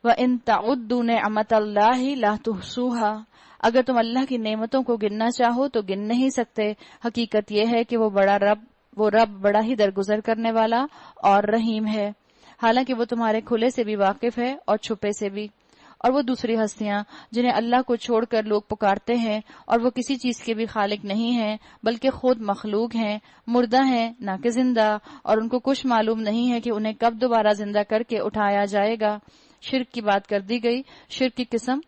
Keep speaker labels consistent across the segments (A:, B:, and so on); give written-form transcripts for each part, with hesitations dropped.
A: وَإِن تَعُدُّوا نِعْمَتَ اللَّهِ لَا تُحْصُوهَا، اگر تم اللہ کی نعمتوں کو گننا چاہو تو گن نہیں سکتے. حقیقت یہ ہے کہ وہ رب بڑا ہی درگزر کرنے والا اور رحیم ہے. حالانکہ وہ تمہارے کھلے سے بھی واقف ہے اور چھپے سے بھی. اور وہ دوسری ہستیاں جنہیں اللہ کو چھوڑ کر لوگ پکارتے ہیں اور وہ کسی چیز کے بھی خالق نہیں ہیں بلکہ خود مخلوق ہیں، مردہ ہیں نہ کہ زندہ، اور ان کو کچھ معلوم نہیں ہے کہ انہیں کب دوبارہ زندہ کر کے اٹھایا جائے گا. شرک کی بات کر دی گئی. شرک کی قسم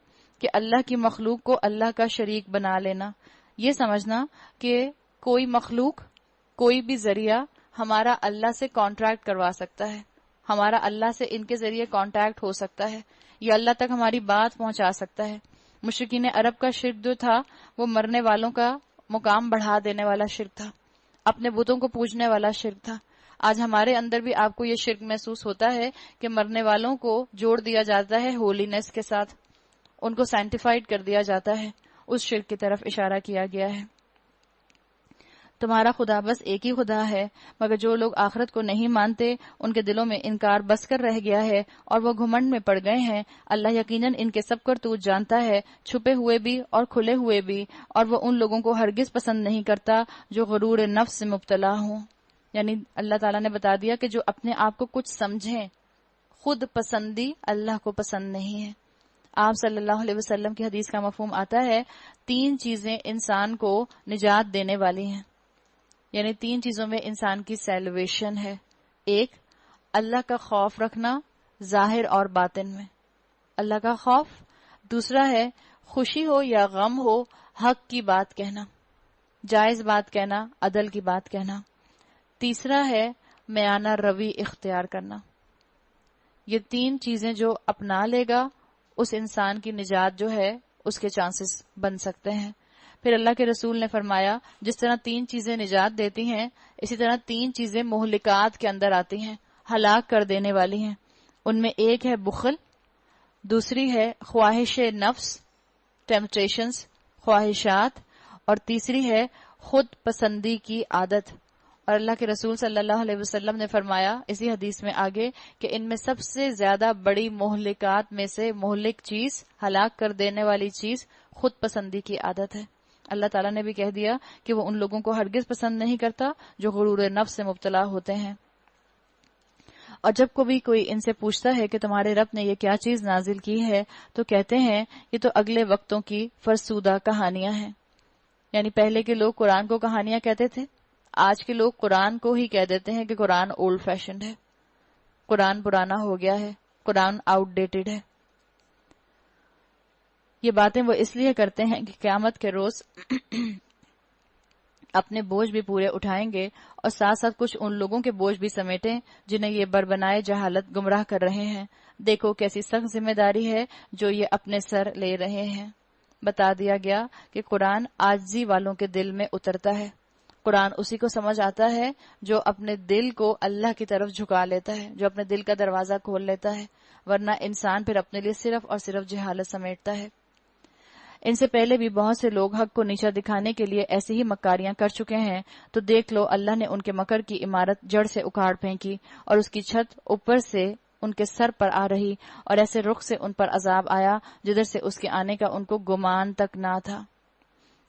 A: کہ اللہ کی مخلوق کو اللہ کا شریک بنا لینا، یہ سمجھنا کہ کوئی مخلوق، کوئی بھی ذریعہ ہمارا اللہ سے کانٹریکٹ کروا سکتا ہے، ہمارا اللہ سے ان کے ذریعے کانٹیکٹ ہو سکتا ہے، یا اللہ تک ہماری بات پہنچا سکتا ہے. مشرکین عرب کا شرک جو تھا وہ مرنے والوں کا مقام بڑھا دینے والا شرک تھا، اپنے بتوں کو پوجنے والا شرک تھا. آج ہمارے اندر بھی آپ کو یہ شرک محسوس ہوتا ہے کہ مرنے والوں کو جوڑ دیا جاتا ہے ہولینس کے ساتھ، ان کو سینٹیفائڈ کر دیا جاتا ہے. اس شرک کی طرف اشارہ کیا گیا ہے. تمہارا خدا بس ایک ہی خدا ہے، مگر جو لوگ آخرت کو نہیں مانتے ان کے دلوں میں انکار بس کر رہ گیا ہے اور وہ گھمنڈ میں پڑ گئے ہیں. اللہ یقیناً ان کے سب کرتوت جانتا ہے، چھپے ہوئے بھی اور کھلے ہوئے بھی، اور وہ ان لوگوں کو ہرگز پسند نہیں کرتا جو غرور نفس سے مبتلا ہوں. یعنی اللہ تعالیٰ نے بتا دیا کہ جو اپنے آپ کو کچھ سمجھیں، خود پسندی اللہ کو پسند نہیں ہے. آپ صلی اللہ علیہ وسلم کی حدیث کا مفہوم آتا ہے 3 چیزیں انسان کو نجات دینے والی ہیں، یعنی 3 چیزوں میں انسان کی سیلویشن ہے. ایک، اللہ کا خوف رکھنا ظاہر اور باطن میں، اللہ کا خوف. دوسرا ہے خوشی ہو یا غم ہو حق کی بات کہنا، جائز بات کہنا، عدل کی بات کہنا. تیسرا ہے میانہ روی اختیار کرنا. یہ 3 چیزیں جو اپنا لے گا اس انسان کی نجات جو ہے اس کے چانسز بن سکتے ہیں. پھر اللہ کے رسول نے فرمایا جس طرح 3 چیزیں نجات دیتی ہیں اسی طرح 3 چیزیں مہلکات کے اندر آتی ہیں، ہلاک کر دینے والی ہیں. ان میں ایک ہے بخل، دوسری ہے خواہش نفس، ٹیمپٹیشنز، خواہشات، اور تیسری ہے خود پسندی کی عادت. اور اللہ کے رسول صلی اللہ علیہ وسلم نے فرمایا اسی حدیث میں آگے کہ ان میں سب سے زیادہ بڑی مہلکات میں سے مہلک چیز، ہلاک کر دینے والی چیز خود پسندی کی عادت ہے. اللہ تعالیٰ نے بھی کہہ دیا کہ وہ ان لوگوں کو ہرگز پسند نہیں کرتا جو غرور نفس سے مبتلا ہوتے ہیں. اور جب کبھی کوئی ان سے پوچھتا ہے کہ تمہارے رب نے یہ کیا چیز نازل کی ہے تو کہتے ہیں یہ تو اگلے وقتوں کی فرسودہ کہانیاں ہیں. یعنی پہلے کے لوگ قرآن کو کہانیاں کہتے تھے، آج کے لوگ قرآن کو ہی کہہ دیتے ہیں کہ قرآن اولڈ فیشنڈ ہے، قرآن پرانا ہو گیا ہے، قرآن آؤٹ ڈیٹڈ ہے. یہ باتیں وہ اس لیے کرتے ہیں کہ قیامت کے روز اپنے بوجھ بھی پورے اٹھائیں گے اور ساتھ ساتھ کچھ ان لوگوں کے بوجھ بھی سمیٹیں جنہیں یہ بربنائے جہالت گمراہ کر رہے ہیں. دیکھو کیسی سخت ذمہ داری ہے جو یہ اپنے سر لے رہے ہیں. بتا دیا گیا کہ قرآن عاجزی والوں کے دل میں اترتا ہے. قرآن اسی کو سمجھ آتا ہے جو اپنے دل کو اللہ کی طرف جھکا لیتا ہے، جو اپنے دل کا دروازہ کھول لیتا ہے، ورنہ انسان پھر اپنے لیے صرف اور صرف جہالت سمیٹتا ہے. ان سے پہلے بھی بہت سے لوگ حق کو نیچا دکھانے کے لیے ایسی ہی مکاریاں کر چکے ہیں، تو دیکھ لو اللہ نے ان کے مکر کی عمارت جڑ سے اکھاڑ پھینکی اور اس کی چھت اوپر سے ان کے سر پر آ رہی، اور ایسے رخ سے ان پر عذاب آیا جدھر سے اس کے آنے کا ان کو گمان تک نہ تھا.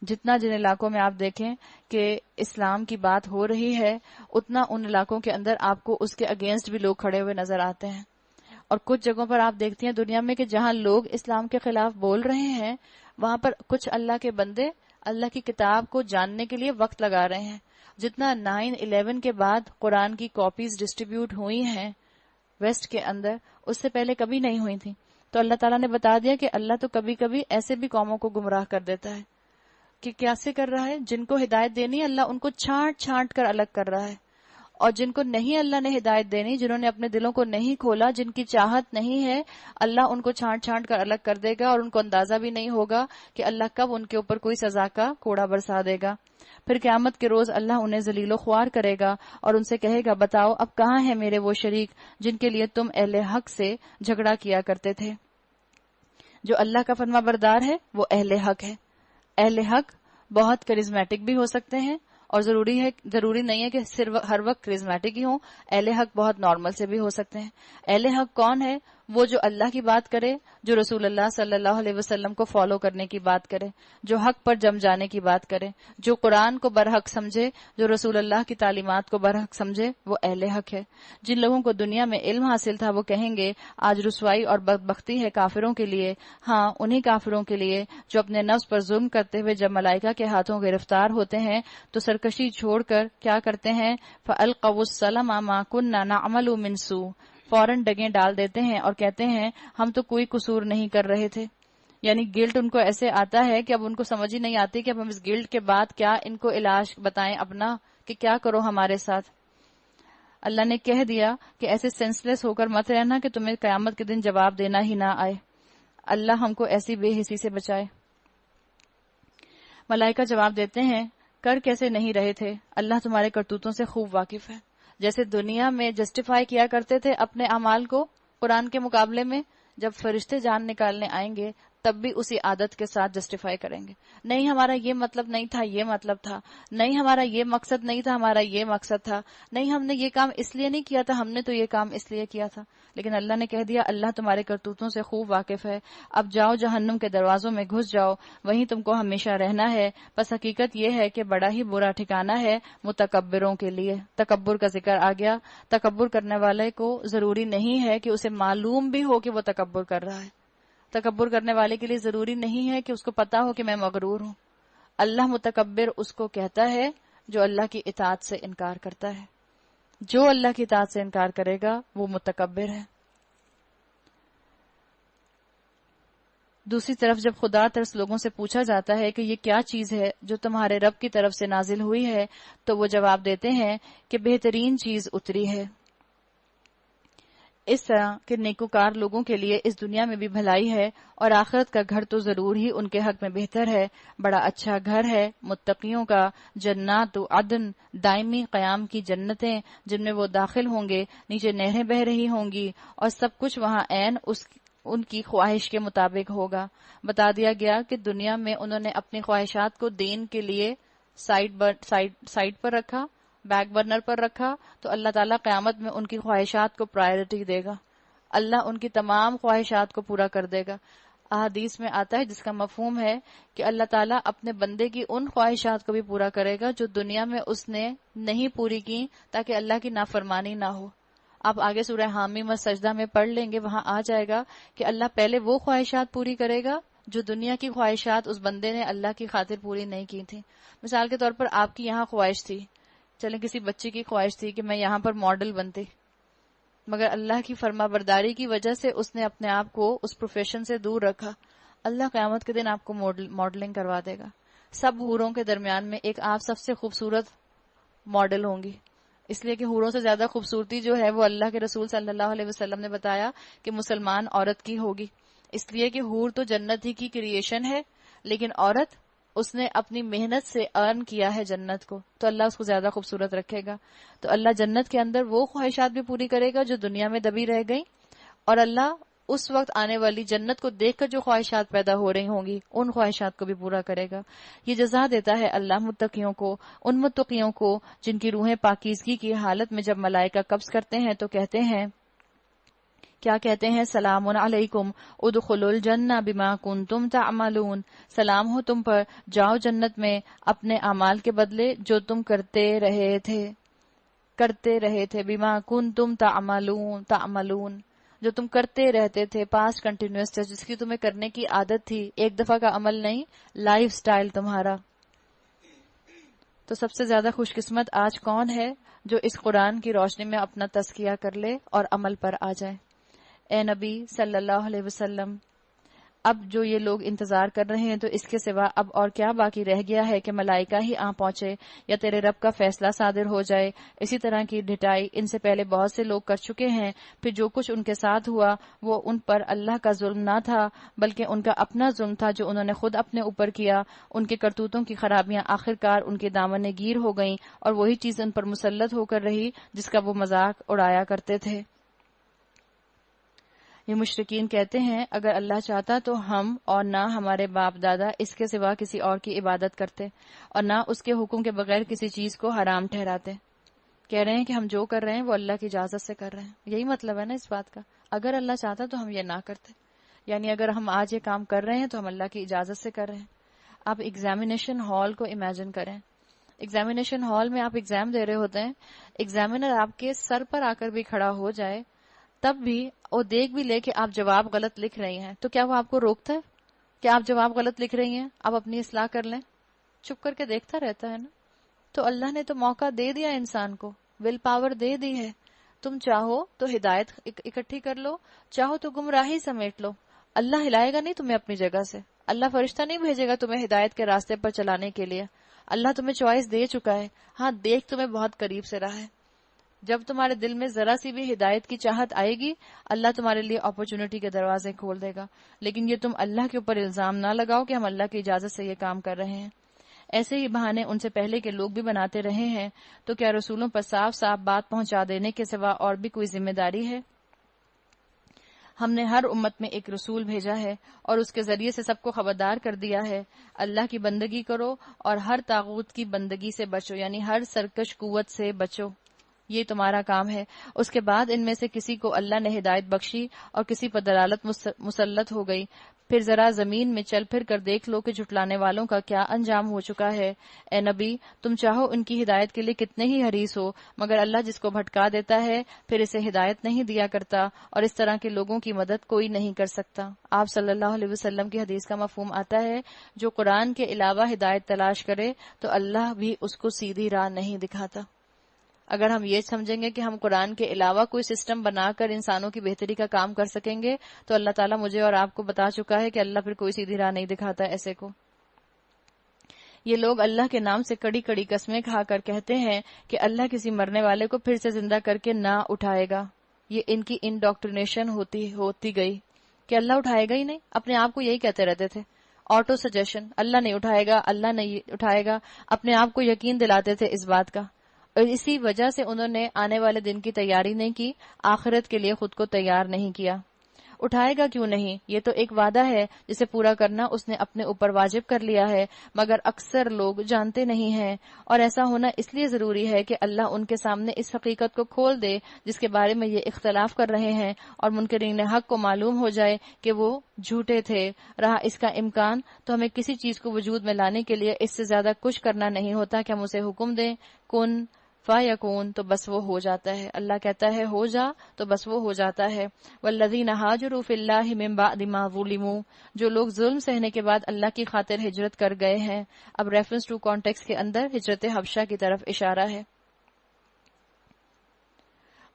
A: جتنا جن علاقوں میں آپ دیکھیں کہ اسلام کی بات ہو رہی ہے اتنا ان علاقوں کے اندر آپ کو اس کے اگینسٹ بھی لوگ کھڑے ہوئے نظر آتے ہیں. اور کچھ جگہوں پر آپ دیکھتی ہیں دنیا میں کہ جہاں لوگ اسلام کے خلاف بول رہے ہیں وہاں پر کچھ اللہ کے بندے اللہ کی کتاب کو جاننے کے لیے وقت لگا رہے ہیں. جتنا 9/11 کے بعد قرآن کی کاپیز ڈسٹریبیوٹ ہوئی ہیں ویسٹ کے اندر اس سے پہلے کبھی نہیں ہوئی تھی. تو اللہ تعالیٰ نے بتا دیا کہ اللہ تو کبھی کبھی ایسے بھی قوموں کو گمراہ کر دیتا ہے کہ کیسے کر رہا ہے. جن کو ہدایت دینی اللہ ان کو چھانٹ چھانٹ کر الگ کر رہا ہے، اور جن کو نہیں اللہ نے ہدایت دینی، جنہوں نے اپنے دلوں کو نہیں کھولا، جن کی چاہت نہیں ہے، اللہ ان کو چھانٹ چھانٹ کر الگ کر دے گا، اور ان کو اندازہ بھی نہیں ہوگا کہ اللہ کب ان کے اوپر کوئی سزا کا کوڑا برسا دے گا. پھر قیامت کے روز اللہ انہیں ذلیل و خوار کرے گا اور ان سے کہے گا بتاؤ اب کہاں ہیں میرے وہ شریک جن کے لیے تم اہل حق سے جھگڑا کیا کرتے تھے. جو اللہ کا فرما بردار ہے وہ اہل حق ہے. اہل حق بہت کرزمیٹک بھی ہو سکتے ہیں اور ضروری نہیں ہے کہ صرف ہر وقت کرزمیٹک ہی ہوں. اہل حق بہت نارمل سے بھی ہو سکتے ہیں. اہل حق کون ہے؟ وہ جو اللہ کی بات کرے، جو رسول اللہ صلی اللہ علیہ وسلم کو فالو کرنے کی بات کرے، جو حق پر جم جانے کی بات کرے، جو قرآن کو برحق سمجھے، جو رسول اللہ کی تعلیمات کو برحق سمجھے، وہ اہل حق ہے۔ جن لوگوں کو دنیا میں علم حاصل تھا وہ کہیں گے آج رسوائی اور بدبختی ہے کافروں کے لیے، ہاں انہی کافروں کے لیے جو اپنے نفس پر ظلم کرتے ہوئے جب ملائکہ کے ہاتھوں گرفتار ہوتے ہیں تو سرکشی چھوڑ کر کیا کرتے ہیں، فَأَلْقَوُا السَّلَمَ مَا كُنَّا نَعْمَلُ مِنْ سُوءٍ، فوراً ڈگیں ڈال دیتے ہیں اور کہتے ہیں ہم تو کوئی قصور نہیں کر رہے تھے۔ یعنی گلٹ ان کو ایسے آتا ہے کہ اب ان کو سمجھ ہی نہیں آتی کہ اب ہم اس گلٹ کے بعد کیا ان کو علاج بتائیں اپنا، کہ کیا کرو ہمارے ساتھ۔ اللہ نے کہہ دیا کہ ایسے سینسلیس ہو کر مت رہنا کہ تمہیں قیامت کے دن جواب دینا ہی نہ آئے۔ اللہ ہم کو ایسی بے حسی سے بچائے۔ ملائکہ جواب دیتے ہیں کر کیسے نہیں رہے تھے، اللہ تمہارے کرتوتوں سے خوب واقف ہے۔ جیسے دنیا میں جسٹیفائی کیا کرتے تھے اپنے اعمال کو قرآن کے مقابلے میں، جب فرشتے جان نکالنے آئیں گے تب بھی اسی عادت کے ساتھ جسٹیفائی کریں گے، نہیں ہمارا یہ مطلب نہیں تھا، یہ مطلب تھا، نہیں ہمارا یہ مقصد نہیں تھا، ہمارا یہ مقصد تھا، نہیں ہم نے یہ کام اس لیے نہیں کیا تھا، ہم نے تو یہ کام اس لیے کیا تھا۔ لیکن اللہ نے کہہ دیا اللہ تمہارے کرتوتوں سے خوب واقف ہے، اب جاؤ جہنم کے دروازوں میں گھس جاؤ، وہیں تم کو ہمیشہ رہنا ہے۔ بس حقیقت یہ ہے کہ بڑا ہی برا ٹھکانہ ہے متکبروں کے لیے۔ تکبر کا ذکر آ گیا۔ تکبر کرنے والے کو ضروری نہیں ہے کہ اسے معلوم بھی ہو کہ وہ تکبر کر رہا ہے۔ تکبر کرنے والے کے لیے ضروری نہیں ہے کہ اس کو پتا ہو کہ میں مغرور ہوں۔ اللہ متکبر اس کو کہتا ہے جو اللہ کی اطاعت سے انکار کرتا ہے۔ جو اللہ کی اطاعت سے انکار کرے گا وہ متکبر ہے۔ دوسری طرف جب خدا ترس لوگوں سے پوچھا جاتا ہے کہ یہ کیا چیز ہے جو تمہارے رب کی طرف سے نازل ہوئی ہے تو وہ جواب دیتے ہیں کہ بہترین چیز اتری ہے۔ اس طرح کہ نیکوکار لوگوں کے لیے اس دنیا میں بھی بھلائی ہے اور آخرت کا گھر تو ضرور ہی ان کے حق میں بہتر ہے۔ بڑا اچھا گھر ہے متقیوں کا، جنات عدن، دائمی قیام کی جنتیں جن میں وہ داخل ہوں گے، نیچے نہریں بہہ رہی ہوں گی اور سب کچھ وہاں عین ان کی خواہش کے مطابق ہوگا۔ بتا دیا گیا کہ دنیا میں انہوں نے اپنی خواہشات کو دین کے لیے سائڈ پر رکھا، بیک برنر پر رکھا، تو اللہ تعالیٰ قیامت میں ان کی خواہشات کو پرائرٹی دے گا، اللہ ان کی تمام خواہشات کو پورا کر دے گا۔ احادیث میں آتا ہے جس کا مفہوم ہے کہ اللہ تعالیٰ اپنے بندے کی ان خواہشات کو بھی پورا کرے گا جو دنیا میں اس نے نہیں پوری کی تاکہ اللہ کی نافرمانی نہ ہو۔ آپ آگے سورہ حامیم السجدہ میں پڑھ لیں گے، وہاں آ جائے گا کہ اللہ پہلے وہ خواہشات پوری کرے گا جو دنیا کی خواہشات اس بندے نے اللہ کی خاطر پوری نہیں کی تھی۔ مثال کے طور پر آپ کی یہاں خواہش تھی، چلیں کسی بچے کی خواہش تھی کہ میں یہاں پر ماڈل بنتی، مگر اللہ کی فرما برداری کی وجہ سے اس نے اپنے آپ کو اس پروفیشن سے دور رکھا۔ اللہ قیامت کے دن آپ کو ماڈلنگ کروا دے گا۔ سب حوروں کے درمیان میں ایک آپ سب سے خوبصورت ماڈل ہوں گی، اس لیے کہ حوروں سے زیادہ خوبصورتی جو ہے وہ اللہ کے رسول صلی اللہ علیہ وسلم نے بتایا کہ مسلمان عورت کی ہوگی، اس لیے کہ حور تو جنت ہی کی کریشن ہے، لیکن عورت اس نے اپنی محنت سے ارن کیا ہے جنت کو، تو اللہ اس کو زیادہ خوبصورت رکھے گا۔ تو اللہ جنت کے اندر وہ خواہشات بھی پوری کرے گا جو دنیا میں دبی رہ گئی، اور اللہ اس وقت آنے والی جنت کو دیکھ کر جو خواہشات پیدا ہو رہی ہوں گی ان خواہشات کو بھی پورا کرے گا۔ یہ جزا دیتا ہے اللہ متقیوں کو، ان متقیوں کو جن کی روحیں پاکیزگی کی حالت میں جب ملائکہ قبض کرتے ہیں تو کہتے ہیں، کیا کہتے ہیں؟ سلام علیکم ادخلوا الجنہ بما کنتم تعملون، سلام ہو تم پر، جاؤ جنت میں اپنے اعمال کے بدلے جو تم کرتے رہے تھے بما کنتم تعملون، جو تم کرتے رہتے تھے، پاسٹ کنٹینیوس ٹینس، جس کی تمہیں کرنے کی عادت تھی، ایک دفعہ کا عمل نہیں، لائف سٹائل تمہارا۔ تو سب سے زیادہ خوش قسمت آج کون ہے جو اس قرآن کی روشنی میں اپنا تزکیہ کر لے اور عمل پر آ جائے۔ اے نبی صلی اللہ علیہ وسلم، اب جو یہ لوگ انتظار کر رہے ہیں تو اس کے سوا اب اور کیا باقی رہ گیا ہے کہ ملائکہ ہی آ پہنچے یا تیرے رب کا فیصلہ صادر ہو جائے۔ اسی طرح کی ڈٹائی ان سے پہلے بہت سے لوگ کر چکے ہیں، پھر جو کچھ ان کے ساتھ ہوا وہ ان پر اللہ کا ظلم نہ تھا بلکہ ان کا اپنا ظلم تھا جو انہوں نے خود اپنے اوپر کیا۔ ان کے کرتوتوں کی خرابیاں آخرکار ان کے دامن گیر ہو گئیں اور وہی چیز ان پر مسلط ہو کر رہی جس کا وہ مذاق اڑایا کرتے تھے۔ یہ مشرکین کہتے ہیں اگر اللہ چاہتا تو ہم اور نہ ہمارے باپ دادا اس کے سوا کسی اور کی عبادت کرتے اور نہ اس کے حکم کے بغیر کسی چیز کو حرام ٹھہراتے۔ کہہ رہے ہیں کہ ہم جو کر رہے ہیں وہ اللہ کی اجازت سے کر رہے ہیں، یہی مطلب ہے نا اس بات کا۔ اگر اللہ چاہتا تو ہم یہ نہ کرتے. یعنی اگر ہم آج یہ کام کر رہے ہیں تو ہم اللہ کی اجازت سے کر رہے ہیں. آپ ایگزامینیشن ہال کو امیجن کریں. ایگزامینیشن ہال میں آپ ایگزام دے رہے ہوتے ہیں, ایگزامینر آپ کے سر پر آ کر بھی کھڑا ہو جائے تب بھی وہ دیکھ بھی لے کہ آپ جواب غلط لکھ رہی ہیں, تو کیا وہ آپ کو روکتا ہے کہ آپ جواب غلط لکھ رہی ہیں, آپ اپنی اصلاح کر لیں؟ چپ کر کے دیکھتا رہتا ہے نا. تو اللہ نے تو موقع دے دیا انسان کو, ول پاور دے دی ہے. تم چاہو تو ہدایت اکٹھی کر لو, چاہو تو گمراہی سمیٹ لو. اللہ ہلائے گا نہیں تمہیں اپنی جگہ سے. اللہ فرشتہ نہیں بھیجے گا تمہیں ہدایت کے راستے پر چلانے کے لیے. اللہ تمہیں چوائس دے چکا ہے. ہاں, دیکھ تمہیں بہت قریب سے رہا ہے. جب تمہارے دل میں ذرا سی بھی ہدایت کی چاہت آئے گی, اللہ تمہارے لیے اپرچونٹی کے دروازے کھول دے گا. لیکن یہ تم اللہ کے اوپر الزام نہ لگاؤ کہ ہم اللہ کی اجازت سے یہ کام کر رہے ہیں. ایسے ہی بہانے ان سے پہلے کے لوگ بھی بناتے رہے ہیں. تو کیا رسولوں پر صاف صاف بات پہنچا دینے کے سوا اور بھی کوئی ذمہ داری ہے؟ ہم نے ہر امت میں ایک رسول بھیجا ہے اور اس کے ذریعے سے سب کو خبردار کر دیا ہے, اللہ کی بندگی کرو اور ہر طاغوت کی بندگی سے بچو, یعنی ہر سرکش قوت سے بچو. یہ تمہارا کام ہے. اس کے بعد ان میں سے کسی کو اللہ نے ہدایت بخشی اور کسی پر دلالت مسلط ہو گئی. پھر ذرا زمین میں چل پھر کر دیکھ لو کہ جھٹلانے والوں کا کیا انجام ہو چکا ہے. اے نبی, تم چاہو ان کی ہدایت کے لیے کتنے ہی حریص ہو, مگر اللہ جس کو بھٹکا دیتا ہے پھر اسے ہدایت نہیں دیا کرتا, اور اس طرح کے لوگوں کی مدد کوئی نہیں کر سکتا. آپ صلی اللہ علیہ وسلم کی حدیث کا مفہوم آتا ہے, جو قرآن کے علاوہ ہدایت تلاش کرے تو اللہ بھی اس کو سیدھی راہ نہیں دکھاتا. اگر ہم یہ سمجھیں گے کہ ہم قرآن کے علاوہ کوئی سسٹم بنا کر انسانوں کی بہتری کا کام کر سکیں گے, تو اللہ تعالیٰ مجھے اور آپ کو بتا چکا ہے کہ اللہ پھر کوئی سیدھی راہ نہیں دکھاتا ایسے کو. یہ لوگ اللہ کے نام سے کڑی کڑی قسمیں کھا کر کہتے ہیں کہ اللہ کسی مرنے والے کو پھر سے زندہ کر کے نہ اٹھائے گا. یہ ان کی انڈاکٹرینیشن ہوتی گئی کہ اللہ اٹھائے گا ہی نہیں. اپنے آپ کو یہی کہتے رہتے تھے, آٹو سجیشن, اللہ نہیں اٹھائے گا, اللہ نہیں اٹھائے گا. اپنے آپ کو یقین دلاتے تھے اس بات کا, اور اسی وجہ سے انہوں نے آنے والے دن کی تیاری نہیں کی, آخرت کے لیے خود کو تیار نہیں کیا. اٹھائے گا کیوں نہیں, یہ تو ایک وعدہ ہے جسے پورا کرنا اس نے اپنے اوپر واجب کر لیا ہے, مگر اکثر لوگ جانتے نہیں ہیں. اور ایسا ہونا اس لیے ضروری ہے کہ اللہ ان کے سامنے اس حقیقت کو کھول دے جس کے بارے میں یہ اختلاف کر رہے ہیں, اور منکرین حق کو معلوم ہو جائے کہ وہ جھوٹے تھے. رہا اس کا امکان, تو ہمیں کسی چیز کو وجود میں لانے کے لیے اس سے زیادہ کچھ کرنا نہیں ہوتا کہ ہم اسے حکم دیں, کن فَيَكُونُ, تو بس وہ ہو جاتا ہے. اللہ کہتا ہے ہو جا, تو بس وہ ہو جاتا ہے. وَالَّذِينَ هَاجَرُوا فِي اللَّهِ مِن بَعْدِ مَا ظُلِمُوا, جو لوگ ظلم سہنے کے بعد اللہ کی خاطر ہجرت کر گئے ہیں. اب ریفرنس ٹو کانٹیکسٹ کے اندر ہجرت حبشہ کی طرف اشارہ ہے.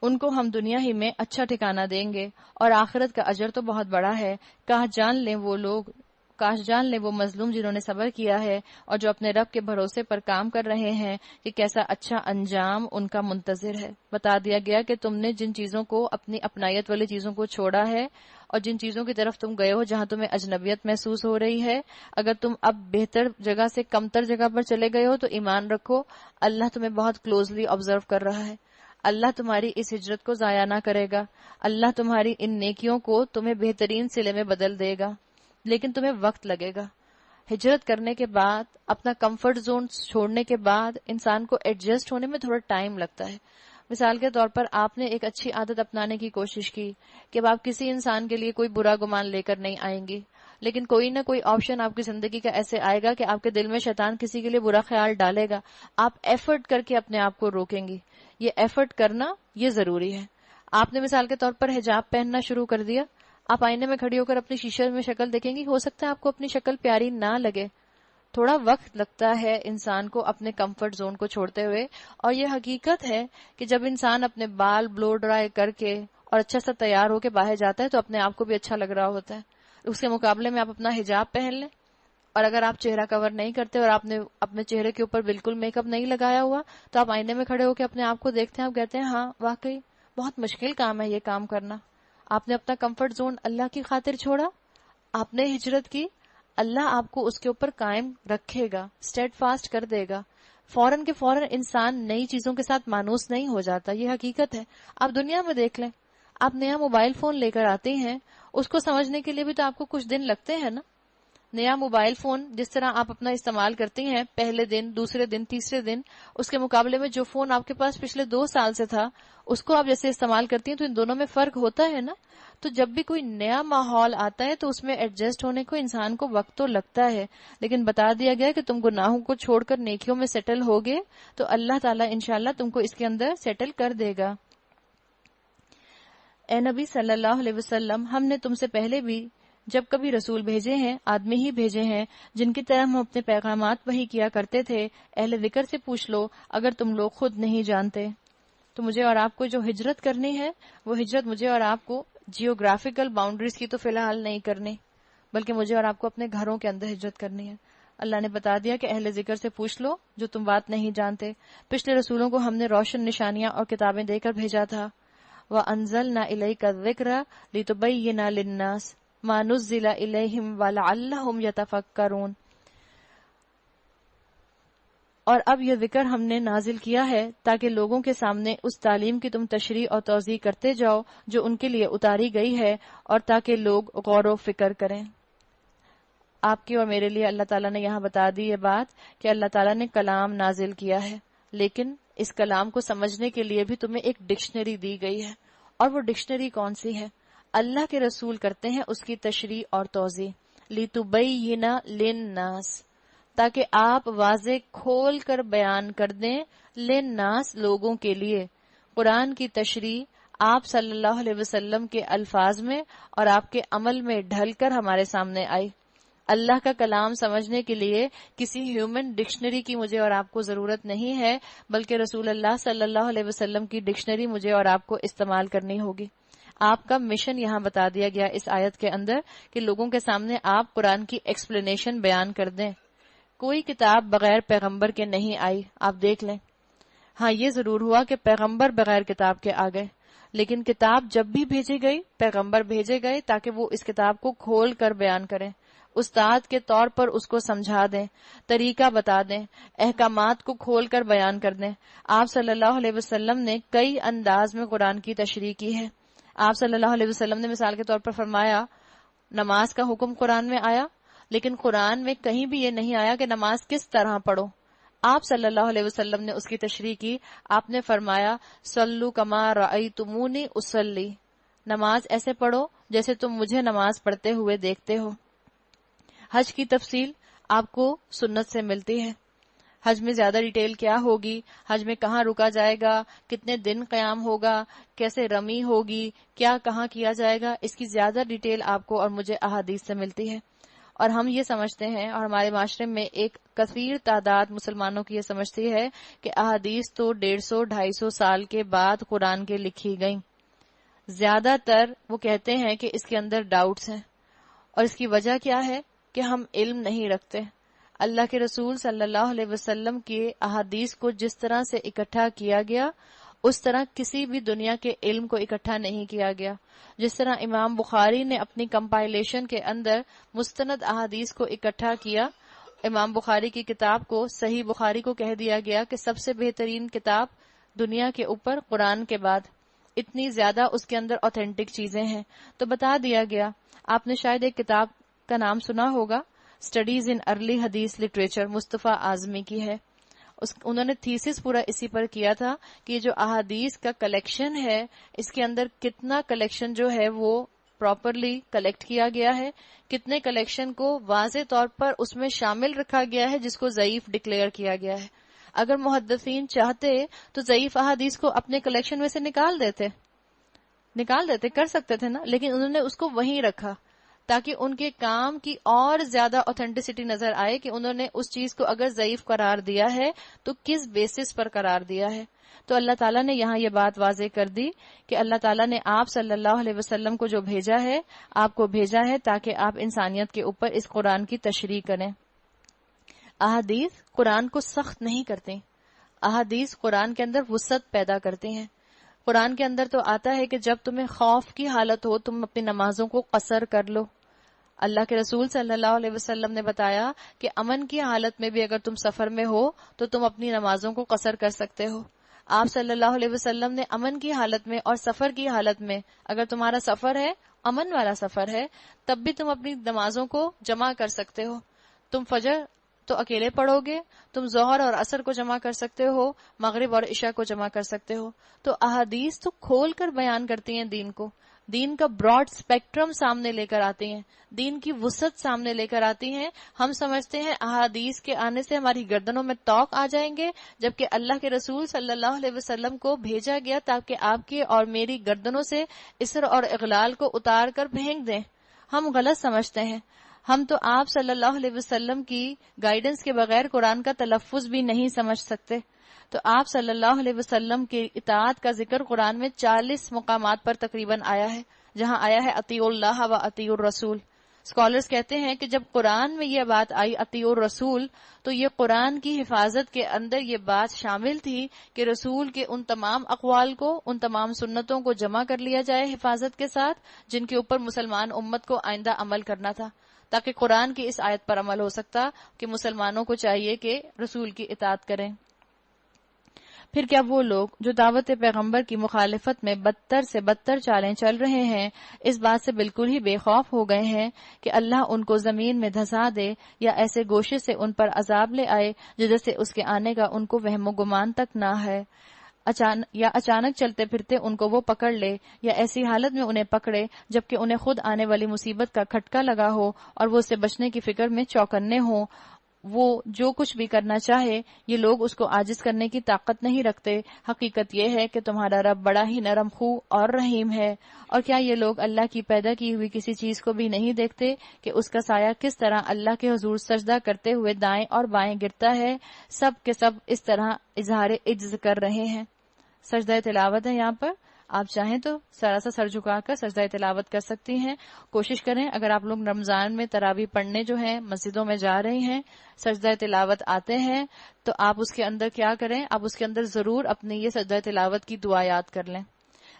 A: ان کو ہم دنیا ہی میں اچھا ٹھکانہ دیں گے, اور آخرت کا اجر تو بہت بڑا ہے. کاش جان لیں وہ مظلوم جنہوں نے صبر کیا ہے, اور جو اپنے رب کے بھروسے پر کام کر رہے ہیں کہ کیسا اچھا انجام ان کا منتظر ہے. بتا دیا گیا کہ تم نے جن چیزوں کو اپنی اپنائیت والی چیزوں کو چھوڑا ہے, اور جن چیزوں کی طرف تم گئے ہو جہاں تمہیں اجنبیت محسوس ہو رہی ہے, اگر تم اب بہتر جگہ سے کمتر جگہ پر چلے گئے ہو تو ایمان رکھو, اللہ تمہیں بہت کلوزلی آبزرو کر رہا ہے. اللہ تمہاری اس ہجرت کو ضائع نہ کرے گا. اللہ تمہاری ان نیکیوں کو تمہیں بہترین صلے میں بدل دے گا, لیکن تمہیں وقت لگے گا. ہجرت کرنے کے بعد, اپنا کمفرٹ زون چھوڑنے کے بعد انسان کو ایڈجسٹ ہونے میں تھوڑا ٹائم لگتا ہے. مثال کے طور پر آپ نے ایک اچھی عادت اپنانے کی کوشش کی کہ اب آپ کسی انسان کے لیے کوئی برا گمان لے کر نہیں آئیں گی, لیکن کوئی نہ کوئی آپشن آپ کی زندگی کا ایسے آئے گا کہ آپ کے دل میں شیطان کسی کے لیے برا خیال ڈالے گا. آپ ایفرٹ کر کے اپنے آپ کو روکیں گی. یہ ایفرٹ کرنا یہ ضروری ہے. آپ نے مثال کے طور پر حجاب پہننا شروع کر دیا, آپ آئینے میں کھڑی ہو کر اپنی شیشے میں شکل دیکھیں گی, ہو سکتا ہے آپ کو اپنی شکل پیاری نہ لگے. تھوڑا وقت لگتا ہے انسان کو اپنے کمفرٹ زون کو چھوڑتے ہوئے, اور یہ حقیقت ہے کہ جب انسان اپنے بال بلو ڈرائی کر کے اور اچھا سا تیار ہو کے باہر جاتا ہے تو اپنے آپ کو بھی اچھا لگ رہا ہوتا ہے. اس کے مقابلے میں آپ اپنا حجاب پہن لیں, اور اگر آپ چہرہ کور نہیں کرتے اور آپ نے اپنے چہرے کے اوپر بالکل میک اپ نہیں لگایا ہوا, تو آپ آئینے میں کھڑے ہو کے اپنے آپ کو دیکھتے ہیں, آپ کہتے ہیں ہاں واقعی بہت مشکل کام ہے یہ کام کرنا. آپ نے اپنا کمفرٹ زون اللہ کی خاطر چھوڑا, آپ نے ہجرت کی, اللہ آپ کو اس کے اوپر قائم رکھے گا, اسٹیڈ فاسٹ کر دے گا. فوراً کے فوراً انسان نئی چیزوں کے ساتھ مانوس نہیں ہو جاتا, یہ حقیقت ہے. آپ دنیا میں دیکھ لیں, آپ نیا موبائل فون لے کر آتے ہیں, اس کو سمجھنے کے لیے بھی تو آپ کو کچھ دن لگتے ہیں نا. نیا موبائل فون جس طرح آپ اپنا استعمال کرتی ہیں پہلے دن، دوسرے دن، تیسرے دن، اس کے مقابلے میں جو فون آپ کے پاس پچھلے 2 سال سے تھا اس کو آپ جیسے استعمال کرتی ہیں تو ان دونوں میں فرق ہوتا ہے نا. تو جب بھی کوئی نیا ماحول آتا ہے تو اس میں ایڈجسٹ ہونے کو انسان کو وقت تو لگتا ہے، لیکن بتا دیا گیا کہ تم گناہوں کو چھوڑ کر نیکیوں میں سیٹل ہوگے تو اللہ تعالیٰ انشاءاللہ تم کو اس کے اندر سیٹل کر دے گا. اے نبی صلی اللہ علیہ وسلم، ہم نے تم سے پہلے بھی جب کبھی رسول بھیجے ہیں آدمی ہی بھیجے ہیں جن کی طرح ہم اپنے پیغامات وحی کیا کرتے تھے. اہل ذکر سے پوچھ لو اگر تم لوگ خود نہیں جانتے. تو مجھے اور آپ کو جو ہجرت کرنی ہے وہ ہجرت مجھے اور آپ کو جیوگرافیکل باؤنڈریز کی تو فی الحال نہیں کرنی، بلکہ مجھے اور آپ کو اپنے گھروں کے اندر ہجرت کرنی ہے. اللہ نے بتا دیا کہ اہل ذکر سے پوچھ لو جو تم بات نہیں جانتے. پچھلے رسولوں کو ہم نے روشن نشانیاں اور کتابیں دے کر بھیجا تھا. وَأَنزَلْنَا إِلَيْكَ الذِّكْرَ لِتُبَيِّنَ لِلنَّاسِ مَا نُزِّلَ إِلَيْهِمْ وَلَعَلَّهُمْ يَتَفَكَّرُونَ. اور اب یہ ذکر ہم نے نازل کیا ہے تاکہ لوگوں کے سامنے اس تعلیم کی تم تشریح اور توضیح کرتے جاؤ جو ان کے لیے اتاری گئی ہے، اور تاکہ لوگ غور و فکر کریں. آپ کی اور میرے لیے اللہ تعالیٰ نے یہاں بتا دی یہ بات کہ اللہ تعالیٰ نے کلام نازل کیا ہے، لیکن اس کلام کو سمجھنے کے لیے بھی تمہیں ایک ڈکشنری دی گئی ہے. اور وہ ڈکشنری کون سی ہے؟ اللہ کے رسول کرتے ہیں اس کی تشریح اور توضیح. لِتُبَيِّنَ لِلنَّاسِ، تاکہ آپ واضح کھول کر بیان کر دیں، لِلنَّاسِ لوگوں کے لیے. قرآن کی تشریح آپ صلی اللہ علیہ وسلم کے الفاظ میں اور آپ کے عمل میں ڈھل کر ہمارے سامنے آئی. اللہ کا کلام سمجھنے کے لیے کسی ہیومن ڈکشنری کی مجھے اور آپ کو ضرورت نہیں ہے، بلکہ رسول اللہ صلی اللہ علیہ وسلم کی ڈکشنری مجھے اور آپ کو استعمال کرنی ہوگی. آپ کا مشن یہاں بتا دیا گیا اس آیت کے اندر کہ لوگوں کے سامنے آپ قرآن کی ایکسپلینیشن بیان کر دیں. کوئی کتاب بغیر پیغمبر کے نہیں آئی، آپ دیکھ لیں. ہاں یہ ضرور ہوا کہ پیغمبر بغیر کتاب کے آ گئے، لیکن کتاب جب بھی بھیجی گئی پیغمبر بھیجے گئے تاکہ وہ اس کتاب کو کھول کر بیان کریں، استاد کے طور پر اس کو سمجھا دیں، طریقہ بتا دیں، احکامات کو کھول کر بیان کر دیں. آپ صلی اللہ علیہ وسلم نے کئی انداز میں قرآن کی تشریح کی ہے. آپ صلی اللہ علیہ وسلم نے مثال کے طور پر فرمایا نماز کا حکم قرآن میں آیا، لیکن قرآن میں کہیں بھی یہ نہیں آیا کہ نماز کس طرح پڑھو. آپ صلی اللہ علیہ وسلم نے اس کی تشریح کی. آپ نے فرمایا صلو کما رأیتمونی اصلی، نماز ایسے پڑھو جیسے تم مجھے نماز پڑھتے ہوئے دیکھتے ہو. حج کی تفصیل آپ کو سنت سے ملتی ہے. حج میں زیادہ ڈیٹیل کیا ہوگی، حج میں کہاں رکا جائے گا، کتنے دن قیام ہوگا، کیسے رمی ہوگی، کیا کہاں کیا جائے گا، اس کی زیادہ ڈیٹیل آپ کو اور مجھے احادیث سے ملتی ہے. اور ہم یہ سمجھتے ہیں اور ہمارے معاشرے میں ایک کثیر تعداد مسلمانوں کی یہ سمجھتی ہے کہ احادیث تو 150-250 سال کے بعد قرآن کے لکھی گئیں. زیادہ تر وہ کہتے ہیں کہ اس کے اندر ڈاؤٹس ہیں، اور اس کی وجہ کیا ہے کہ ہم علم نہیں رکھتے. اللہ کے رسول صلی اللہ علیہ وسلم کے احادیث کو جس طرح سے اکٹھا کیا گیا اس طرح کسی بھی دنیا کے علم کو اکٹھا نہیں کیا گیا. جس طرح امام بخاری نے اپنی کمپائلیشن کے اندر مستند احادیث کو اکٹھا کیا، امام بخاری کی کتاب کو صحیح بخاری کو کہہ دیا گیا کہ سب سے بہترین کتاب دنیا کے اوپر قرآن کے بعد، اتنی زیادہ اس کے اندر اوتھینٹک چیزیں ہیں. تو بتا دیا گیا. آپ نے شاید ایک کتاب کا نام سنا ہوگا، اسٹڈیز ان ارلی حدیث لٹریچر، مصطفیٰ اعظمی کی ہے. انہوں نے تھیسس پورا اسی پر کیا تھا کہ جو احادیث کا کلیکشن ہے اس کے اندر کتنا کلیکشن جو ہے وہ پراپرلی کلیکٹ کیا گیا ہے، کتنے کلیکشن کو واضح طور پر اس میں شامل رکھا گیا ہے جس کو ضعیف ڈکلیئر کیا گیا ہے. اگر محدثین چاہتے تو ضعیف احادیث کو اپنے کلیکشن میں سے نکال دیتے کر سکتے تھے نا، لیکن انہوں نے اس کو وہیں رکھا تاکہ ان کے کام کی اور زیادہ اوتھینٹسٹی نظر آئے کہ انہوں نے اس چیز کو اگر ضعیف قرار دیا ہے تو کس بیسس پر قرار دیا ہے. تو اللہ تعالیٰ نے یہاں یہ بات واضح کر دی کہ اللہ تعالیٰ نے آپ صلی اللہ علیہ وسلم کو جو بھیجا ہے آپ کو بھیجا ہے تاکہ آپ انسانیت کے اوپر اس قرآن کی تشریح کریں. احادیث قرآن کو سخت نہیں کرتے، احادیث قرآن کے اندر وسعت پیدا کرتے ہیں. قرآن کے اندر تو آتا ہے کہ جب تمہیں خوف کی حالت ہو تم اپنی نمازوں کو قصر کر لو. اللہ کے رسول صلی اللہ علیہ وسلم نے بتایا کہ امن کی حالت میں بھی اگر تم سفر میں ہو تو تم اپنی نمازوں کو قصر کر سکتے ہو. آپ صلی اللہ علیہ وسلم نے امن کی حالت میں اور سفر کی حالت میں، اگر تمہارا سفر ہے امن والا سفر ہے، تب بھی تم اپنی نمازوں کو جمع کر سکتے ہو. تم فجر تو اکیلے پڑھو گے، تم ظہر اور عصر کو جمع کر سکتے ہو، مغرب اور عشاء کو جمع کر سکتے ہو. تو احادیث تو کھول کر بیان کرتی ہیں دین کو، دین کا براڈ اسپیکٹرم سامنے لے کر آتی ہیں، دین کی وسعت سامنے لے کر آتی ہیں. ہم سمجھتے ہیں احادیث کے آنے سے ہماری گردنوں میں طوق آ جائیں گے، جبکہ اللہ کے رسول صلی اللہ علیہ وسلم کو بھیجا گیا تاکہ آپ کی اور میری گردنوں سے اسر اور اغلال کو اتار کر پھینک دیں. ہم غلط سمجھتے ہیں. ہم تو آپ صلی اللہ علیہ وسلم کی گائیڈنس کے بغیر قرآن کا تلفظ بھی نہیں سمجھ سکتے. تو آپ صلی اللہ علیہ وسلم کی اطاعت کا ذکر قرآن میں 40 مقامات پر تقریباً آیا ہے، جہاں آیا ہے اطیعوا اللہ و اطیعوا الرسول. اسکالرز کہتے ہیں کہ جب قرآن میں یہ بات آئی اطیعوا الرسول، تو یہ قرآن کی حفاظت کے اندر یہ بات شامل تھی کہ رسول کے ان تمام اقوال کو، ان تمام سنتوں کو جمع کر لیا جائے حفاظت کے ساتھ، جن کے اوپر مسلمان امت کو آئندہ عمل کرنا تھا، تاکہ قرآن کی اس آیت پر عمل ہو سکتا کہ مسلمانوں کو چاہیے کہ رسول کی اطاعت کریں. پھر کیا وہ لوگ جو دعوت پیغمبر کی مخالفت میں بدتر سے بدتر چالیں چل رہے ہیں اس بات سے بالکل ہی بے خوف ہو گئے ہیں کہ اللہ ان کو زمین میں دھسا دے یا ایسے گوشے سے ان پر عذاب لے آئے جدھر سے اس کے آنے کا ان کو وہم و گمان تک نہ ہے، اچانک چلتے پھرتے ان کو وہ پکڑ لے، یا ایسی حالت میں انہیں پکڑے جبکہ انہیں خود آنے والی مصیبت کا کھٹکا لگا ہو اور وہ اس سے بچنے کی فکر میں چوکنے ہوں. وہ جو کچھ بھی کرنا چاہے یہ لوگ اس کو عاجز کرنے کی طاقت نہیں رکھتے. حقیقت یہ ہے کہ تمہارا رب بڑا ہی نرم خو اور رحیم ہے. اور کیا یہ لوگ اللہ کی پیدا کی ہوئی کسی چیز کو بھی نہیں دیکھتے کہ اس کا سایہ کس طرح اللہ کے حضور سجدہ کرتے ہوئے دائیں اور بائیں گرتا ہے؟ سب کے سب اس طرح اظہار عجز کر رہے ہیں. سجدہ تلاوت ہے یہاں پر، آپ چاہیں تو ذرا سا سر جھکا کر سجدہ تلاوت کر سکتی ہیں. کوشش کریں اگر آپ لوگ رمضان میں تراویح پڑھنے جو ہیں مسجدوں میں جا رہی ہیں، سجدہ تلاوت آتے ہیں، تو آپ اس کے اندر کیا کریں، آپ اس کے اندر ضرور اپنی یہ سجدہ تلاوت کی دعا یاد کر لیں.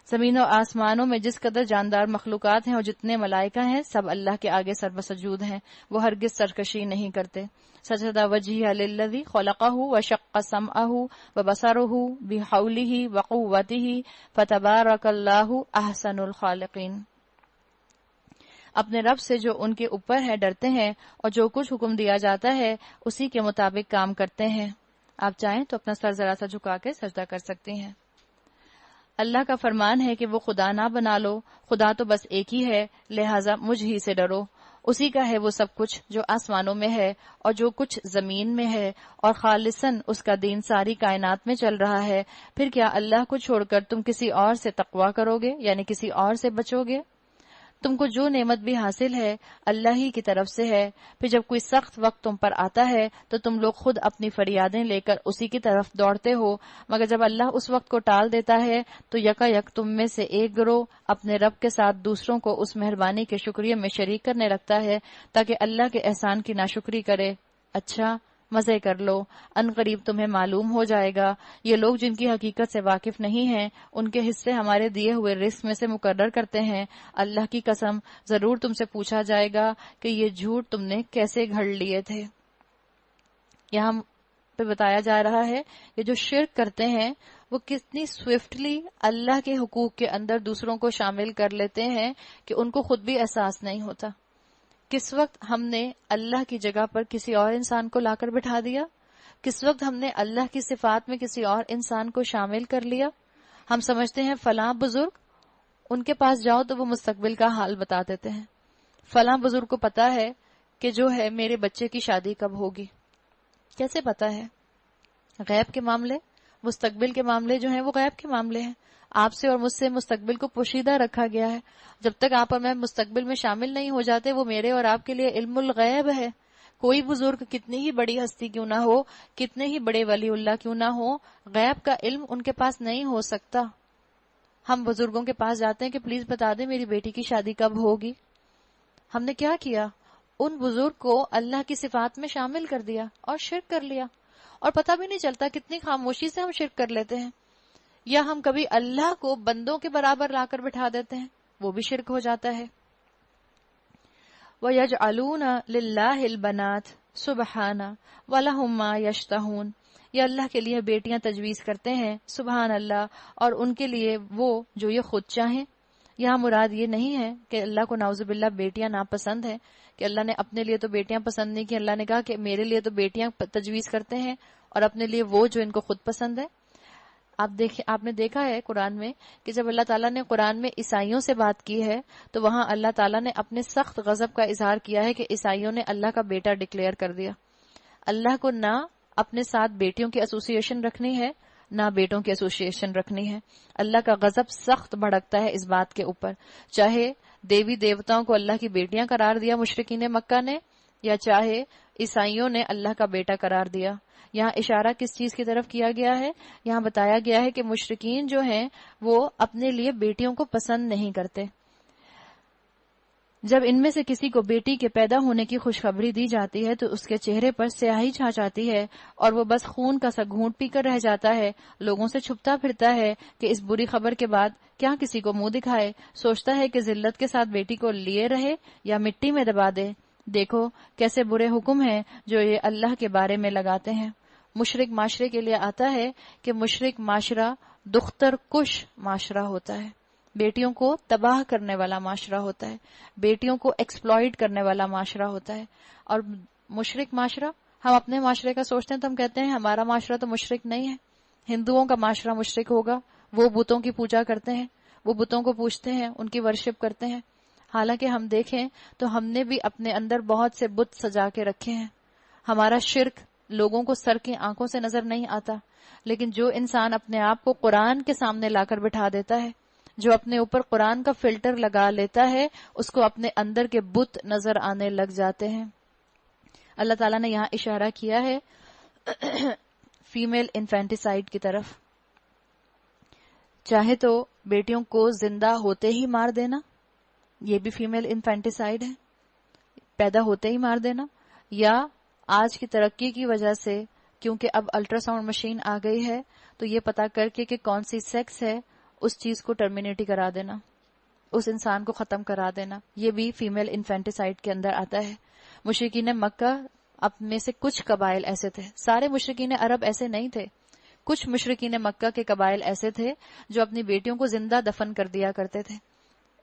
A: زمین و آسمانوں میں جس قدر جاندار مخلوقات ہیں اور جتنے ملائکہ ہیں سب اللہ کے آگے سربسجود ہیں، وہ ہرگز سرکشی نہیں کرتے. سجدہ وجہہ للذی خلقہ وشق سمعہ وبصرہ بحولہ وقوتہ فتبارک اللہ احسن الخالقین. اپنے رب سے جو ان کے اوپر ہے ڈرتے ہیں اور جو کچھ حکم دیا جاتا ہے اسی کے مطابق کام کرتے ہیں. آپ چاہیں تو اپنا سر ذرا سا جھکا کے سجدہ کر سکتی ہیں. اللہ کا فرمان ہے کہ وہ خدا نہ بنا لو، خدا تو بس ایک ہی ہے، لہٰذا مجھ ہی سے ڈرو. اسی کا ہے وہ سب کچھ جو آسمانوں میں ہے اور جو کچھ زمین میں ہے، اور خالصاً اس کا دین ساری کائنات میں چل رہا ہے. پھر کیا اللہ کو چھوڑ کر تم کسی اور سے تقویٰ کرو گے، یعنی کسی اور سے بچو گے؟ تم کو جو نعمت بھی حاصل ہے اللہ ہی کی طرف سے ہے. پھر جب کوئی سخت وقت تم پر آتا ہے تو تم لوگ خود اپنی فریادیں لے کر اسی کی طرف دوڑتے ہو، مگر جب اللہ اس وقت کو ٹال دیتا ہے تو یکا یک تم میں سے ایک گروہ اپنے رب کے ساتھ دوسروں کو اس مہربانی کے شکریہ میں شریک کرنے لگتا ہے تاکہ اللہ کے احسان کی ناشکری کرے. اچھا مزے کر لو، ان قریب تمہیں معلوم ہو جائے گا. یہ لوگ جن کی حقیقت سے واقف نہیں ہیں ان کے حصے ہمارے دیے ہوئے رزق میں سے مقرر کرتے ہیں. اللہ کی قسم ضرور تم سے پوچھا جائے گا کہ یہ جھوٹ تم نے کیسے گھڑ لیے تھے. یہاں پہ بتایا جا رہا ہے کہ جو شرک کرتے ہیں وہ کتنی سوئفٹلی اللہ کے حقوق کے اندر دوسروں کو شامل کر لیتے ہیں کہ ان کو خود بھی احساس نہیں ہوتا. کس وقت ہم نے اللہ کی جگہ پر کسی اور انسان کو لا کر بٹھا دیا؟ کس وقت ہم نے اللہ کی صفات میں کسی اور انسان کو شامل کر لیا؟ ہم سمجھتے ہیں فلاں بزرگ، ان کے پاس جاؤ تو وہ مستقبل کا حال بتا دیتے ہیں. فلاں بزرگ کو پتا ہے کہ جو ہے میرے بچے کی شادی کب ہوگی. کیسے پتا ہے؟ غیب کے معاملے، مستقبل کے معاملے جو ہیں وہ غیب کے معاملے ہیں. آپ سے اور مجھ سے مستقبل کو پوشیدہ رکھا گیا ہے. جب تک آپ اور میں مستقبل میں شامل نہیں ہو جاتے وہ میرے اور آپ کے لیے علم الغیب ہے. کوئی بزرگ کتنی ہی بڑی ہستی کیوں نہ ہو، کتنے ہی بڑے ولی اللہ کیوں نہ ہو، غیب کا علم ان کے پاس نہیں ہو سکتا. ہم بزرگوں کے پاس جاتے ہیں کہ پلیز بتا دیں میری بیٹی کی شادی کب ہوگی. ہم نے کیا کیا؟ ان بزرگ کو اللہ کی صفات میں شامل کر دیا اور شرک کر لیا، اور پتہ بھی نہیں چلتا کتنی خاموشی سے ہم شرک کر لیتے ہیں. یا ہم کبھی اللہ کو بندوں کے برابر لا کر بٹھا دیتے ہیں، وہ بھی شرک ہو جاتا ہے. وَيَجْعَلُونَ لِلَّهِ الْبَنَاتِ سُبْحَانَهُ وَلَهُم مَّا يَشْتَهُونَ. یہ اللہ کے لیے بیٹیاں تجویز کرتے ہیں، سبحان اللہ، اور ان کے لیے وہ جو یہ خود چاہیں. یہاں مراد یہ نہیں ہے کہ اللہ کو نعوذ باللہ بیٹیاں ناپسند ہیں، کہ اللہ نے اپنے لیے تو بیٹیاں پسند نہیں کی، اللہ نے کہا کہ میرے لیے تو بیٹیاں تجویز کرتے ہیں اور اپنے لیے وہ جو ان کو خود پسند ہے۔ آپ نے دیکھا ہے قرآن میں کہ جب اللہ تعالیٰ نے قرآن میں عیسائیوں سے بات کی ہے تو وہاں اللہ تعالیٰ نے اپنے سخت غضب کا اظہار کیا ہے کہ عیسائیوں نے اللہ کا بیٹا ڈکلیئر کر دیا۔ اللہ کو نہ اپنے ساتھ بیٹیوں کی ایسوسیشن رکھنی ہے نہ بیٹوں کی ایسوسیشن رکھنی ہے۔ اللہ کا غضب سخت بھڑکتا ہے اس بات کے اوپر، چاہے دیوی دیوتاؤں کو اللہ کی بیٹیاں قرار دیا مشرکین مکہ نے، یا چاہے عیسائیوں نے اللہ کا بیٹا قرار دیا۔ یہاں اشارہ کس چیز کی طرف کیا گیا ہے؟ یہاں بتایا گیا ہے کہ مشرکین جو ہیں وہ اپنے لیے بیٹیوں کو پسند نہیں کرتے۔ جب ان میں سے کسی کو بیٹی کے پیدا ہونے کی خوشخبری دی جاتی ہے تو اس کے چہرے پر سیاہی چھا جاتی ہے اور وہ بس خون کا سا گھونٹ پی کر رہ جاتا ہے، لوگوں سے چھپتا پھرتا ہے کہ اس بری خبر کے بعد کیا کسی کو منہ دکھائے، سوچتا ہے کہ ذلت کے ساتھ بیٹی کو لیے رہے یا مٹی میں دبا دے۔ دیکھو کیسے برے حکم ہیں جو یہ اللہ کے بارے میں لگاتے ہیں۔ مشرک معاشرے کے لیے آتا ہے کہ مشرک معاشرہ دختر کش معاشرہ ہوتا ہے، بیٹیوں کو تباہ کرنے والا معاشرہ ہوتا ہے، بیٹیوں کو ایکسپلائٹ کرنے والا معاشرہ ہوتا ہے۔ اور مشرک معاشرہ، ہم اپنے معاشرے کا سوچتے ہیں تو ہم کہتے ہیں ہمارا معاشرہ تو مشرک نہیں ہے، ہندوؤں کا معاشرہ مشرک ہوگا، وہ بتوں کی پوجا کرتے ہیں، وہ بتوں کو پوجتے ہیں، ان کی ورشپ کرتے ہیں۔ حالانکہ ہم دیکھیں تو ہم نے بھی اپنے اندر بہت سے بت سجا کے رکھے ہیں۔ ہمارا شرک لوگوں کو سر کی آنکھوں سے نظر نہیں آتا، لیکن جو انسان اپنے آپ کو قرآن کے سامنے لا کر بٹھا دیتا ہے، جو اپنے اوپر قرآن کا فلٹر لگا لیتا ہے، اس کو اپنے اندر کے بت نظر آنے لگ جاتے ہیں۔ اللہ تعالیٰ نے یہاں اشارہ کیا ہے فیمیل انفینٹیسائڈ کی طرف، چاہے تو بیٹیوں کو زندہ ہوتے ہی مار دینا، یہ بھی فیمیل انفینٹیسائڈ ہے، پیدا ہوتے ہی مار دینا، یا آج کی ترقی کی وجہ سے کیونکہ اب الٹرا ساؤنڈ مشین آ گئی ہے تو یہ پتا کر کے کہ کون سی سیکس ہے اس چیز کو ٹرمینیٹ کرا دینا، اس انسان کو ختم کرا دینا، یہ بھی فیمیل انفینٹیسائڈ کے اندر آتا ہے۔ مشرکین مکہ اب میں سے کچھ قبائل ایسے تھے، سارے مشرکین عرب ایسے نہیں تھے، کچھ مشرکین مکہ کے قبائل ایسے تھے جو اپنی بیٹیوں کو زندہ دفن کر دیا کرتے تھے۔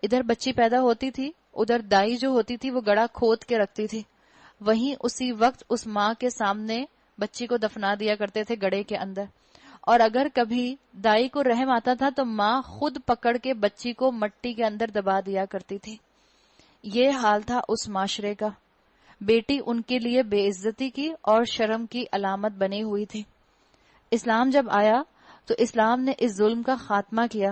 A: ادھر بچی پیدا ہوتی تھی، ادھر دائی جو ہوتی تھی وہ گڑا کھود کے رکھتی تھی، وہیں اسی وقت اس ماں کے سامنے بچی کو دفنا دیا کرتے تھے گڑے کے اندر، اور اگر کبھی دائی کو رحم آتا تھا تو ماں خود پکڑ کے بچی کو مٹی کے اندر دبا دیا کرتی تھی۔ یہ حال تھا اس معاشرے کا، بیٹی ان کے لیے بے عزتی کی اور شرم کی علامت بنی ہوئی تھی۔ اسلام جب آیا تو اسلام نے اس ظلم کا خاتمہ کیا،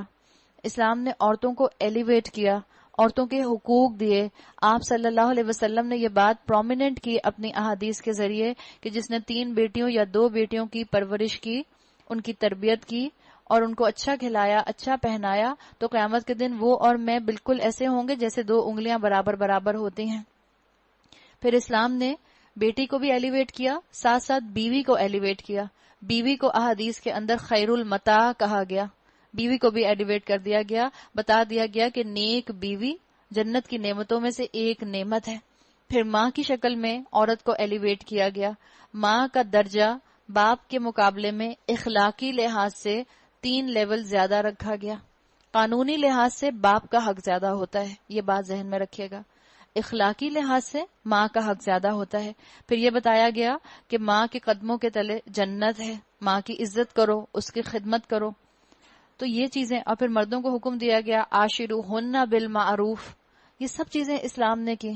A: اسلام نے عورتوں کو ایلیویٹ کیا، عورتوں کے حقوق دیے۔ آپ صلی اللہ علیہ وسلم نے یہ بات پرومیننٹ کی اپنی احادیث کے ذریعے کہ جس نے 3 بیٹیوں یا 2 بیٹیوں کی پرورش کی، ان کی تربیت کی اور ان کو اچھا کھلایا، اچھا پہنایا، تو قیامت کے دن وہ اور میں بالکل ایسے ہوں گے جیسے 2 انگلیاں برابر برابر ہوتی ہیں۔ پھر اسلام نے بیٹی کو بھی ایلیویٹ کیا، ساتھ ساتھ بیوی کو ایلیویٹ کیا۔ بیوی کو احادیث کے اندر خیر المتاع کہا گیا، بیوی کو بھی ایلیویٹ کر دیا گیا، بتا دیا گیا کہ نیک بیوی جنت کی نعمتوں میں سے ایک نعمت ہے۔ پھر ماں کی شکل میں عورت کو ایلیویٹ کیا گیا، ماں کا درجہ باپ کے مقابلے میں اخلاقی لحاظ سے 3 لیول زیادہ رکھا گیا۔ قانونی لحاظ سے باپ کا حق زیادہ ہوتا ہے، یہ بات ذہن میں رکھیے گا، اخلاقی لحاظ سے ماں کا حق زیادہ ہوتا ہے۔ پھر یہ بتایا گیا کہ ماں کے قدموں کے تلے جنت ہے، ماں کی عزت کرو، اس کی خدمت کرو، تو یہ چیزیں۔ اور پھر مردوں کو حکم دیا گیا عاشروہن بالمعروف، یہ سب چیزیں اسلام نے کی۔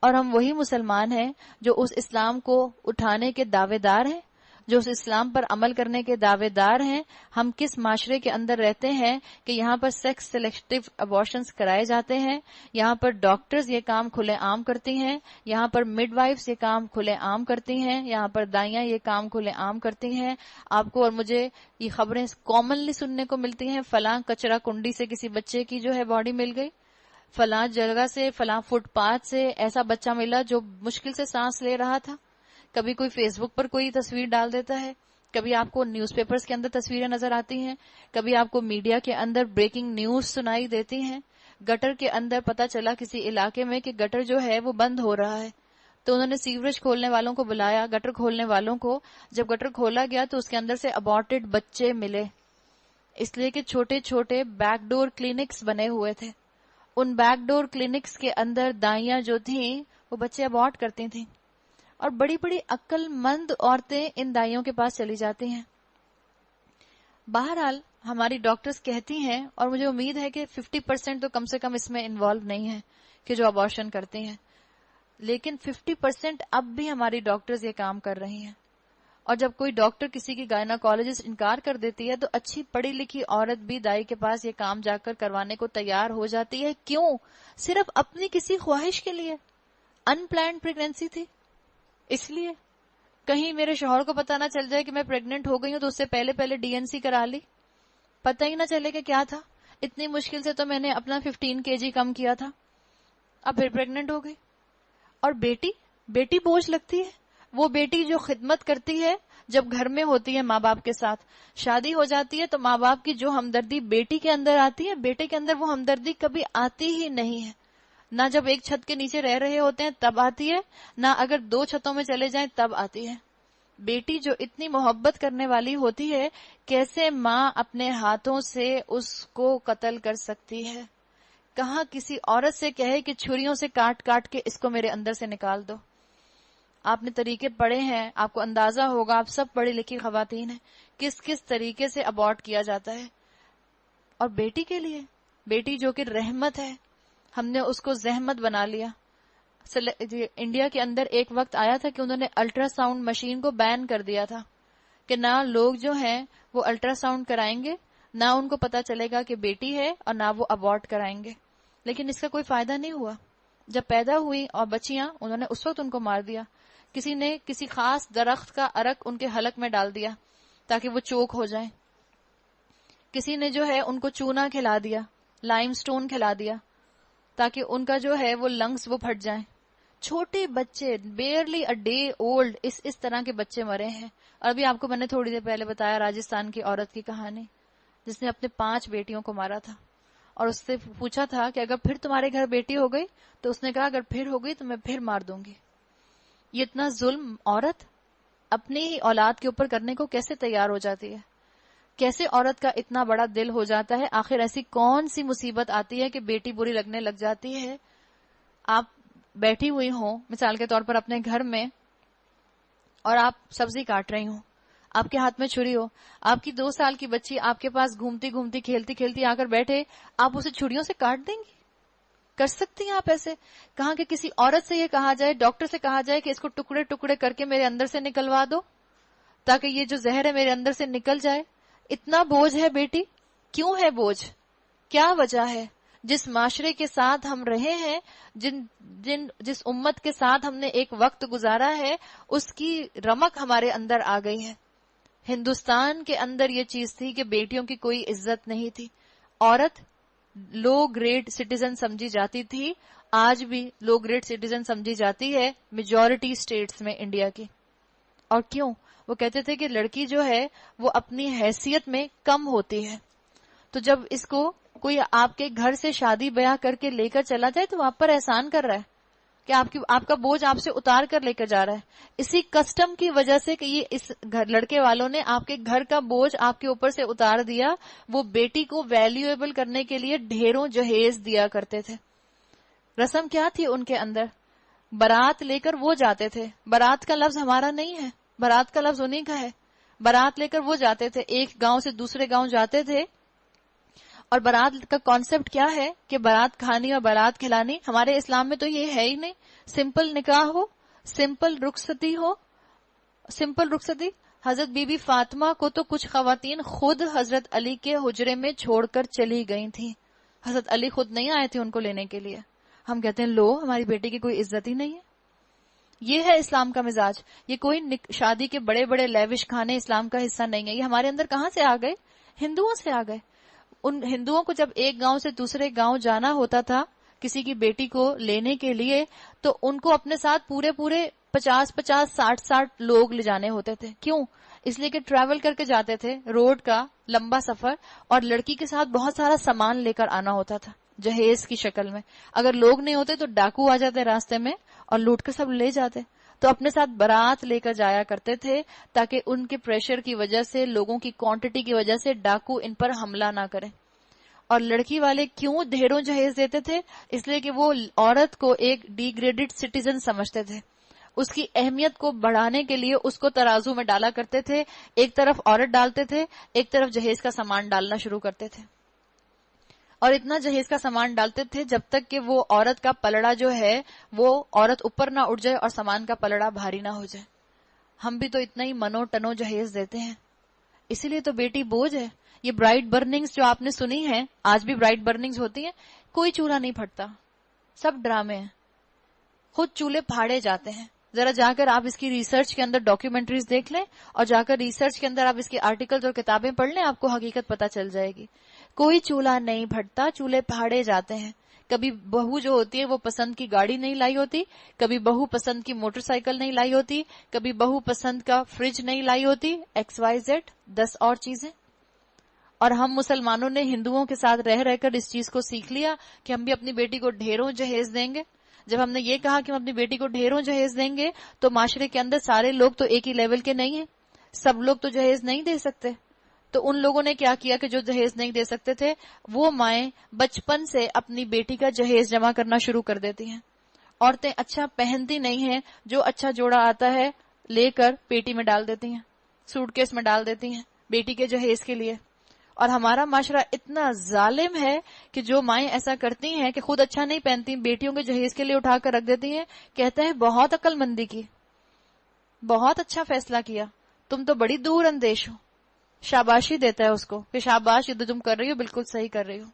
A: اور ہم وہی مسلمان ہیں جو اس اسلام کو اٹھانے کے دعوے دار ہیں، جو اس اسلام پر عمل کرنے کے دعوے دار ہیں۔ ہم کس معاشرے کے اندر رہتے ہیں کہ یہاں پر سیکس سلیکٹیو ابارشنز کرائے جاتے ہیں، یہاں پر ڈاکٹرز یہ کام کھلے عام کرتی ہیں، یہاں پر مڈ وائفز یہ کام کھلے عام کرتی ہیں، یہاں پر دائیاں یہ کام کھلے عام کرتی ہیں۔ آپ کو اور مجھے یہ خبریں کامنلی سننے کو ملتی ہیں، فلاں کچرا کنڈی سے کسی بچے کی جو ہے باڈی مل گئی، فلاں جگہ سے، فلاں فٹ پاتھ سے ایسا بچہ ملا جو مشکل سے سانس لے رہا تھا۔ کبھی کوئی فیس بک پر کوئی تصویر ڈال دیتا ہے، کبھی آپ کو نیوز پیپرز کے اندر تصویریں نظر آتی ہیں، کبھی آپ کو میڈیا کے اندر بریکنگ نیوز سنائی دیتی ہیں۔ گٹر کے اندر پتا چلا کسی علاقے میں کہ گٹر جو ہے وہ بند ہو رہا ہے، تو انہوں نے سیوریج کھولنے والوں کو بلایا، گٹر کھولنے والوں کو۔ جب گٹر کھولا گیا تو اس کے اندر سے ابارٹڈ بچے ملے، اس لیے کہ چھوٹے چھوٹے بیک ڈور کلینکس بنے ہوئے تھے۔ ان بیک ڈور کلینکس کے اندر دائیاں جو تھیں وہ بچے ابارٹ کرتی تھیں، اور بڑی بڑی عقل مند عورتیں ان دائیوں کے پاس چلی جاتی ہیں. بہرحال ہماری ڈاکٹرز کہتی ہیں، اور مجھے امید ہے کہ 50% تو کم سے کم اس میں انوالو نہیں ہے کہ جو ابارشن کرتے ہیں، لیکن 50% اب بھی ہماری ڈاکٹرز یہ کام کر رہی ہیں. اور جب کوئی ڈاکٹر کسی کی گائناکالوجسٹ انکار کر دیتی ہے تو اچھی پڑھی لکھی عورت بھی دائی کے پاس یہ کام جا کر کروانے کو تیار ہو جاتی ہے. کیوں؟ صرف اپنی کسی خواہش کے لیے. ان پلانڈ پریگنینسی تھی، اس لیے کہیں میرے شوہر کو پتا نہ چل جائے کہ میں پریگننٹ ہو گئی ہوں، تو اس سے پہلے DNC کرا لی، پتہ ہی نہ چلے کہ کیا تھا. اتنی مشکل سے تو میں نے اپنا 15 kg کم کیا تھا، اب پھر پریگننٹ ہو گئی. اور بیٹی بوجھ لگتی ہے. وہ بیٹی جو خدمت کرتی ہے جب گھر میں ہوتی ہے ماں باپ کے ساتھ، شادی ہو جاتی ہے تو ماں باپ کی جو ہمدردی بیٹی کے اندر آتی ہے، بیٹے کے اندر وہ ہمدردی کبھی آتی ہی نہیں ہے. نہ جب ایک چھت کے نیچے رہ رہے ہوتے ہیں تب آتی ہے، نہ اگر 2 چھتوں میں چلے جائیں تب آتی ہے. بیٹی جو اتنی محبت کرنے والی ہوتی ہے، کیسے ماں اپنے ہاتھوں سے اس کو قتل کر سکتی ہے؟ کہاں کسی عورت سے کہے کہ چھریوں سے کاٹ کاٹ کے اس کو میرے اندر سے نکال دو. آپ نے طریقے پڑھے ہیں، آپ کو اندازہ ہوگا، آپ سب پڑھی لکھی خواتین ہیں، کس کس طریقے سے ابارٹ کیا جاتا ہے. اور بیٹی کے لیے، بیٹی جو کہ رحمت ہے، ہم نے اس کو زحمت بنا لیا. انڈیا کے اندر ایک وقت آیا تھا کہ انہوں نے الٹرا ساؤنڈ مشین کو بین کر دیا تھا کہ نہ لوگ جو ہیں وہ الٹرا ساؤنڈ کرائیں گے، نہ ان کو پتا چلے گا کہ بیٹی ہے، اور نہ وہ ابارٹ کرائیں گے. لیکن اس کا کوئی فائدہ نہیں ہوا. جب پیدا ہوئی اور بچیاں، انہوں نے اس وقت ان کو مار دیا. کسی نے کسی خاص درخت کا عرق ان کے حلق میں ڈال دیا تاکہ وہ چوک ہو جائیں. کسی نے جو ہے ان کو چونا کھلا دیا، لائم سٹون کھلا دیا تاکہ ان کا جو ہے وہ لنگس وہ پھٹ جائیں. چھوٹے بچے، بیئرلی اے ڈے اولڈ، اس طرح کے بچے مرے ہیں. اور ابھی آپ کو میں نے تھوڑی دیر پہلے بتایا راجستھان کی عورت کی کہانی جس نے اپنے 5 بیٹیوں کو مارا تھا، اور اس سے پوچھا تھا کہ اگر پھر تمہارے گھر بیٹی ہو گئی، تو اس نے کہا اگر پھر ہو گئی تو میں پھر مار دوں گی. یہ اتنا ظلم عورت اپنی ہی اولاد کے اوپر کرنے کو کیسے تیار ہو جاتی ہے؟ کیسے عورت کا اتنا بڑا دل ہو جاتا ہے؟ آخر ایسی کون سی مصیبت آتی ہے کہ بیٹی بری لگنے لگ جاتی ہے؟ آپ بیٹھی ہوئی ہوں مثال کے طور پر اپنے گھر میں، اور آپ سبزی کاٹ رہی ہوں، آپ کے ہاتھ میں چھری ہو، آپ کی 2 سال کی بچی آپ کے پاس گھومتی گھومتی کھیلتی کھیلتی آ کر بیٹھے، آپ اسے چھریوں سے کاٹ دیں گی؟ کر سکتی ہیں آپ ایسے؟ کہاں کہ کسی عورت سے یہ کہا جائے، ڈاکٹر سے کہا جائے کہ اس کو ٹکڑے ٹکڑے کر کے میرے اندر سے نکلوا دو تاکہ یہ جو زہر ہے میرے اندر سے نکل جائے. اتنا بوجھ ہے بیٹی؟ کیوں ہے بوجھ؟ کیا وجہ ہے؟ جس معاشرے کے ساتھ ہم رہے ہیں، جس امت کے ساتھ ہم نے ایک وقت گزارا ہے، اس کی رمق ہمارے اندر آ گئی ہے. ہندوستان کے اندر یہ چیز تھی کہ بیٹیوں کی کوئی عزت نہیں تھی. عورت لو گریڈ سٹیزن سمجھی جاتی تھی، آج بھی لو گریڈ سٹیزن سمجھی جاتی ہے میجورٹی سٹیٹس میں انڈیا کی. اور کیوں؟ وہ کہتے تھے کہ لڑکی جو ہے وہ اپنی حیثیت میں کم ہوتی ہے. تو جب اس کو کوئی آپ کے گھر سے شادی بیاہ کر کے لے کر چلا جائے تو آپ پر احسان کر رہا ہے کہ آپ کا بوجھ آپ سے اتار کر لے کر جا رہا ہے. اسی کسٹم کی وجہ سے کہ یہ اس لڑکے والوں نے آپ کے گھر کا بوجھ آپ کے اوپر سے اتار دیا. وہ بیٹی کو ویلیویبل کرنے کے لیے ڈھیروں جہیز دیا کرتے تھے. رسم کیا تھی ان کے اندر؟ بارات لے کر وہ جاتے تھے. بارات کا لفظ ہمارا نہیں ہے، بارات کا لفظ انہیں کا ہے. بارات لے کر وہ جاتے تھے، ایک گاؤں سے دوسرے گاؤں جاتے تھے. اور بارات کا کانسیپٹ کیا ہے کہ بارات کھانی اور بارات کھلانی. ہمارے اسلام میں تو یہ ہے ہی نہیں. سمپل نکاح ہو، سمپل رخصتی ہو، سمپل رخصتی. حضرت بی بی فاطمہ کو تو کچھ خواتین خود حضرت علی کے حجرے میں چھوڑ کر چلی گئی تھیں. حضرت علی خود نہیں آئے تھے ان کو لینے کے لیے. ہم کہتے ہیں لو ہماری بیٹی کی کوئی عزت ہی نہیں ہے. یہ ہے اسلام کا مزاج. یہ کوئی شادی کے بڑے بڑے لیوش کھانے اسلام کا حصہ نہیں ہے. یہ ہمارے اندر کہاں سے آ گئے؟ ہندوؤں سے آ گئے. ان ہندوؤں کو جب ایک گاؤں سے دوسرے گاؤں جانا ہوتا تھا کسی کی بیٹی کو لینے کے لیے، تو ان کو اپنے ساتھ پورے 50 60 لوگ لے جانے ہوتے تھے. کیوں؟ اس لیے کہ ٹریول کر کے جاتے تھے، روڈ کا لمبا سفر، اور لڑکی کے ساتھ بہت سارا سامان لے کر آنا ہوتا تھا جہیز کی شکل میں. اگر لوگ نہیں ہوتے تو ڈاکو آ جاتے راستے میں اور لوٹ کے سب لے جاتے. تو اپنے ساتھ بارات لے کر جایا کرتے تھے تاکہ ان کے پریشر کی وجہ سے، لوگوں کی کوانٹٹی کی وجہ سے ڈاکو ان پر حملہ نہ کریں. اور لڑکی والے کیوں ڈھیروں جہیز دیتے تھے؟ اس لیے کہ وہ عورت کو ایک ڈی گریڈڈ سٹیزن سمجھتے تھے. اس کی اہمیت کو بڑھانے کے لیے اس کو ترازو میں ڈالا کرتے تھے. ایک طرف عورت ڈالتے تھے، ایک طرف جہیز کا سامان ڈالنا شروع کرتے تھے. اور اتنا جہیز کا سامان ڈالتے تھے جب تک کہ وہ عورت کا پلڑا جو ہے وہ عورت اوپر نہ اٹھ جائے اور سامان کا پلڑا بھاری نہ ہو جائے. ہم بھی تو اتنا ہی منو ٹنو جہیز دیتے ہیں. اسی لیے تو بیٹی بوجھ ہے. یہ برائٹ برننگز جو آپ نے سنی ہیں، آج بھی برائٹ برننگز ہوتی ہیں، کوئی چولہا نہیں پھٹتا، سب ڈرامے ہیں. خود چولہے پھاڑے جاتے ہیں. ذرا جا کر آپ اس کی ریسرچ کے اندر ڈاکیومنٹریز دیکھ لیں اور جا کر ریسرچ کے اندر آپ اس کے آرٹیکلز اور کتابیں پڑھ لیں، آپ کو حقیقت پتہ چل جائے گی. کوئی چولہا نہیں پھٹتا، چولہے پھاڑے جاتے ہیں. کبھی بہو جو ہوتی ہے وہ پسند کی گاڑی نہیں لائی ہوتی، کبھی بہو پسند کی موٹر سائیکل نہیں لائی ہوتی، کبھی بہو پسند کا فریج نہیں لائی ہوتی، ایکس وائی زیڈ 10 اور چیزیں. اور ہم مسلمانوں نے ہندوؤں کے ساتھ رہ رہ کر اس چیز کو سیکھ لیا کہ ہم بھی اپنی بیٹی کو ڈھیروں جہیز دیں گے. جب ہم نے یہ کہا کہ ہم اپنی بیٹی کو ڈھیروں جہیز دیں گے تو معاشرے کے اندر سارے لوگ تو ایک ہی لیول کے نہیں ہیں، سب لوگ تو جہیز نہیں دے سکتے. تو ان لوگوں نے کیا کیا کہ جو جہیز نہیں دے سکتے تھے وہ مائیں بچپن سے اپنی بیٹی کا جہیز جمع کرنا شروع کر دیتی ہیں. عورتیں اچھا پہنتی نہیں ہیں، جو اچھا جوڑا آتا ہے لے کر پیٹی میں ڈال دیتی ہیں، سوٹ کیس میں ڈال دیتی ہیں بیٹی کے جہیز کے لیے. اور ہمارا معاشرہ اتنا ظالم ہے کہ جو مائیں ایسا کرتی ہیں کہ خود اچھا نہیں پہنتی، بیٹیوں کے جہیز کے لیے اٹھا کر رکھ دیتی ہیں. کہتے ہیں بہت عقل مندی کی، بہت اچھا فیصلہ کیا، تم تو بڑی دور اندیش ہو. شاباشی دیتا ہے اس کو کہ شاباش، یہ تو تم کر رہی ہو بالکل صحیح کر رہی ہو.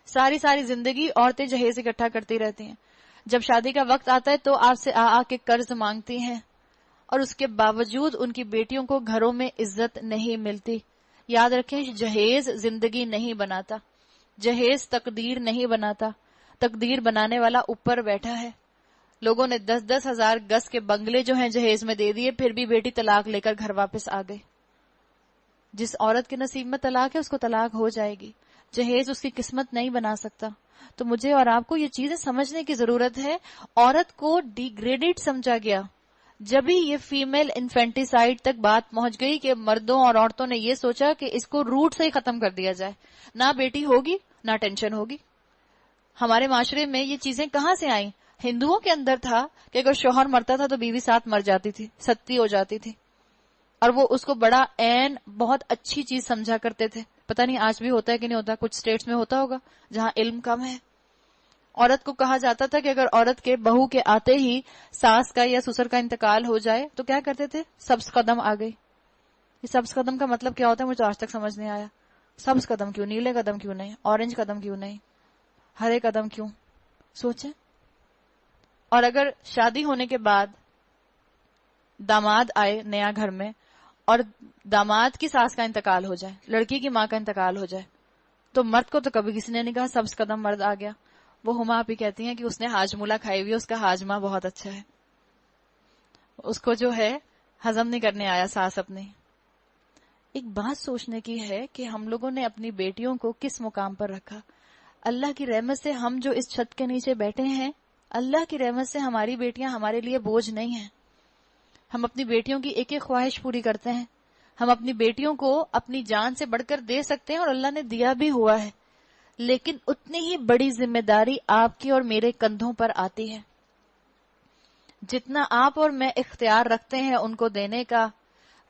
A: ساری ساری زندگی عورتیں جہیز اکٹھا کرتی رہتی ہیں. جب شادی کا وقت آتا ہے تو آپ سے آ کے قرض مانگتی ہیں، اور اس کے باوجود ان کی بیٹیوں کو گھروں میں عزت نہیں ملتی. یاد رکھیں، جہیز زندگی نہیں بناتا، جہیز تقدیر نہیں بناتا. تقدیر بنانے والا اوپر بیٹھا ہے. لوگوں نے 10-10 ہزار گز کے بنگلے جو ہیں جہیز میں دے دیے، پھر بھی بیٹی طلاق لے کر گھر واپس آ گئی. جس عورت کے نصیب میں طلاق ہے اس کو طلاق ہو جائے گی، جہیز اس کی قسمت نہیں بنا سکتا. تو مجھے اور آپ کو یہ چیزیں سمجھنے کی ضرورت ہے. عورت کو ڈی گریڈڈ سمجھا گیا. جب ہی یہ فیمیل انفینٹیسائڈ تک بات پہنچ گئی کہ مردوں اور عورتوں نے یہ سوچا کہ اس کو روٹ سے ہی ختم کر دیا جائے، نہ بیٹی ہوگی نہ ٹینشن ہوگی. ہمارے معاشرے میں یہ چیزیں کہاں سے آئیں؟ ہندوؤں کے اندر تھا کہ اگر شوہر مرتا تھا تو بیوی ساتھ مر جاتی تھی، ستی ہو جاتی تھی، اور وہ اس کو بڑا بہت اچھی چیز سمجھا کرتے تھے. پتہ نہیں آج بھی ہوتا ہے کہ نہیں ہوتا، کچھ سٹیٹس میں ہوتا ہوگا جہاں علم کم ہے. عورت کو کہا جاتا تھا کہ اگر عورت کے بہو کے آتے ہی ساس کا یا سسر کا انتقال ہو جائے تو کیا کرتے تھے؟ سبز قدم آ گئی. یہ سبز قدم کا مطلب کیا ہوتا ہے مجھے آج تک سمجھ نہیں آیا. سبز قدم کیوں؟ نیلے قدم کیوں نہیں؟ اورنج قدم کیوں نہیں؟ ہرے قدم کیوں؟ سوچیں. اور اگر شادی ہونے کے بعد داماد آئے نیا گھر میں اور داماد کی ساس کا انتقال ہو جائے، لڑکی کی ماں کا انتقال ہو جائے، تو مرد کو تو کبھی کسی نے نہیں کہا سبز قدم مرد آ گیا. وہ ہما آپ ہی کہتی ہیں کہ اس نے ہاجمولہ کھائی ہوئی، اس کا ہاجمہ بہت اچھا ہے، اس کو جو ہے ہضم نہیں کرنے آیا ساس اپنی. ایک بات سوچنے کی ہے کہ ہم لوگوں نے اپنی بیٹیوں کو کس مقام پر رکھا. اللہ کی رحمت سے ہم جو اس چھت کے نیچے بیٹھے ہیں، اللہ کی رحمت سے ہماری بیٹیاں ہمارے لیے بوجھ نہیں ہیں. ہم اپنی بیٹیوں کی ایک ایک خواہش پوری کرتے ہیں. ہم اپنی بیٹیوں کو اپنی جان سے بڑھ کر دے سکتے ہیں اور اللہ نے دیا بھی ہوا ہے، لیکن اتنی ہی بڑی ذمہ داری آپ کی اور میرے کندھوں پر آتی ہے. جتنا آپ اور میں اختیار رکھتے ہیں ان کو دینے کا،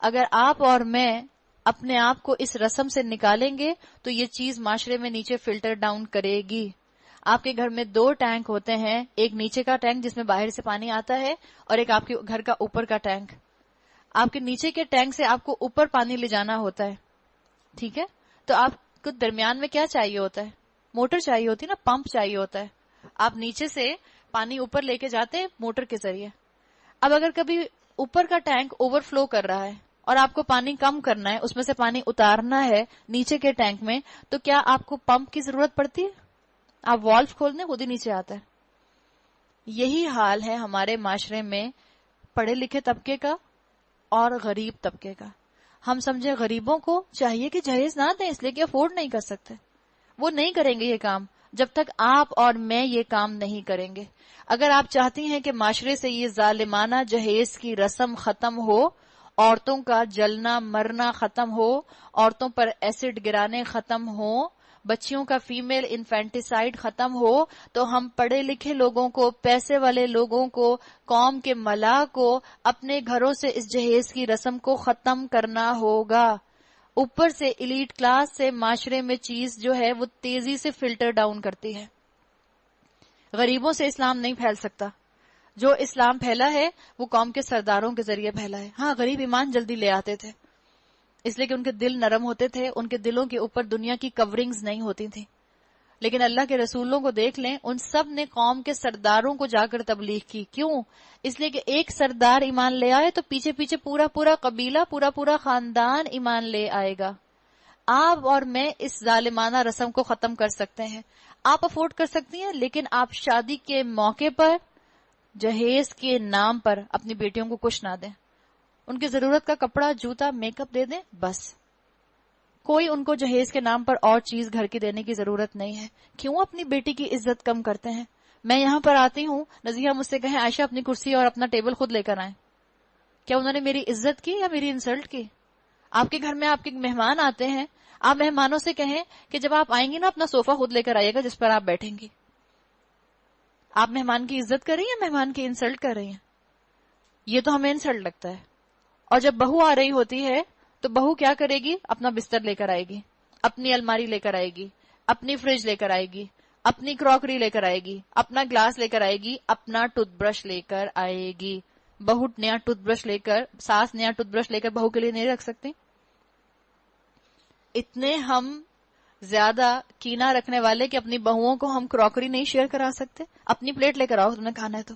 A: اگر آپ اور میں اپنے آپ کو اس رسم سے نکالیں گے تو یہ چیز معاشرے میں نیچے فلٹر ڈاؤن کرے گی. آپ کے گھر میں 2 ٹینک ہوتے ہیں، ایک نیچے کا ٹینک جس میں باہر سے پانی آتا ہے، اور ایک آپ کے گھر کا اوپر کا ٹینک. آپ کے نیچے کے ٹینک سے آپ کو اوپر پانی لے جانا ہوتا ہے، ٹھیک ہے؟ تو آپ کو درمیان میں کیا چاہیے ہوتا ہے؟ موٹر چاہیے ہوتی ہے نا، پمپ چاہیے ہوتا ہے. آپ نیچے سے پانی اوپر لے کے جاتے ہیں موٹر کے ذریعے. اب اگر کبھی اوپر کا ٹینک اوور فلو کر رہا ہے اور آپ کو پانی کم کرنا ہے، اس میں سے پانی اتارنا ہے نیچے کے ٹینک میں، تو کیا آپ کو پمپ کی ضرورت پڑتی ہے؟ آپ والو کھول دیں خود ہی نیچے آتا ہے. یہی حال ہے ہمارے معاشرے میں پڑھے لکھے طبقے کا اور غریب طبقے کا. ہم سمجھے غریبوں کو چاہیے کہ جہیز نہ دیں اس لیے کہ افورڈ نہیں کر سکتے. وہ نہیں کریں گے یہ کام جب تک آپ اور میں یہ کام نہیں کریں گے. اگر آپ چاہتی ہیں کہ معاشرے سے یہ ظالمانہ جہیز کی رسم ختم ہو، عورتوں کا جلنا مرنا ختم ہو، عورتوں پر ایسڈ گرانے ختم ہو، بچیوں کا فیمیل انفینٹیسائڈ ختم ہو تو ہم پڑھے لکھے لوگوں کو، پیسے والے لوگوں کو، قوم کے ملا کو اپنے گھروں سے اس جہیز کی رسم کو ختم کرنا ہوگا. اوپر سے ایلیٹ کلاس سے معاشرے میں چیز جو ہے وہ تیزی سے فلٹر ڈاؤن کرتی ہے. غریبوں سے اسلام نہیں پھیل سکتا. جو اسلام پھیلا ہے وہ قوم کے سرداروں کے ذریعے پھیلا ہے. ہاں، غریب ایمان جلدی لے آتے تھے اس لیے کہ ان کے دل نرم ہوتے تھے، ان کے دلوں کے اوپر دنیا کی کورنگز نہیں ہوتی تھیں. لیکن اللہ کے رسولوں کو دیکھ لیں، ان سب نے قوم کے سرداروں کو جا کر تبلیغ کی. کیوں؟ اس لیے کہ ایک سردار ایمان لے آئے تو پیچھے پیچھے پورا پورا قبیلہ، پورا پورا خاندان ایمان لے آئے گا. آپ اور میں اس ظالمانہ رسم کو ختم کر سکتے ہیں. آپ افورڈ کر سکتی ہیں، لیکن آپ شادی کے موقع پر جہیز کے نام پر اپنی بیٹیوں کو کچھ نہ دیں. ان کی ضرورت کا کپڑا، جوتا، میک اپ دے دیں بس. کوئی ان کو جہیز کے نام پر اور چیز گھر کی دینے کی ضرورت نہیں ہے. کیوں اپنی بیٹی کی عزت کم کرتے ہیں؟ میں یہاں پر آتی ہوں، نزیحہ مجھ سے کہیں عائشہ اپنی کرسی اور اپنا ٹیبل خود لے کر آئیں. کیا انہوں نے میری عزت کی یا میری انسلٹ کی؟ آپ کے گھر میں آپ کے مہمان آتے ہیں، آپ مہمانوں سے کہیں کہ جب آپ آئیں گی نا اپنا صوفہ خود لے کر آئیے گا جس پر آپ بیٹھیں گی. آپ مہمان کی عزت کر رہی ہیں، مہمان کی انسلٹ کر رہی ہیں. یہ تو ہمیں انسلٹ لگتا ہے. اور جب بہو آ رہی ہوتی ہے تو بہو کیا کرے گی؟ اپنا بستر لے کر آئے گی، اپنی الماری لے کر آئے گی، اپنی فریج لے کر آئے گی، اپنی کراکری لے کر آئے گی، اپنا گلاس لے کر آئے گی، اپنا ٹوتھ برش لے کر آئے گی. بہو نیا ٹوتھ برش لے کر، ساس نیا ٹوتھ برش لے کر بہو کے لیے نہیں رکھ سکتی؟ اتنے ہم زیادہ کینہ رکھنے والے کہ اپنی بہوؤں کو ہم کراکری نہیں شیئر کرا سکتے؟ اپنی پلیٹ لے کر آؤ، تم نے کھانا ہے تو.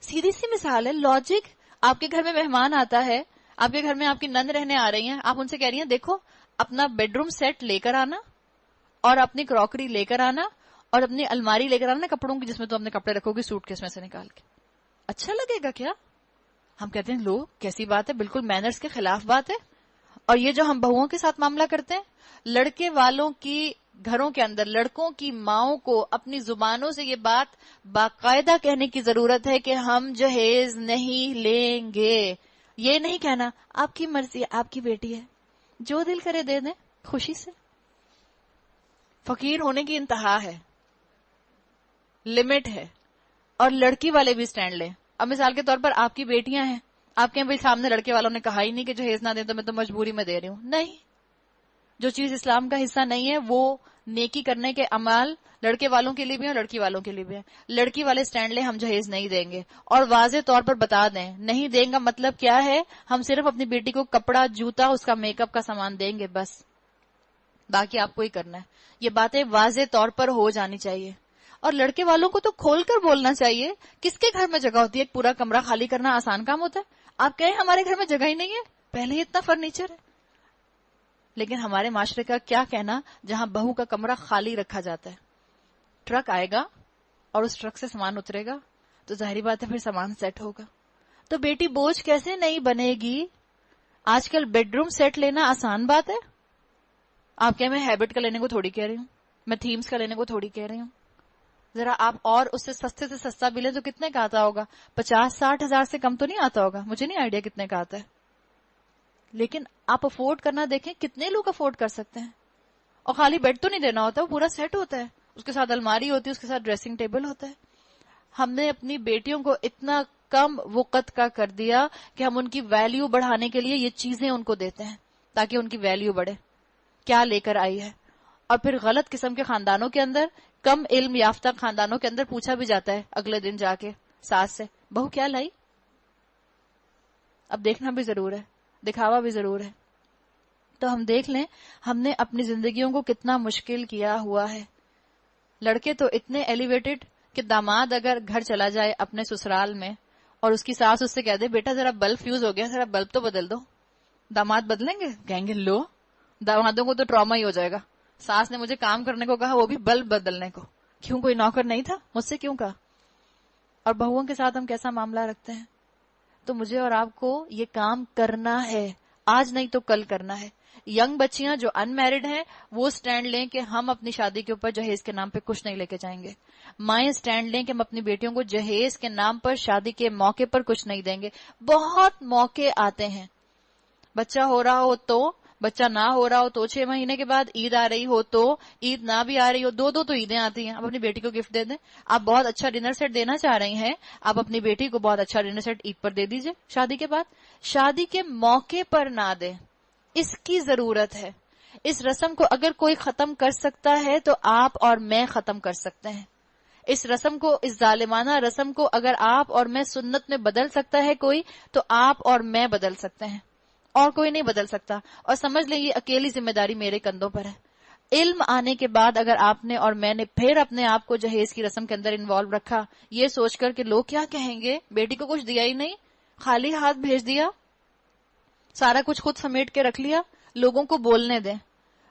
A: سیدھی سی مثال ہے، لاجک. آپ کے گھر میں مہمان آتا ہے، آپ کے گھر میں آپ کی نند رہنے آ رہی ہیں، آپ ان سے کہہ رہی ہیں دیکھو اپنا بیڈ روم سیٹ لے کر آنا اور اپنی کراکری لے کر آنا اور اپنی الماری لے کر آنا کپڑوں کی، جس میں تو اپنے کپڑے رکھو گی سوٹ کیس میں سے نکال کے. اچھا لگے گا کیا؟ ہم کہتے ہیں لو کیسی بات ہے، بالکل مینرز کے خلاف بات ہے. اور یہ جو ہم بہوؤں کے ساتھ معاملہ کرتے ہیں، لڑکے والوں کی گھروں کے اندر لڑکوں کی ماؤں کو اپنی زبانوں سے یہ بات باقاعدہ کہنے کی ضرورت ہے کہ ہم جہیز نہیں لیں گے. یہ نہیں کہنا آپ کی مرضی، آپ کی بیٹی ہے، جو دل کرے دے دیں خوشی سے. فقیر ہونے کی انتہا ہے، لمٹ ہے. اور لڑکی والے بھی سٹینڈ لیں. اب مثال کے طور پر آپ کی بیٹیاں ہیں، آپ کے بھائی سامنے لڑکے والوں نے کہا ہی نہیں کہ جہیز نہ دیں تو میں تو مجبوری میں دے رہی ہوں. نہیں، جو چیز اسلام کا حصہ نہیں ہے وہ نیکی کرنے کے اعمال لڑکے والوں کے لیے بھی ہیں اور لڑکی والوں کے لیے بھی ہیں. لڑکی والے سٹینڈ لیں ہم جہیز نہیں دیں گے اور واضح طور پر بتا دیں نہیں دیں گا مطلب کیا ہے، ہم صرف اپنی بیٹی کو کپڑا، جوتا، اس کا میک اپ کا سامان دیں گے بس، باقی آپ کو ہی کرنا ہے. یہ باتیں واضح طور پر ہو جانی چاہیے. اور لڑکے والوں کو تو کھول کر بولنا چاہیے. کس کے گھر میں جگہ ہوتی ہے ایک پورا کمرہ خالی کرنا آسان کام ہوتا ہے؟ آپ کہیں ہمارے گھر میں جگہ ہی نہیں ہے، پہلے ہی اتنا فرنیچر ہے. لیکن ہمارے معاشرے کا کیا کہنا جہاں بہو کا کمرہ خالی رکھا جاتا ہے. ٹرک آئے گا اور اس ٹرک سے سامان اترے گا تو ظاہری بات ہے پھر سامان سیٹ ہوگا. تو بیٹی بوجھ کیسے نہیں بنے گی؟ آج کل بیڈ روم سیٹ لینا آسان بات ہے. آپ کیا میں ہیبٹ کا لینے کو تھوڑی کہہ رہی ہوں، میں تھیمز کا لینے کو تھوڑی کہہ رہی ہوں. ذرا آپ اور اس سے سستا بھی لیں تو کتنے کا آتا ہوگا؟ 50-60 ہزار سے کم تو نہیں آتا ہوگا، مجھے نہیں آئیڈیا کتنے کا آتا ہے. لیکن آپ افورڈ کرنا دیکھیں کتنے لوگ افورڈ کر سکتے ہیں. اور خالی بیڈ تو نہیں دینا ہوتا، وہ پورا سیٹ ہوتا ہے، اس کے ساتھ الماری ہوتی ہے، اس کے ساتھ ڈریسنگ ٹیبل ہوتا ہے. ہم نے اپنی بیٹیوں کو اتنا کم وقت کا کر دیا کہ ہم ان کی ویلیو بڑھانے کے لیے یہ چیزیں ان کو دیتے ہیں تاکہ ان کی ویلیو بڑھے. کیا لے کر آئی ہے؟ اور پھر غلط قسم کے خاندانوں کے اندر، کم علم یافتہ خاندانوں کے اندر پوچھا بھی جاتا ہے اگلے دن جا کے ساس سے بہو کیا لائی. اب دیکھنا بھی ضرور ہے، دکھاوا بھی ضرور ہے. تو ہم دیکھ لیں ہم نے اپنی زندگیوں کو کتنا مشکل کیا ہوا ہے. لڑکے تو اتنے ایلیویٹڈ کہ داماد اگر گھر چلا جائے اپنے سسرال میں اور اس کی ساس اس سے کہہ دے بیٹا ذرا بلب فیوز ہو گیا، ذرا بلب تو بدل دو، داماد بدلیں گے؟ کہیں گے لو، دامادوں کو تو ٹراما ہی ہو جائے گا. ساس نے مجھے کام کرنے کو کہا، وہ بھی بلب بدلنے کو. کیوں؟ کوئی نوکر نہیں تھا؟ مجھ سے کیوں کہا؟ اور بہوؤں کے ساتھ ہم کیسا معاملہ رکھتے ہیں. تو مجھے اور آپ کو یہ کام کرنا ہے، آج نہیں تو کل کرنا ہے. ینگ بچیاں جو ان میرڈ ہیں وہ سٹینڈ لیں کہ ہم اپنی شادی کے اوپر جہیز کے نام پہ کچھ نہیں لے کے جائیں گے. مائیں سٹینڈ لیں کہ ہم اپنی بیٹیوں کو جہیز کے نام پر شادی کے موقع پر کچھ نہیں دیں گے. بہت موقع آتے ہیں، بچہ ہو رہا ہو تو بچہ نہ ہو رہا ہو تو 6 مہینے کے بعد، عید آ رہی ہو تو، عید نہ بھی آ رہی ہو، دو تو عیدیں آتی ہیں. آپ اپنی بیٹی کو گفٹ دے دیں. آپ بہت اچھا ڈنر سیٹ دینا چاہ رہی ہیں، آپ اپنی بیٹی کو بہت اچھا ڈنر سیٹ عید پر دے دیجئے. شادی کے بعد، شادی کے موقع پر نہ دیں، اس کی ضرورت ہے. اس رسم کو اگر کوئی ختم کر سکتا ہے تو آپ اور میں ختم کر سکتے ہیں. اس رسم کو، اس ظالمانہ رسم کو اگر آپ اور میں سنت میں بدل سکتا ہے کوئی، تو آپ اور میں بدل سکتے ہیں، اور کوئی نہیں بدل سکتا. اور سمجھ لیں یہ اکیلی ذمہ داری میرے کندھوں پر ہے. علم آنے کے بعد اگر آپ نے اور میں نے پھر اپنے آپ کو جہیز کی رسم کے اندر انوالو رکھا، یہ سوچ کر کہ لوگ کیا کہیں گے، بیٹی کو کچھ دیا ہی نہیں، خالی ہاتھ بھیج دیا، سارا کچھ خود سمیٹ کے رکھ لیا، لوگوں کو بولنے دیں.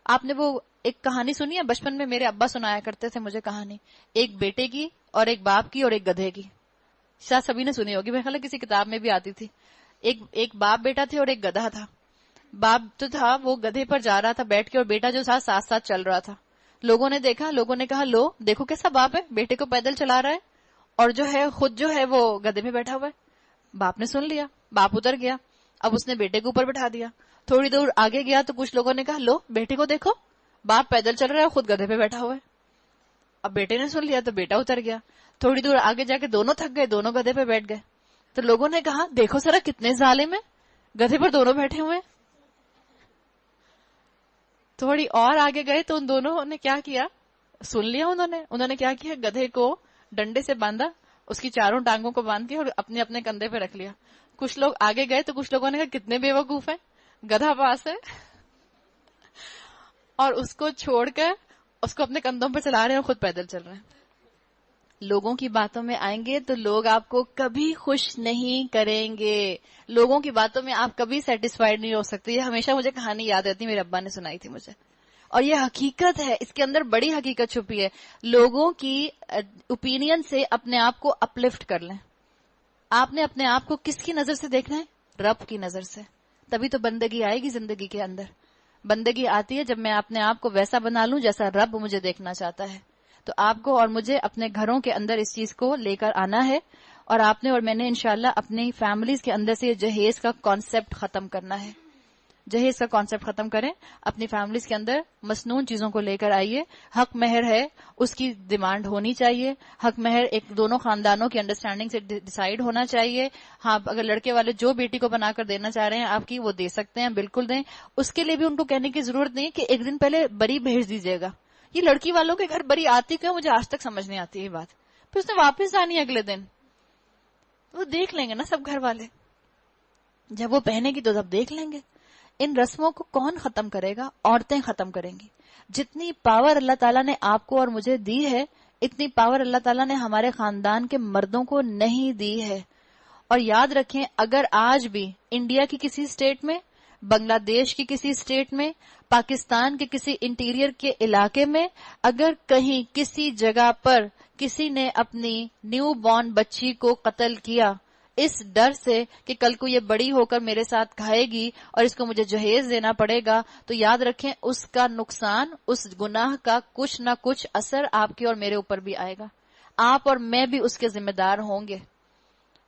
A: آپ نے وہ ایک کہانی سنی ہے؟ بچپن میں میرے ابا سنایا کرتے تھے مجھے کہانی، ایک بیٹے کی اور ایک باپ کی اور ایک گدھے کی. شاید سبھی نے سنی ہوگی، میرے خیال ہے کسی کتاب میں بھی آتی تھی. ایک باپ بیٹا تھے اور ایک گدھا تھا. باپ تو تھا وہ گدھے پر جا رہا تھا بیٹھ کے، اور بیٹا جو تھا ساتھ ساتھ چل رہا تھا. لوگوں نے دیکھا، لوگوں نے کہا لو دیکھو کیسا باپ ہے، بیٹے کو پیدل چلا رہا ہے اور جو ہے خود جو ہے وہ گدھے میں بیٹھا ہوا ہے. باپ نے سن لیا، باپ اتر گیا، اب اس نے بیٹے کو اوپر بٹھا دیا. تھوڑی دور آگے گیا تو کچھ لوگوں نے کہا لو بیٹے کو دیکھو، باپ پیدل چل رہا ہے، خود گدھے پہ بیٹھا ہوا ہے. اب بیٹے نے سن لیا تو بیٹا اتر گیا. تھوڑی دور آگے جا کے دونوں تھک گئے، دونوں گدھے پہ بیٹھ گئے. تو لوگوں نے کہا دیکھو سرا کتنے ظالم ہیں، گدھے پر دونوں بیٹھے ہوئے. تھوڑی اور آگے گئے تو ان دونوں نے کیا کیا، سن لیا انہوں نے کیا کیا، گدھے کو ڈنڈے سے باندھا، اس کی چاروں ٹانگوں کو باندھ کے اور اپنے اپنے کندھے پہ رکھ لیا. کچھ لوگ آگے گئے تو کچھ لوگوں نے کہا کتنے بے وقوف ہیں، گدھا پاس ہے اور اس کو چھوڑ کر اس کو اپنے کندھوں پہ چلا رہے ہیں اور خود پیدل چل رہے ہیں. لوگوں کی باتوں میں آئیں گے تو لوگ آپ کو کبھی خوش نہیں کریں گے. لوگوں کی باتوں میں آپ کبھی سیٹسفائیڈ نہیں ہو سکتے. یہ ہمیشہ مجھے کہانی یاد رہتی، میرے ابا نے سنائی تھی مجھے، اور یہ حقیقت ہے، اس کے اندر بڑی حقیقت چھپی ہے. لوگوں کی اوپینین سے اپنے آپ کو اپلفٹ کر لیں. آپ نے اپنے آپ کو کس کی نظر سے دیکھنا ہے؟ رب کی نظر سے. تبھی تو بندگی آئے گی زندگی کے اندر. بندگی آتی ہے جب میں اپنے آپ کو ویسا بنا لوں جیسا رب مجھے دیکھنا چاہتا ہے. تو آپ کو اور مجھے اپنے گھروں کے اندر اس چیز کو لے کر آنا ہے، اور آپ نے اور میں نے انشاءاللہ اپنی فیملیز کے اندر سے یہ جہیز کا کانسیپٹ ختم کرنا ہے. جہیز کا کانسیپٹ ختم کریں، اپنی فیملیز کے اندر مسنون چیزوں کو لے کر آئیے. حق مہر ہے، اس کی ڈیمانڈ ہونی چاہیے. حق مہر ایک دونوں خاندانوں کی انڈرسٹینڈنگ سے ڈیسائیڈ ہونا چاہیے. ہاں اگر لڑکے والے جو بیٹی کو بنا کر دینا چاہ رہے ہیں آپ کی، وہ دے سکتے ہیں، بالکل دیں. اس کے لیے بھی ان کو کہنے کی ضرورت نہیں کہ ایک دن پہلے بری بھیج دیجیے گا. یہ لڑکی والوں کے گھر بری آتی کیوں، مجھے آج تک سمجھ نہیں آتی یہ بات. پھر اس نے واپس جانی اگلے دن، وہ دیکھ لیں گے نا سب گھر والے، جب وہ پہنے گی تو سب دیکھ لیں گے. ان رسموں کو کون ختم کرے گا؟ عورتیں ختم کریں گی. جتنی پاور اللہ تعالیٰ نے آپ کو اور مجھے دی ہے، اتنی پاور اللہ تعالیٰ نے ہمارے خاندان کے مردوں کو نہیں دی ہے. اور یاد رکھیں، اگر آج بھی انڈیا کی کسی اسٹیٹ میں، بنگلہ دیش کی کسی اسٹیٹ میں، پاکستان کے کسی انٹیریئر کے علاقے میں اگر کہیں کسی جگہ پر کسی نے اپنی نیو بورن بچی کو قتل کیا اس ڈر سے کہ کل کو یہ بڑی ہو کر میرے ساتھ کھائے گی اور اس کو مجھے جہیز دینا پڑے گا، تو یاد رکھیں اس کا نقصان، اس گناہ کا کچھ نہ کچھ اثر آپ کے اور میرے اوپر بھی آئے گا. آپ اور میں بھی اس کے ذمہ دار ہوں گے.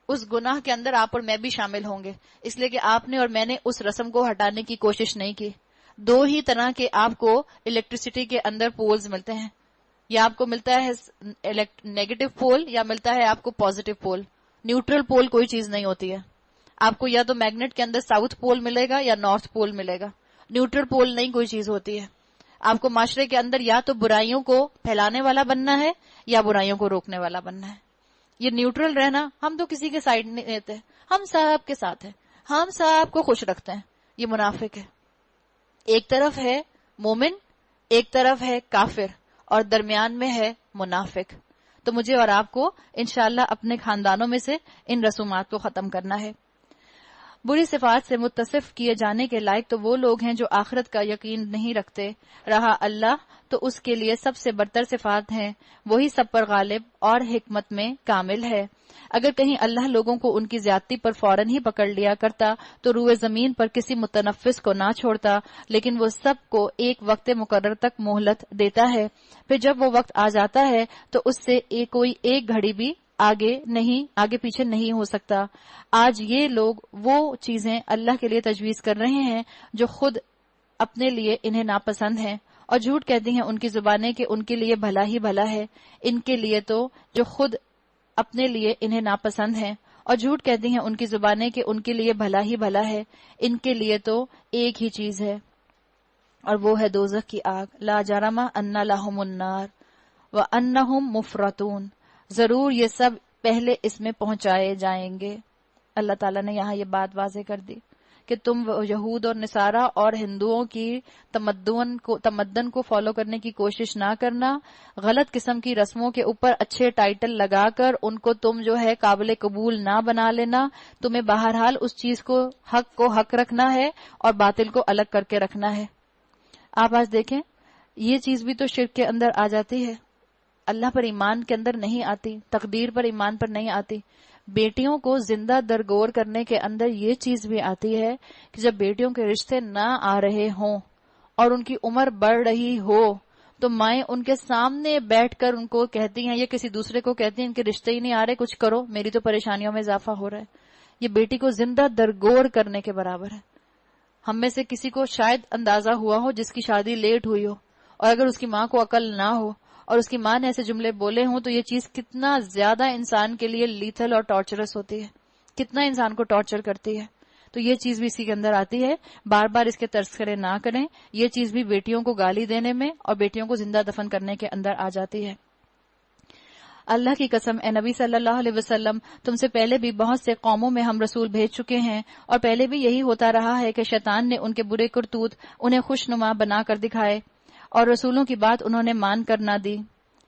A: اس گناہ کے اندر آپ اور میں بھی شامل ہوں گے، اس لیے کہ آپ نے اور میں نے اس رسم کو ہٹانے کی کوشش نہیں کی. دو ہی طرح کے آپ کو الیکٹریسٹی کے اندر پولز ملتے ہیں، یا آپ کو ملتا ہے نیگیٹو پول یا ملتا ہے آپ کو پازیٹو پول. نیوٹرل پول کوئی چیز نہیں ہوتی ہے. آپ کو یا تو میگنیٹ کے اندر ساؤتھ پول ملے گا یا نارتھ پول ملے گا. نیوٹرل پول نہیں کوئی چیز ہوتی ہے. آپ کو معاشرے کے اندر یا تو برائیوں کو پھیلانے والا بننا ہے یا برائیوں کو روکنے والا بننا ہے. یہ نیوٹرل رہنا، ہم تو کسی کے سائڈ نہیں لیتے، ہم سب کے ساتھ ہیں، ہم سب کو خوش رکھتے ہیں. یہ منافق ہے. ایک طرف ہے مومن، ایک طرف ہے کافر، اور درمیان میں ہے منافق. تو مجھے اور آپ کو انشاءاللہ اپنے خاندانوں میں سے ان رسومات کو ختم کرنا ہے. بری صفات سے متصف کیے جانے کے لائق تو وہ لوگ ہیں جو آخرت کا یقین نہیں رکھتے. رہا اللہ تو اس کے لیے سب سے برتر صفات ہیں، وہی سب پر غالب اور حکمت میں کامل ہے. اگر کہیں اللہ لوگوں کو ان کی زیادتی پر فوراً ہی پکڑ لیا کرتا تو روئے زمین پر کسی متنفس کو نہ چھوڑتا، لیکن وہ سب کو ایک وقت مقرر تک مہلت دیتا ہے. پھر جب وہ وقت آ جاتا ہے تو اس سے کوئی ایک گھڑی بھی آگے پیچھے نہیں ہو سکتا. آج یہ لوگ وہ چیزیں اللہ کے لیے تجویز کر رہے ہیں جو خود اپنے لیے انہیں ناپسند ہیں، اور جھوٹ کہتی ہیں ان کی زبانیں کہ ان کے لیے بھلا ہی بھلا ہے، ان کے لیے تو جو خود اپنے لیے انہیں ناپسند ہیں، اور جھوٹ کہتی ہیں ان کی زبانیں کہ ان کے لیے بھلا ہی بھلا ہے، ان کے لیے تو ایک ہی چیز ہے، اور وہ ہے دوزخ کی آگ۔ لا جرم ان لہم النار وانہم مفرطون، ضرور یہ سب پہلے اس میں پہنچائے جائیں گے۔ اللہ تعالیٰ نے یہاں یہ بات واضح کر دی کہ تم یہود اور نصارہ اور ہندوؤں کی تمدن کو فالو کرنے کی کوشش نہ کرنا، غلط قسم کی رسموں کے اوپر اچھے ٹائٹل لگا کر ان کو تم جو ہے قابل قبول نہ بنا لینا، تمہیں بہرحال اس چیز کو حق رکھنا ہے اور باطل کو الگ کر کے رکھنا ہے۔ آپ آج دیکھیں یہ چیز بھی تو شرک کے اندر آ جاتی ہے، اللہ پر ایمان کے اندر نہیں آتی، تقدیر پر ایمان پر نہیں آتی۔ بیٹیوں کو زندہ درگور کرنے کے اندر یہ چیز بھی آتی ہے کہ جب بیٹیوں کے رشتے نہ آ رہے ہوں اور ان کی عمر بڑھ رہی ہو تو مائیں ان کے سامنے بیٹھ کر ان کو کہتی ہیں یا کسی دوسرے کو کہتی ہیں ان کے رشتے ہی نہیں آ رہے، کچھ کرو، میری تو پریشانیوں میں اضافہ ہو رہا ہے۔ یہ بیٹی کو زندہ درگور کرنے کے برابر ہے۔ ہم میں سے کسی کو شاید اندازہ ہوا ہو جس کی شادی لیٹ ہوئی ہو، اور اگر اس کی ماں کو عقل نہ ہو اور اس کی ماں نے ایسے جملے بولے ہوں تو یہ چیز کتنا زیادہ انسان کے لیے لیتھل اور ٹارچرس ہوتی ہے، کتنا انسان کو ٹارچر کرتی ہے۔ تو یہ چیز بھی اسی کے اندر آتی ہے، بار بار اس کے تذکرے نہ کریں، یہ چیز بھی بیٹیوں کو گالی دینے میں اور بیٹیوں کو زندہ دفن کرنے کے اندر آ جاتی ہے۔ اللہ کی قسم اے نبی صلی اللہ علیہ وسلم، تم سے پہلے بھی بہت سے قوموں میں ہم رسول بھیج چکے ہیں، اور پہلے بھی یہی ہوتا رہا ہے کہ شیطان نے ان کے برے کرتوت انہیں خوشنما بنا کر دکھائے اور رسولوں کی بات انہوں نے مان کر نہ دی۔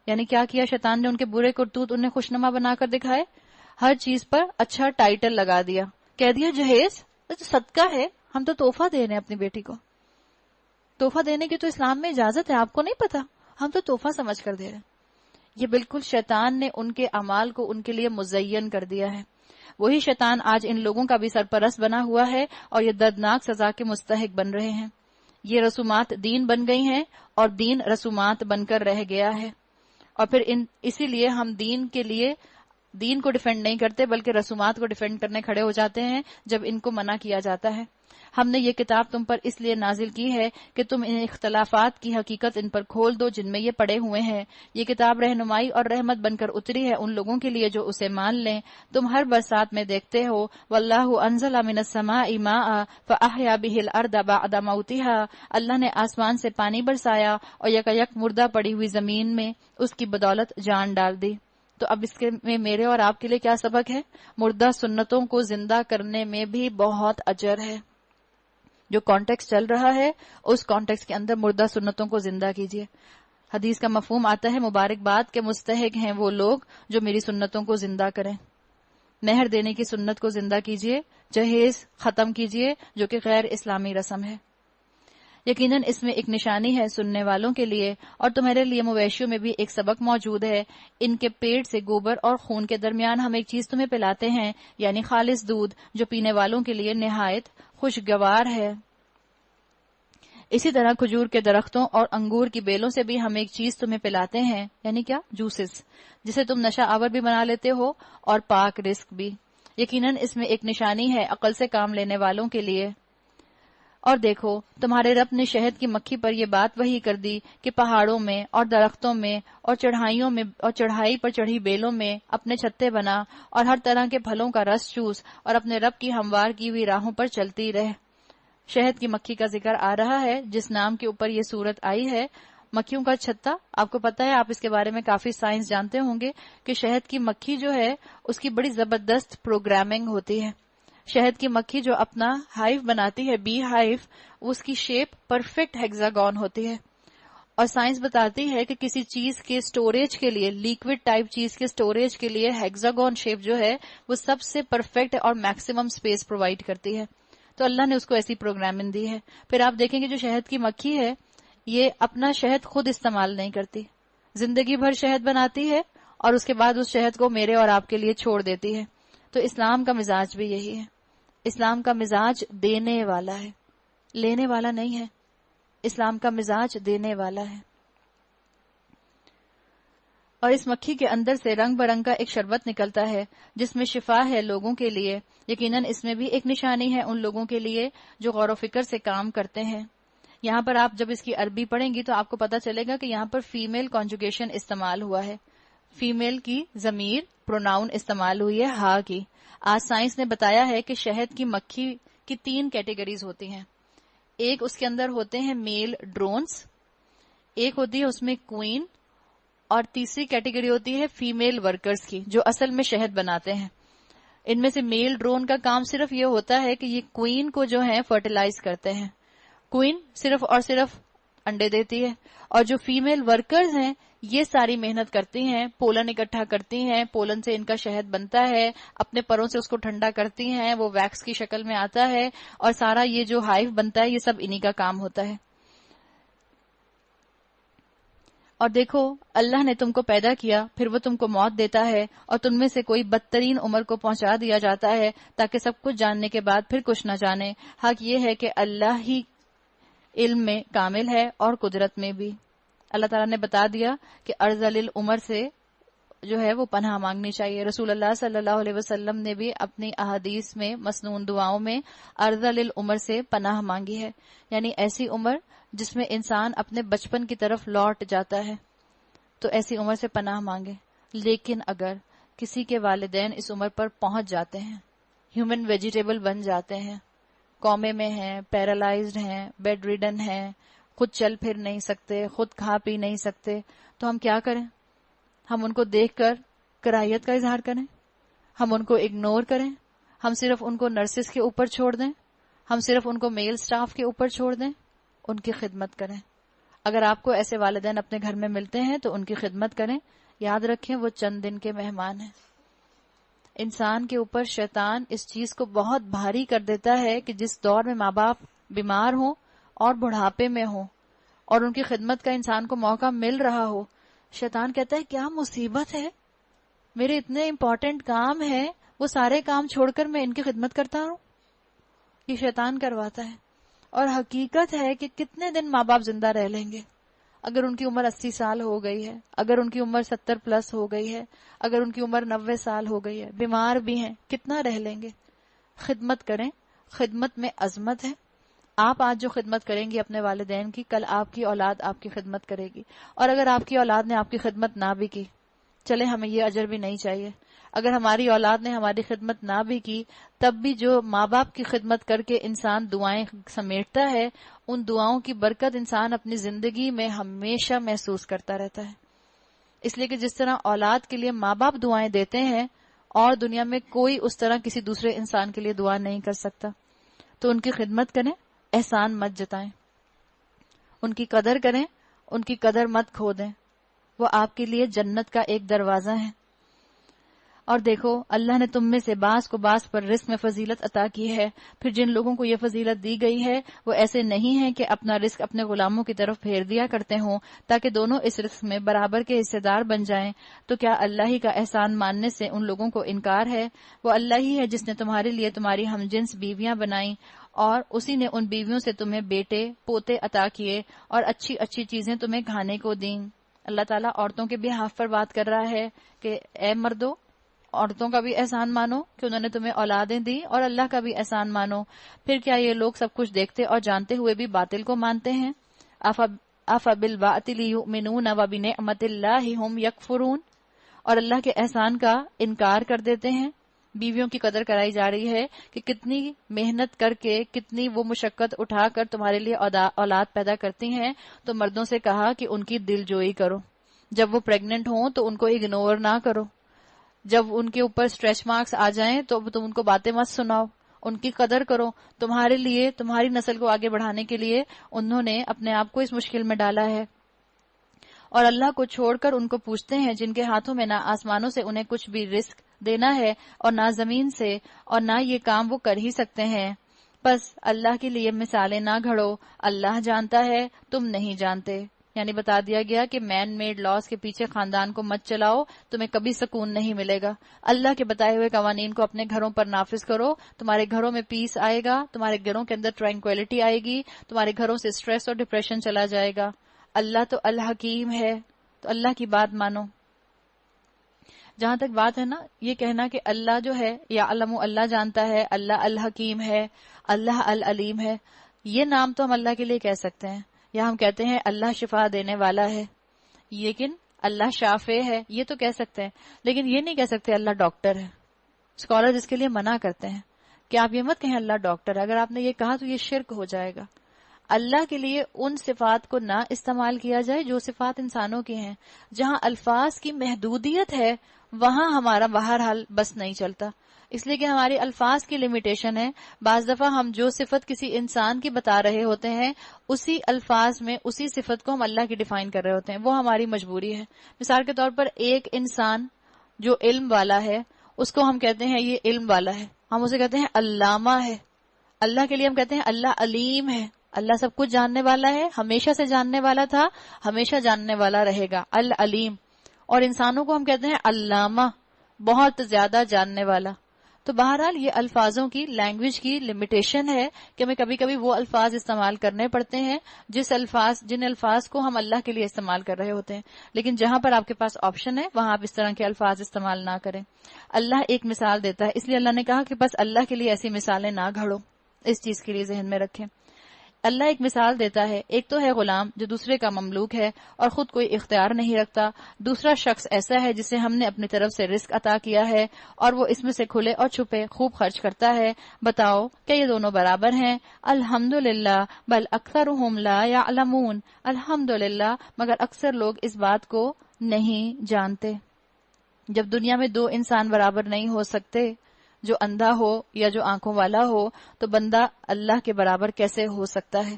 A: یعنی کیا کیا شیطان نے؟ ان کے برے کرتوت انہیں خوشنما بنا کر دکھائے، ہر چیز پر اچھا ٹائٹل لگا دیا، کہہ دیا جہیز صدقہ ہے، ہم تو تحفہ دے رہے ہیں اپنی بیٹی کو، تحفہ دینے کی تو اسلام میں اجازت ہے، آپ کو نہیں پتا، ہم تو تحفہ سمجھ کر دے رہے ہیں۔ یہ بالکل شیطان نے ان کے اعمال کو ان کے لیے مزین کر دیا ہے۔ وہی شیطان آج ان لوگوں کا بھی سرپرست بنا ہوا ہے اور یہ دردناک سزا کے مستحق بن رہے ہیں۔ یہ رسومات دین بن گئی ہیں اور دین رسومات بن کر رہ گیا ہے، اور پھر اسی لیے ہم دین کو ڈیفینڈ نہیں کرتے بلکہ رسومات کو ڈیفینڈ کرنے کھڑے ہو جاتے ہیں جب ان کو منع کیا جاتا ہے۔ ہم نے یہ کتاب تم پر اس لیے نازل کی ہے کہ تم ان اختلافات کی حقیقت ان پر کھول دو جن میں یہ پڑے ہوئے ہیں۔ یہ کتاب رہنمائی اور رحمت بن کر اتری ہے ان لوگوں کے لیے جو اسے مان لیں۔ تم ہر برسات میں دیکھتے ہو واللہ انزل من السماء ماء فاحیا به الارض بعد موتها، اللہ نے آسمان سے پانی برسایا اور یکایک مردہ پڑی ہوئی زمین میں اس کی بدولت جان ڈال دی۔ تو اب اس کے میں میرے اور آپ کے لیے کیا سبق ہے؟ مردہ سنتوں کو زندہ کرنے میں بھی بہت اجر ہے۔ جو کانٹیکس چل رہا ہے اس کانٹیکس کے اندر مردہ سنتوں کو زندہ کیجیے۔ حدیث کا مفہوم آتا ہے مبارکباد کے مستحق ہیں وہ لوگ جو میری سنتوں کو زندہ کریں۔ مہر دینے کی سنت کو زندہ کیجیے، جہیز ختم کیجیے جو کہ غیر اسلامی رسم ہے۔ یقیناً اس میں ایک نشانی ہے سننے والوں کے لیے، اور تمہارے لیے مویشیوں میں بھی ایک سبق موجود ہے۔ ان کے پیٹ سے گوبر اور خون کے درمیان ہم ایک چیز تمہیں پلاتے ہیں، یعنی خالص دودھ جو پینے والوں کے لیے نہایت خوشگوار ہے۔ اسی طرح کھجور کے درختوں اور انگور کی بیلوں سے بھی ہم ایک چیز تمہیں پلاتے ہیں، یعنی کیا؟ جوسز، جسے تم نشہ آور بھی بنا لیتے ہو اور پاک رزق بھی۔ یقیناً اس میں ایک نشانی ہے عقل سے کام لینے والوں کے لیے۔ اور دیکھو تمہارے رب نے شہد کی مکھی پر یہ بات وحی کر دی کہ پہاڑوں میں اور درختوں میں اور چڑھائیوں میں اور چڑھائی پر چڑھی بیلوں میں اپنے چھتے بنا اور ہر طرح کے پھلوں کا رس چوس اور اپنے رب کی ہموار کی ہوئی راہوں پر چلتی رہ۔ شہد کی مکھی کا ذکر آ رہا ہے جس نام کے اوپر یہ صورت آئی ہے، مکھیوں کا چھتا۔ آپ کو پتا ہے، آپ اس کے بارے میں کافی سائنس جانتے ہوں گے کہ شہد کی مکھی جو ہے اس کی بڑی زبردست پروگرامنگ ہوتی ہے۔ شہد کی مکھی جو اپنا ہائیو بناتی ہے، بی ہائیو، اس کی شیپ پرفیکٹ ہیگزاگون ہوتی ہے، اور سائنس بتاتی ہے کہ کسی چیز کے سٹوریج کے لیے، لیکوڈ ٹائپ چیز کے سٹوریج کے لیے ہیگزاگون شیپ جو ہے وہ سب سے پرفیکٹ اور میکسیمم سپیس پرووائڈ کرتی ہے۔ تو اللہ نے اس کو ایسی پروگرامنگ دی ہے۔ پھر آپ دیکھیں گے جو شہد کی مکھی ہے یہ اپنا شہد خود استعمال نہیں کرتی، زندگی بھر شہد بناتی ہے اور اس کے بعد اس شہد کو میرے اور آپ کے لیے چھوڑ دیتی ہے۔ تو اسلام کا مزاج بھی یہی ہے، اسلام کا مزاج دینے والا ہے، لینے والا نہیں ہے۔ اسلام کا مزاج دینے والا ہے، اور اس مکھی کے اندر سے رنگ برنگ کا ایک شربت نکلتا ہے جس میں شفا ہے لوگوں کے لیے۔ یقیناً اس میں بھی ایک نشانی ہے ان لوگوں کے لیے جو غور و فکر سے کام کرتے ہیں۔ یہاں پر آپ جب اس کی عربی پڑھیں گی تو آپ کو پتا چلے گا کہ یہاں پر فیمیل کانجوگیشن استعمال ہوا ہے، فیمیل کی ضمیر پروناؤن استعمال ہوئی ہے ہا کی. آج سائنس نے بتایا ہے کہ شہد کی مکھی کی 3 کیٹیگریز ہوتی ہیں. ایک اس کے اندر ہوتے ہیں میل ڈرونز، ایک ہوتی ہے اس میں کوئین، اور تیسری کیٹیگری ہوتی ہے فیمیل ورکرز کی جو اصل میں شہد بناتے ہیں. ان میں سے میل ڈرون کا کام صرف یہ ہوتا ہے کہ یہ کوئین کو جو ہے فرٹیلائز کرتے ہیں. کوئین صرف اور صرف انڈے دیتی ہے، اور جو فیمیل ورکرز ہیں یہ ساری محنت کرتی ہیں، پولن اکٹھا کرتی ہیں، پولن سے ان کا شہد بنتا ہے، اپنے پروں سے اس کو ٹھنڈا کرتی ہیں، وہ ویکس کی شکل میں آتا ہے، اور سارا یہ جو ہائیو بنتا ہے یہ سب انہی کا کام ہوتا ہے. اور دیکھو اللہ نے تم کو پیدا کیا، پھر وہ تم کو موت دیتا ہے، اور تم میں سے کوئی بدترین عمر کو پہنچا دیا جاتا ہے تاکہ سب کچھ جاننے کے بعد پھر کچھ نہ جانے. حق یہ ہے کہ اللہ ہی علم میں کامل ہے اور قدرت میں بھی. اللہ تعالیٰ نے بتا دیا کہ ارذل العمر سے جو ہے وہ پناہ مانگنی چاہیے. رسول اللہ صلی اللہ علیہ وسلم نے بھی اپنی احادیث میں مسنون دعاؤں میں ارذل العمر سے پناہ مانگی ہے، یعنی ایسی عمر جس میں انسان اپنے بچپن کی طرف لوٹ جاتا ہے، تو ایسی عمر سے پناہ مانگے. لیکن اگر کسی کے والدین اس عمر پر پہنچ جاتے ہیں، ہیومن ویجیٹیبل بن جاتے ہیں، کومے میں ہیں، پیرالائزڈ ہیں، بیڈ ریڈن ہیں، خود چل پھر نہیں سکتے، خود کھا پی نہیں سکتے، تو ہم کیا کریں؟ ہم ان کو دیکھ کر کراہیت کا اظہار کریں؟ ہم ان کو اگنور کریں؟ ہم صرف ان کو نرسز کے اوپر چھوڑ دیں؟ ہم صرف ان کو میل سٹاف کے اوپر چھوڑ دیں؟ ان کی خدمت کریں. اگر آپ کو ایسے والدین اپنے گھر میں ملتے ہیں تو ان کی خدمت کریں. یاد رکھیں وہ چند دن کے مہمان ہیں. انسان کے اوپر شیطان اس چیز کو بہت بھاری کر دیتا ہے کہ جس دور میں ماں باپ بیمار ہوں اور بڑھاپے میں ہوں اور ان کی خدمت کا انسان کو موقع مل رہا ہو، شیطان کہتا ہے کیا مصیبت ہے، میرے اتنے امپورٹنٹ کام ہیں، وہ سارے کام چھوڑ کر میں ان کی خدمت کرتا ہوں. یہ شیطان کرواتا ہے. اور حقیقت ہے کہ کتنے دن ماں باپ زندہ رہ لیں گے؟ اگر ان کی عمر 80 سال ہو گئی ہے، اگر ان کی عمر 70 پلس ہو گئی ہے، اگر ان کی عمر 90 سال ہو گئی ہے، بیمار بھی ہیں، کتنا رہ لیں گے؟ خدمت کریں. خدمت میں عظمت ہے. آپ آج جو خدمت کریں گی اپنے والدین کی، کل آپ کی اولاد آپ کی خدمت کرے گی. اور اگر آپ کی اولاد نے آپ کی خدمت نہ بھی کی، چلے ہمیں یہ اجر بھی نہیں چاہیے، اگر ہماری اولاد نے ہماری خدمت نہ بھی کی، تب بھی جو ماں باپ کی خدمت کر کے انسان دعائیں سمیٹتا ہے، ان دعاؤں کی برکت انسان اپنی زندگی میں ہمیشہ محسوس کرتا رہتا ہے. اس لیے کہ جس طرح اولاد کے لیے ماں باپ دعائیں دیتے ہیں اور دنیا میں کوئی اس طرح کسی دوسرے انسان کے لیے دعا نہیں کر سکتا. تو ان کی خدمت کریں، احسان مت جتائیں، ان کی قدر کریں، ان کی قدر مت کھو دیں. وہ آپ کے لیے جنت کا ایک دروازہ ہے. اور دیکھو اللہ نے تم میں سے بعض کو بعض پر رزق میں فضیلت عطا کی ہے. پھر جن لوگوں کو یہ فضیلت دی گئی ہے وہ ایسے نہیں ہیں کہ اپنا رزق اپنے غلاموں کی طرف پھیر دیا کرتے ہوں تاکہ دونوں اس رزق میں برابر کے حصے دار بن جائیں. تو کیا اللہ ہی کا احسان ماننے سے ان لوگوں کو انکار ہے؟ وہ اللہ ہی ہے جس نے تمہارے لیے تمہاری ہم جنس بیویاں بنائیں، اور اسی نے ان بیویوں سے تمہیں بیٹے پوتے عطا کیے اور اچھی اچھی چیزیں تمہیں کھانے کو دیں. اللہ تعالیٰ عورتوں کے بیہاف پر بات کر رہا ہے کہ اے مردو، عورتوں کا بھی احسان مانو کہ انہوں نے تمہیں اولادیں دی، اور اللہ کا بھی احسان مانو. پھر کیا یہ لوگ سب کچھ دیکھتے اور جانتے ہوئے بھی باطل کو مانتے ہیں؟ افبالباطل یؤمنون وبنعمت اللہ ہم یکفرون. اور اللہ کے احسان کا انکار کر دیتے ہیں. بیویوں کی قدر کرائی جا رہی ہے کہ کتنی محنت کر کے، کتنی وہ مشقت اٹھا کر تمہارے لیے اولاد پیدا کرتی ہیں. تو مردوں سے کہا کہ ان کی دل جوئی کرو، جب وہ پریگننٹ ہوں تو ان کو اگنور نہ کرو، جب ان کے اوپر اسٹریچ مارکس آ جائیں تو تم ان کو باتیں مت سناؤ، ان کی قدر کرو. تمہارے لیے، تمہاری نسل کو آگے بڑھانے کے لیے انہوں نے اپنے آپ کو اس مشکل میں ڈالا ہے. اور اللہ کو چھوڑ کر ان کو پوچھتے ہیں جن کے ہاتھوں میں نہ آسمانوں سے انہیں کچھ بھی رزق دینا ہے اور نہ زمین سے، اور نہ یہ کام وہ کر ہی سکتے ہیں. بس اللہ کے لیے مثالیں نہ گھڑو، اللہ جانتا ہے تم نہیں جانتے. یعنی بتا دیا گیا کہ مین میڈ لاس کے پیچھے خاندان کو مت چلاؤ، تمہیں کبھی سکون نہیں ملے گا. اللہ کے بتائے ہوئے قوانین کو اپنے گھروں پر نافذ کرو، تمہارے گھروں میں پیس آئے گا، تمہارے گھروں کے اندر ٹرینکویلٹی آئے گی، تمہارے گھروں سے سٹریس اور ڈپریشن چلا جائے گا. اللہ تو الحکیم ہے، تو اللہ کی بات مانو. جہاں تک بات ہے نا یہ کہنا کہ اللہ جو ہے یا علم اللہ جانتا ہے، اللہ الحکیم ہے، اللہ العلیم ہے، یہ نام تو ہم اللہ کے لیے کہہ سکتے ہیں، یا ہم کہتے ہیں اللہ شفا دینے والا ہے، لیکن اللہ شافع ہے یہ تو کہہ سکتے ہیں، لیکن یہ نہیں کہہ سکتے اللہ ڈاکٹر ہے۔ اسکالر اس کے لیے منع کرتے ہیں کہ آپ یہ مت کہیں اللہ ڈاکٹر ہے، اگر آپ نے یہ کہا تو یہ شرک ہو جائے گا۔ اللہ کے لیے ان صفات کو نہ استعمال کیا جائے جو صفات انسانوں کی ہیں۔ جہاں الفاظ کی محدودیت ہے وہاں ہمارا بہرحال بس نہیں چلتا، اس لیے کہ ہماری الفاظ کی لمیٹیشن ہے۔ بعض دفعہ ہم جو صفت کسی انسان کی بتا رہے ہوتے ہیں اسی الفاظ میں اسی صفت کو ہم اللہ کی ڈیفائن کر رہے ہوتے ہیں، وہ ہماری مجبوری ہے۔ مثال کے طور پر ایک انسان جو علم والا ہے اس کو ہم کہتے ہیں یہ علم والا ہے، ہم اسے کہتے ہیں علامہ ہے۔ اللہ کے لیے ہم کہتے ہیں اللہ علیم ہے، اللہ سب کچھ جاننے والا ہے، ہمیشہ سے جاننے والا تھا، ہمیشہ جاننے والا رہے گا، العلیم۔ اور انسانوں کو ہم کہتے ہیں علامہ، بہت زیادہ جاننے والا۔ تو بہرحال یہ الفاظوں کی، لینگویج کی لمیٹیشن ہے کہ ہمیں کبھی کبھی وہ الفاظ استعمال کرنے پڑتے ہیں جن الفاظ کو ہم اللہ کے لیے استعمال کر رہے ہوتے ہیں، لیکن جہاں پر آپ کے پاس آپشن ہے وہاں آپ اس طرح کے الفاظ استعمال نہ کریں۔ اللہ ایک مثال دیتا ہے، اس لیے اللہ نے کہا کہ بس اللہ کے لیے ایسی مثالیں نہ گھڑو، اس چیز کے لیے ذہن میں رکھیں۔ اللہ ایک مثال دیتا ہے، ایک تو ہے غلام جو دوسرے کا مملوک ہے اور خود کوئی اختیار نہیں رکھتا، دوسرا شخص ایسا ہے جسے ہم نے اپنی طرف سے رزق عطا کیا ہے اور وہ اس میں سے کھلے اور چھپے خوب خرچ کرتا ہے۔ بتاؤ کیا یہ دونوں برابر ہیں؟ الحمدللہ بل اکثرہم لا یعلمون، الحمدللہ مگر اکثر لوگ اس بات کو نہیں جانتے۔ جب دنیا میں دو انسان برابر نہیں ہو سکتے، جو اندھا ہو یا جو آنکھوں والا ہو، تو بندہ اللہ کے برابر کیسے ہو سکتا ہے؟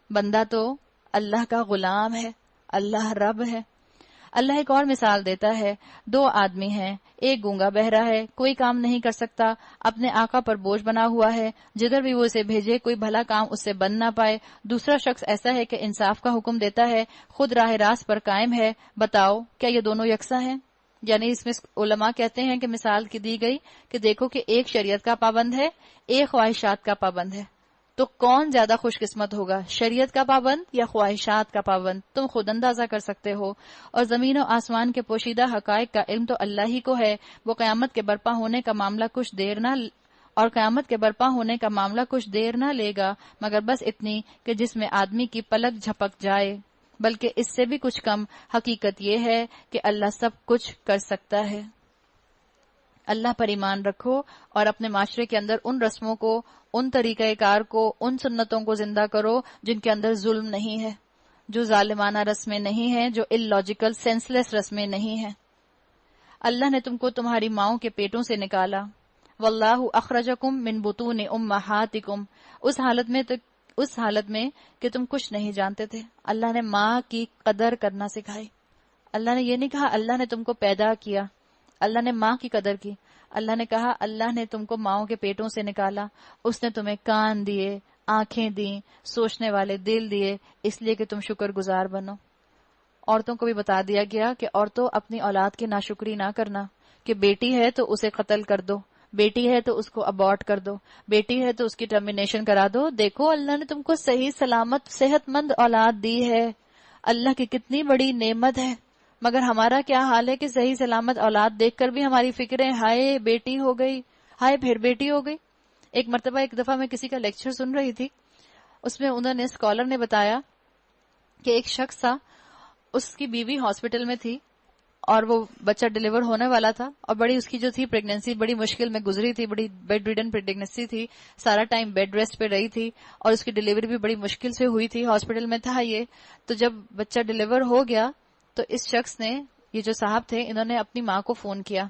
A: بندہ تو اللہ کا غلام ہے، اللہ رب ہے۔ اللہ ایک اور مثال دیتا ہے، دو آدمی ہیں، ایک گونگا بہرا ہے، کوئی کام نہیں کر سکتا، اپنے آقا پر بوجھ بنا ہوا ہے، جدھر بھی وہ اسے بھیجے کوئی بھلا کام اس سے بن نہ پائے۔ دوسرا شخص ایسا ہے کہ انصاف کا حکم دیتا ہے، خود راہ راست پر قائم ہے۔ بتاؤ کیا یہ دونوں یکساں ہیں؟ یعنی اس میں علماء کہتے ہیں کہ مثال کی دی گئی کہ دیکھو کہ ایک شریعت کا پابند ہے، ایک خواہشات کا پابند ہے، تو کون زیادہ خوش قسمت ہوگا، شریعت کا پابند یا خواہشات کا پابند؟ تم خود اندازہ کر سکتے ہو۔ اور زمین و آسمان کے پوشیدہ حقائق کا علم تو اللہ ہی کو ہے۔ وہ قیامت کے برپا ہونے کا معاملہ کچھ دیر نہ لے گا مگر بس اتنی کہ جس میں آدمی کی پلک جھپک جائے، بلکہ اس سے بھی کچھ کم۔ حقیقت یہ ہے کہ اللہ سب کچھ کر سکتا ہے۔ اللہ پر ایمان رکھو اور اپنے معاشرے کے اندر ان رسموں کو، ان طریقہ کار کو، ان سنتوں کو زندہ کرو جن کے اندر ظلم نہیں ہے، جو ظالمانہ رسمیں نہیں ہیں، جو illogical سینسلیس رسمیں نہیں ہیں۔ اللہ نے تم کو تمہاری ماؤں کے پیٹوں سے نکالا، واللہ اخرجکم من بطون امہاتکم، اس حالت میں کہ تم کچھ نہیں جانتے تھے۔ اللہ نے ماں کی قدر کرنا سکھائی۔ اللہ نے یہ نہیں کہا اللہ نے تم کو پیدا کیا، اللہ نے ماں کی قدر کی۔ اللہ نے کہا اللہ نے تم کو ماؤں کے پیٹوں سے نکالا، اس نے تمہیں کان دیے، آنکھیں دیں، سوچنے والے دل دیے، اس لیے کہ تم شکر گزار بنو۔ عورتوں کو بھی بتا دیا گیا کہ عورتوں اپنی اولاد کی ناشکری نہ کرنا، کہ بیٹی ہے تو اسے قتل کر دو، بیٹی ہے تو اس کو ابارٹ کر دو، بیٹی ہے تو اس کی ٹرمینیشن کرا دو۔ دیکھو اللہ نے تم کو صحیح سلامت صحت مند اولاد دی ہے، اللہ کی کتنی بڑی نعمت ہے۔ مگر ہمارا کیا حال ہے کہ صحیح سلامت اولاد دیکھ کر بھی ہماری فکریں ہائے بیٹی ہو گئی، ہائے پھر بیٹی ہو گئی۔ ایک دفعہ میں کسی کا لیکچر سن رہی تھی، اس میں انہوں نے اسکالر نے بتایا کہ ایک شخص تھا، اس کی بیوی ہاسپٹل میں تھی اور وہ بچہ ڈیلیور ہونے والا تھا، اور بڑی اس کی جو تھی پریگنینسی بڑی مشکل میں گزری تھی، بڑی بیڈ ریڈن پریگنینسی تھی، سارا ٹائم بیڈ ریسٹ پہ رہی تھی اور اس کی ڈیلیوری بھی بڑی مشکل سے ہوئی تھی، ہاسپٹل میں تھا یہ۔ تو جب بچہ ڈیلیور ہو گیا تو اس شخص نے، یہ جو صاحب تھے، انہوں نے اپنی ماں کو فون کیا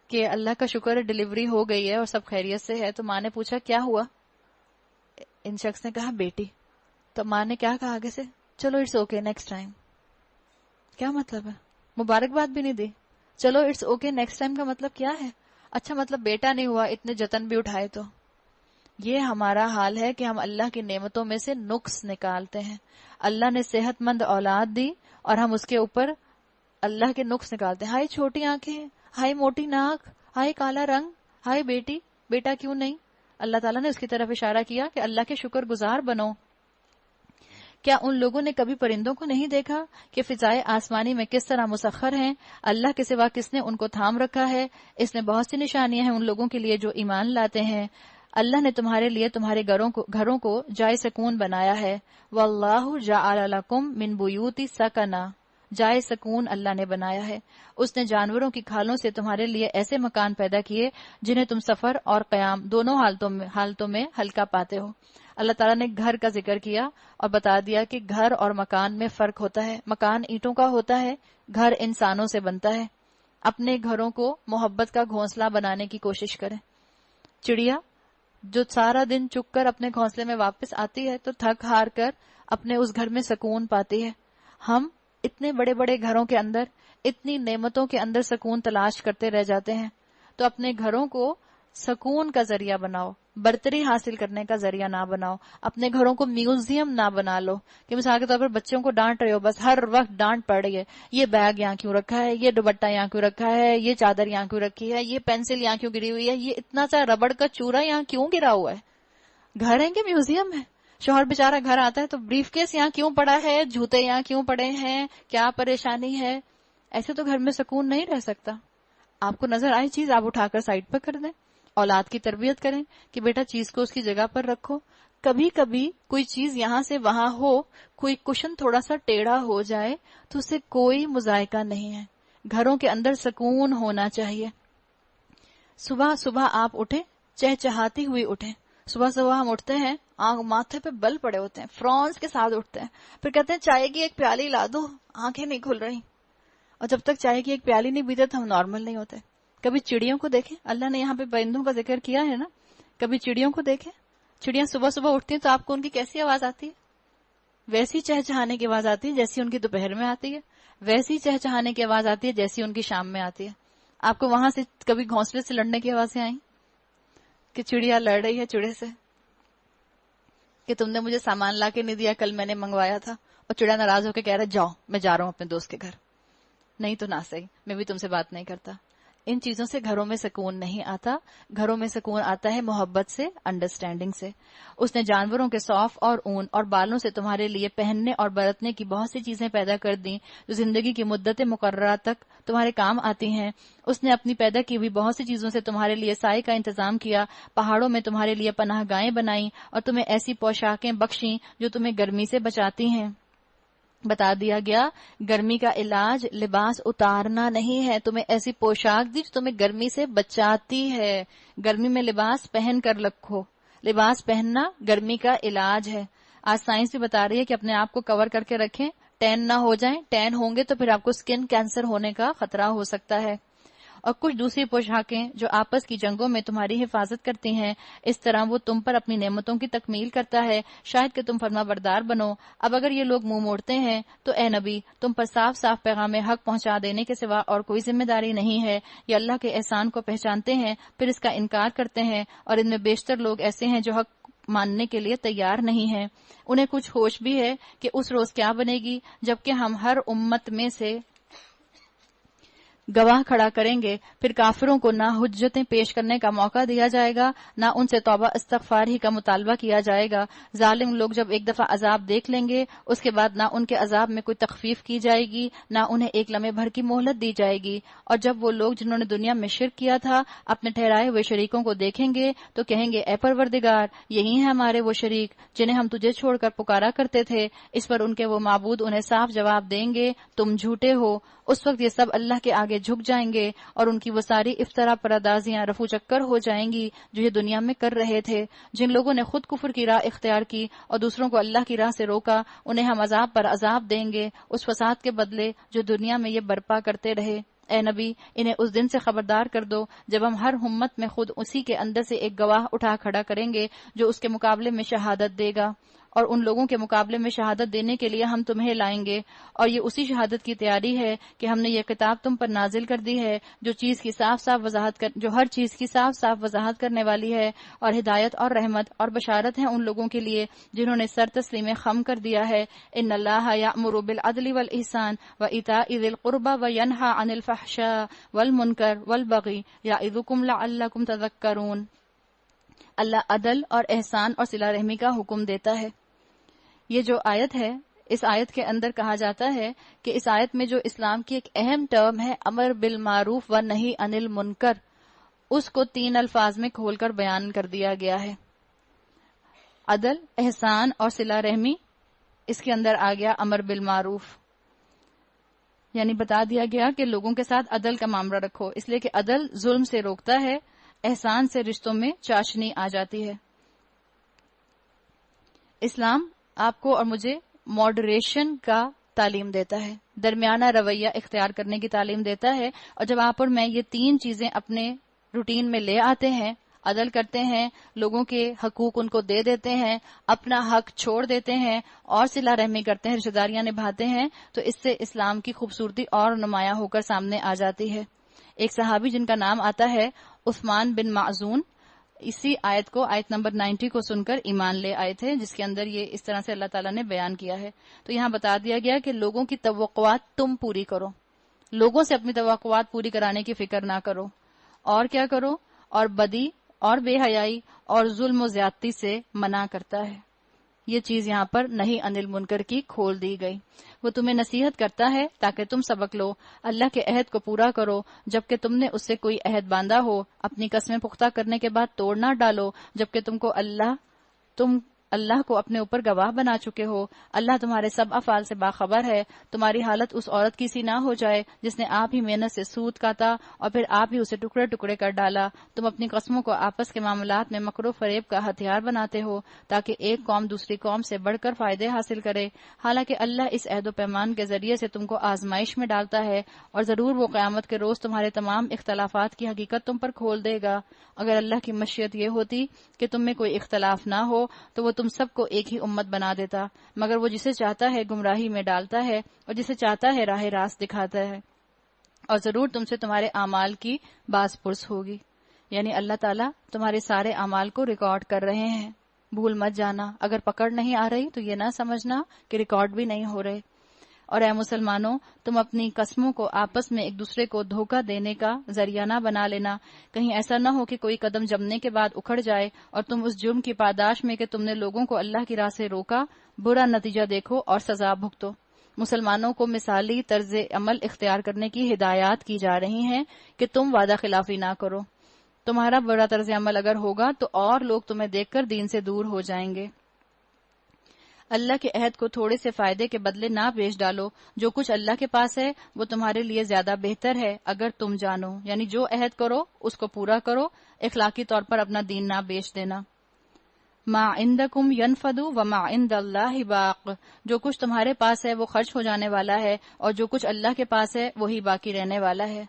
A: کہ اللہ کا شکر ہے ڈیلیوری ہو گئی ہے اور سب خیریت سے ہے۔ تو ماں نے پوچھا کیا ہوا؟ ان شخص نے کہا بیٹی۔ تو ماں نے کیا کہا آگے سے؟ چلو اٹس اوکے نیکسٹ ٹائم۔ کیا مطلب ہے؟ مبارکباد بھی نہیں دی۔ چلو اٹس اوکے نیکسٹ ٹائم کا مطلب کیا ہے؟ اچھا مطلب بیٹا نہیں ہوا، اتنے جتن بھی اٹھائے تو۔ یہ ہمارا حال ہے کہ ہم اللہ کی نعمتوں میں سے نقص نکالتے ہیں۔ اللہ نے صحت مند اولاد دی اور ہم اس کے اوپر اللہ کے نقص نکالتے ہیں۔ ہائے چھوٹی آنکھیں، ہائے موٹی ناک، ہائے کالا رنگ، ہائے بیٹی، بیٹا کیوں نہیں؟ اللہ تعالیٰ نے اس کی طرف اشارہ کیا کہ اللہ کے شکر گزار بنو۔ کیا ان لوگوں نے کبھی پرندوں کو نہیں دیکھا کہ فضائے آسمانی میں کس طرح مسخر ہیں؟ اللہ کے سوا کس نے ان کو تھام رکھا ہے؟ اس میں بہت سی نشانیاں ہیں ان لوگوں کے لیے جو ایمان لاتے ہیں۔ اللہ نے تمہارے لیے تمہارے گھروں کو جائے سکون بنایا ہے. واللہ جعل لکم من بیوت سکنا، جائے سکون اللہ نے بنایا ہے. اس نے جانوروں کی کھالوں سے تمہارے لیے ایسے مکان پیدا کیے جنہیں تم سفر اور قیام دونوں حالتوں میں ہلکا پاتے ہو. اللہ تعالیٰ نے گھر کا ذکر کیا اور بتا دیا کہ گھر اور مکان میں فرق ہوتا ہے. مکان اینٹوں کا ہوتا ہے، گھر انسانوں سے بنتا ہے. اپنے گھروں کو محبت کا گھونسلہ بنانے کی کوشش کریں. چڑیا جو سارا دن چگ کر اپنے گھونسلے میں واپس آتی ہے تو تھک ہار کر اپنے اس گھر میں سکون پاتی ہے. ہم اتنے بڑے بڑے گھروں کے اندر، اتنی نعمتوں کے اندر سکون تلاش کرتے رہ جاتے ہیں. تو اپنے گھروں کو سکون کا ذریعہ بناؤ، برتری حاصل کرنے کا ذریعہ نہ بناؤ. اپنے گھروں کو میوزیم نہ بنا لو کہ مثال کے طور پر بچوں کو ڈانٹ رہے ہو، بس ہر وقت ڈانٹ پڑ رہی ہے. یہ بیگ یہاں کیوں رکھا ہے، یہ دوپٹہ یہاں کیوں رکھا ہے، یہ چادر یہاں کیوں رکھی ہے، یہ پینسل یہاں کیوں گری ہوئی ہے، یہ اتنا سا ربڑ کا چورا یہاں کیوں گرا ہوا ہے. گھر ہے کہ میوزیم ہے؟ شوہر بیچارہ گھر آتا ہے تو بریف کیس یہاں کیوں پڑا ہے، جوتے یہاں کیوں پڑے ہیں، کیا پریشانی ہے. ایسے تو گھر میں سکون نہیں رہ سکتا. آپ کو نظر آئی چیز آپ اٹھا کر سائڈ پر کر دیں. اولاد کی تربیت کریں کہ بیٹا چیز کو اس کی جگہ پر رکھو. کبھی کبھی کوئی چیز یہاں سے وہاں ہو، کوئی کشن تھوڑا سا ٹیڑھا ہو جائے تو اسے کوئی مذائقہ نہیں ہے. گھروں کے اندر سکون ہونا چاہیے. صبح صبح آپ اٹھیں، چہچہاتی ہوئی اٹھیں. صبح صبح ہم اٹھتے ہیں، ماتھے پہ بل پڑے ہوتے ہیں، فرانس کے ساتھ اٹھتے ہیں، پھر کہتے ہیں چائے کی ایک پیالی لا دو، آنکھیں نہیں کھل رہی. اور جب تک چائے کی ایک پیالی نہیں پیتے تو ہم نارمل نہیں ہوتے. کبھی چڑیوں کو دیکھیں، اللہ نے یہاں پہ پرندوں کا ذکر کیا ہے نا، کبھی چڑیوں کو دیکھیں. چڑیاں صبح صبح اٹھتی ہیں تو آپ کو ان کی کیسی آواز آتی ہے؟ ویسی چہچہانے کی آواز آتی ہے جیسی ان کی دوپہر میں آتی ہے، ویسی چہچہانے کی آواز آتی ہے جیسی ان کی شام میں آتی ہے. آپ کو وہاں سے کبھی گھونسلے سے لڑنے کی آوازیں آئیں کہ چڑیا لڑ رہی ہے چڑے سے کہ تم نے مجھے سامان لا کے نہیں دیا، کل میں نے منگوایا تھا، اور چڑیا ناراض ہو کے کہہ رہا جاؤ میں جا رہا ہوں اپنے دوست کے گھر. نہیں تو نہ صحیح، میں بھی تم سے بات نہیں کرتا. ان چیزوں سے گھروں میں سکون نہیں آتا. گھروں میں سکون آتا ہے محبت سے، انڈرسٹینڈنگ سے. اس نے جانوروں کے صوف اور اون اور بالوں سے تمہارے لیے پہننے اور برتنے کی بہت سی چیزیں پیدا کر دیں جو زندگی کی مدت مقررہ تک تمہارے کام آتی ہیں. اس نے اپنی پیدا کی ہوئی بہت سی چیزوں سے تمہارے لیے سائے کا انتظام کیا، پہاڑوں میں تمہارے لیے پناہ گاہیں بنائیں اور تمہیں ایسی پوشاکیں بخشیں جو تمہیں گرمی سے بچاتی ہیں. بتا دیا گیا گرمی کا علاج لباس اتارنا نہیں ہے، تمہیں ایسی پوشاک دی جو تمہیں گرمی سے بچاتی ہے. گرمی میں لباس پہن کر رکھو. لباس پہننا گرمی کا علاج ہے. آج سائنس بھی بتا رہی ہے کہ اپنے آپ کو کور کر کے رکھیں، ٹین نہ ہو جائیں. ٹین ہوں گے تو پھر آپ کو سکن کینسر ہونے کا خطرہ ہو سکتا ہے. اور کچھ دوسری پوشاکیں جو آپس کی جنگوں میں تمہاری حفاظت کرتی ہیں، اس طرح وہ تم پر اپنی نعمتوں کی تکمیل کرتا ہے شاید کہ تم فرما بردار بنو. اب اگر یہ لوگ منہ موڑتے ہیں تو اے نبی تم پر صاف صاف پیغام حق پہنچا دینے کے سوا اور کوئی ذمہ داری نہیں ہے. یہ اللہ کے احسان کو پہچانتے ہیں پھر اس کا انکار کرتے ہیں، اور ان میں بیشتر لوگ ایسے ہیں جو حق ماننے کے لیے تیار نہیں ہیں. انہیں کچھ ہوش بھی ہے کہ اس روز کیا بنے گی جبکہ ہم ہر امت میں سے گواہ کھڑا کریں گے. پھر کافروں کو نہ حجتیں پیش کرنے کا موقع دیا جائے گا، نہ ان سے توبہ استغفار ہی کا مطالبہ کیا جائے گا. ظالم لوگ جب ایک دفعہ عذاب دیکھ لیں گے اس کے بعد نہ ان کے عذاب میں کوئی تخفیف کی جائے گی، نہ انہیں ایک لمحے بھر کی مہلت دی جائے گی. اور جب وہ لوگ جنہوں نے دنیا میں شرک کیا تھا اپنے ٹھہرائے ہوئے شریکوں کو دیکھیں گے تو کہیں گے اے پروردگار یہی ہیں ہمارے وہ شریک جنہیں ہم تجھے چھوڑ کر پکارا کرتے تھے. اس پر ان کے وہ معبود انہیں صاف جواب دیں گے تم جھوٹے ہو. اس وقت یہ سب اللہ کے آگے جھک جائیں گے اور ان کی وہ ساری افطرا پردازیاں رفو چکر ہو جائیں گی جو یہ دنیا میں کر رہے تھے. جن لوگوں نے خود کفر کی راہ اختیار کی اور دوسروں کو اللہ کی راہ سے روکا انہیں ہم عذاب پر عذاب دیں گے اس فساد کے بدلے جو دنیا میں یہ برپا کرتے رہے. اے نبی انہیں اس دن سے خبردار کر دو جب ہم ہر امت میں خود اسی کے اندر سے ایک گواہ اٹھا کھڑا کریں گے جو اس کے مقابلے میں شہادت دے گا، اور ان لوگوں کے مقابلے میں شہادت دینے کے لیے ہم تمہیں لائیں گے. اور یہ اسی شہادت کی تیاری ہے کہ ہم نے یہ کتاب تم پر نازل کر دی ہے جو ہر چیز کی صاف صاف وضاحت کرنے والی ہے، اور ہدایت اور رحمت اور بشارت ہے ان لوگوں کے لیے جنہوں نے سر تسلیم خم کر دیا ہے. ان اللہ یأمر بالعدل والإحسان وإیتاء ذی القربى وینہی عن الفحشاء والمنکر والبغی یعظکم لعلکم تذکرون. اللہ عدل اور احسان اور صلہ رحمی کا حکم دیتا ہے. یہ جو آیت ہے اس آیت کے اندر کہا جاتا ہے کہ اس آیت میں جو اسلام کی ایک اہم ٹرم ہے امر بالمعروف و نہی عن المنکر، اس کو 3 الفاظ میں کھول کر بیان کر دیا گیا ہے۔ عدل، احسان اور صلہ رحمی، اس کے اندر آ گیا امر بالمعروف، یعنی بتا دیا گیا کہ لوگوں کے ساتھ عدل کا معاملہ رکھو، اس لیے کہ عدل ظلم سے روکتا ہے، احسان سے رشتوں میں چاشنی آ جاتی ہے۔ اسلام آپ کو اور مجھے ماڈریشن کا تعلیم دیتا ہے، درمیانہ رویہ اختیار کرنے کی تعلیم دیتا ہے، اور جب آپ اور میں یہ 3 چیزیں اپنے روٹین میں لے آتے ہیں، عدل کرتے ہیں، لوگوں کے حقوق ان کو دے دیتے ہیں، اپنا حق چھوڑ دیتے ہیں اور صلہ رحمی کرتے ہیں، رشتہ داریاں نبھاتے ہیں، تو اس سے اسلام کی خوبصورتی اور نمایاں ہو کر سامنے آ جاتی ہے۔ ایک صحابی جن کا نام آتا ہے عثمان بن معزون، اسی آیت کو، آیت نمبر 90 کو سن کر ایمان لے آئے تھے، جس کے اندر یہ اس طرح سے اللہ تعالیٰ نے بیان کیا ہے۔ تو یہاں بتا دیا گیا کہ لوگوں کی توقعات تم پوری کرو، لوگوں سے اپنی توقعات پوری کرانے کی فکر نہ کرو، اور کیا کرو، اور بدی اور بے حیائی اور ظلم و زیادتی سے منع کرتا ہے۔ یہ چیز یہاں پر نہی عن المنکر کی کھول دی گئی۔ وہ تمہیں نصیحت کرتا ہے تاکہ تم سبق لو، اللہ کے عہد کو پورا کرو جبکہ تم نے اس سے کوئی عہد باندھا ہو، اپنی قسمیں پختہ کرنے کے بعد توڑ نہ ڈالو جبکہ تم اللہ کو اپنے اوپر گواہ بنا چکے ہو، اللہ تمہارے سب افعال سے باخبر ہے، تمہاری حالت اس عورت کی سی نہ ہو جائے جس نے آپ ہی محنت سے سود کاتا اور پھر آپ ہی اسے ٹکڑے ٹکڑے کر ڈالا۔ تم اپنی قسموں کو آپس کے معاملات میں مکر و فریب کا ہتھیار بناتے ہو تاکہ ایک قوم دوسری قوم سے بڑھ کر فائدے حاصل کرے، حالانکہ اللہ اس عہد و پیمان کے ذریعے سے تم کو آزمائش میں ڈالتا ہے، اور ضرور وہ قیامت کے روز تمہارے تمام اختلافات کی حقیقت تم پر کھول دے گا۔ اگر اللہ کی مشیت یہ ہوتی کہ تم میں کوئی اختلاف نہ ہو تو وہ تم سب کو ایک ہی امت بنا دیتا، مگر وہ جسے چاہتا ہے گمراہی میں ڈالتا ہے اور جسے چاہتا ہے راہ راست دکھاتا ہے، اور ضرور تم سے تمہارے اعمال کی باز پرس ہوگی۔ یعنی اللہ تعالیٰ تمہارے سارے اعمال کو ریکارڈ کر رہے ہیں، بھول مت جانا، اگر پکڑ نہیں آ رہی تو یہ نہ سمجھنا کہ ریکارڈ بھی نہیں ہو رہے۔ اور اے مسلمانوں، تم اپنی قسموں کو آپس میں ایک دوسرے کو دھوکہ دینے کا ذریعہ نہ بنا لینا، کہیں ایسا نہ ہو کہ کوئی قدم جمنے کے بعد اکھڑ جائے اور تم اس جرم کی پاداش میں کہ تم نے لوگوں کو اللہ کی راہ سے روکا برا نتیجہ دیکھو اور سزا بھگتو۔ مسلمانوں کو مثالی طرز عمل اختیار کرنے کی ہدایات کی جا رہی ہیں کہ تم وعدہ خلافی نہ کرو۔ تمہارا برا طرز عمل اگر ہوگا تو اور لوگ تمہیں دیکھ کر دین سے دور ہو جائیں گے۔ اللہ کے عہد کو تھوڑے سے فائدے کے بدلے نہ بیچ ڈالو، جو کچھ اللہ کے پاس ہے وہ تمہارے لیے زیادہ بہتر ہے اگر تم جانو، یعنی جو عہد کرو اس کو پورا کرو، اخلاقی طور پر اپنا دین نہ بیچ دینا۔ ما عندکم ینفد وما عند اللہ باق، جو کچھ تمہارے پاس ہے وہ خرچ ہو جانے والا ہے اور جو کچھ اللہ کے پاس ہے وہی باقی رہنے والا ہے۔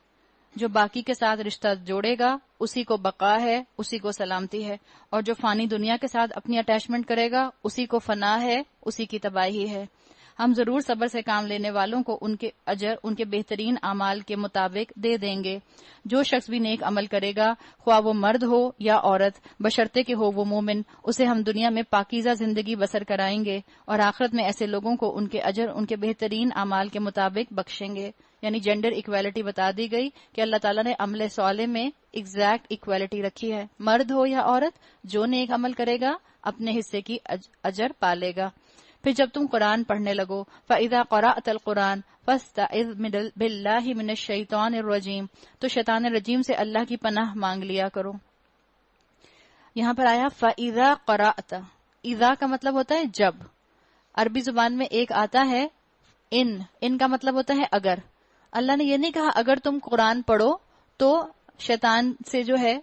A: جو باقی کے ساتھ رشتہ جوڑے گا اسی کو بقا ہے، اسی کو سلامتی ہے، اور جو فانی دنیا کے ساتھ اپنی اٹیچمنٹ کرے گا اسی کو فنا ہے، اسی کی تباہی ہے۔ ہم ضرور صبر سے کام لینے والوں کو ان کے اجر ان کے بہترین اعمال کے مطابق دے دیں گے۔ جو شخص بھی نیک عمل کرے گا، خواہ وہ مرد ہو یا عورت، بشرطے کہ ہو وہ مومن، اسے ہم دنیا میں پاکیزہ زندگی بسر کرائیں گے اور آخرت میں ایسے لوگوں کو ان کے اجر ان کے بہترین اعمال کے مطابق بخشیں گے۔ یعنی جینڈر ایکویلٹی بتا دی گئی کہ اللہ تعالیٰ نے عمل صالح میں ایگزیکٹ ایکویلٹی رکھی ہے، مرد ہو یا عورت، جو نیک عمل کرے گا اپنے حصے کی اجر پالے گا۔ پھر جب تم قرآن پڑھنے لگو، فَإِذَا قَرَأْتَ الْقُرْآنَ فَاسْتَعِذْ بِاللَّهِ مِنَ الشَّيْطَانِ الرَّجِيمِ، تو شیطان رجیم سے اللہ کی پناہ مانگ لیا کرو۔ یہاں پر آیا فَإِذَا قَرَأْتَ، اذا کا مطلب ہوتا ہے جب، عربی زبان میں ایک آتا ہے ان کا مطلب ہوتا ہے اگر۔ اللہ نے یہ نہیں کہا اگر تم قرآن پڑھو تو شیطان سے جو ہے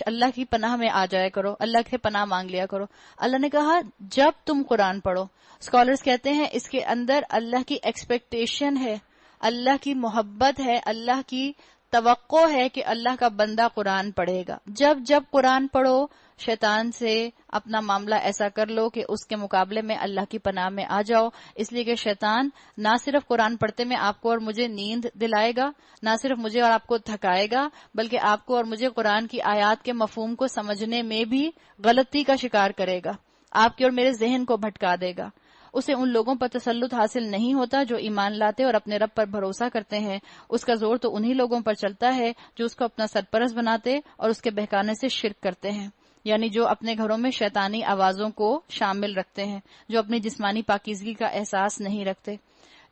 A: اللہ کی پناہ میں آ جایا کرو، اللہ سے پناہ مانگ لیا کرو۔ اللہ نے کہا جب تم قرآن پڑھو۔ اسکالرز کہتے ہیں اس کے اندر اللہ کی ایکسپیکٹیشن ہے، اللہ کی محبت ہے، اللہ کی توقع ہے کہ اللہ کا بندہ قرآن پڑھے گا۔ جب قرآن پڑھو، شیطان سے اپنا معاملہ ایسا کر لو کہ اس کے مقابلے میں اللہ کی پناہ میں آ جاؤ، اس لیے کہ شیطان نہ صرف قرآن پڑھتے میں آپ کو اور مجھے نیند دلائے گا، نہ صرف مجھے اور آپ کو تھکائے گا، بلکہ آپ کو اور مجھے قرآن کی آیات کے مفہوم کو سمجھنے میں بھی غلطی کا شکار کرے گا، آپ کے اور میرے ذہن کو بھٹکا دے گا۔ اسے ان لوگوں پر تسلط حاصل نہیں ہوتا جو ایمان لاتے اور اپنے رب پر بھروسہ کرتے ہیں، اس کا زور تو انہی لوگوں پر چلتا ہے جو اس کو اپنا سرپرست بناتے اور اس کے بہکانے سے شرک کرتے ہیں، یعنی جو اپنے گھروں میں شیطانی آوازوں کو شامل رکھتے ہیں، جو اپنی جسمانی پاکیزگی کا احساس نہیں رکھتے،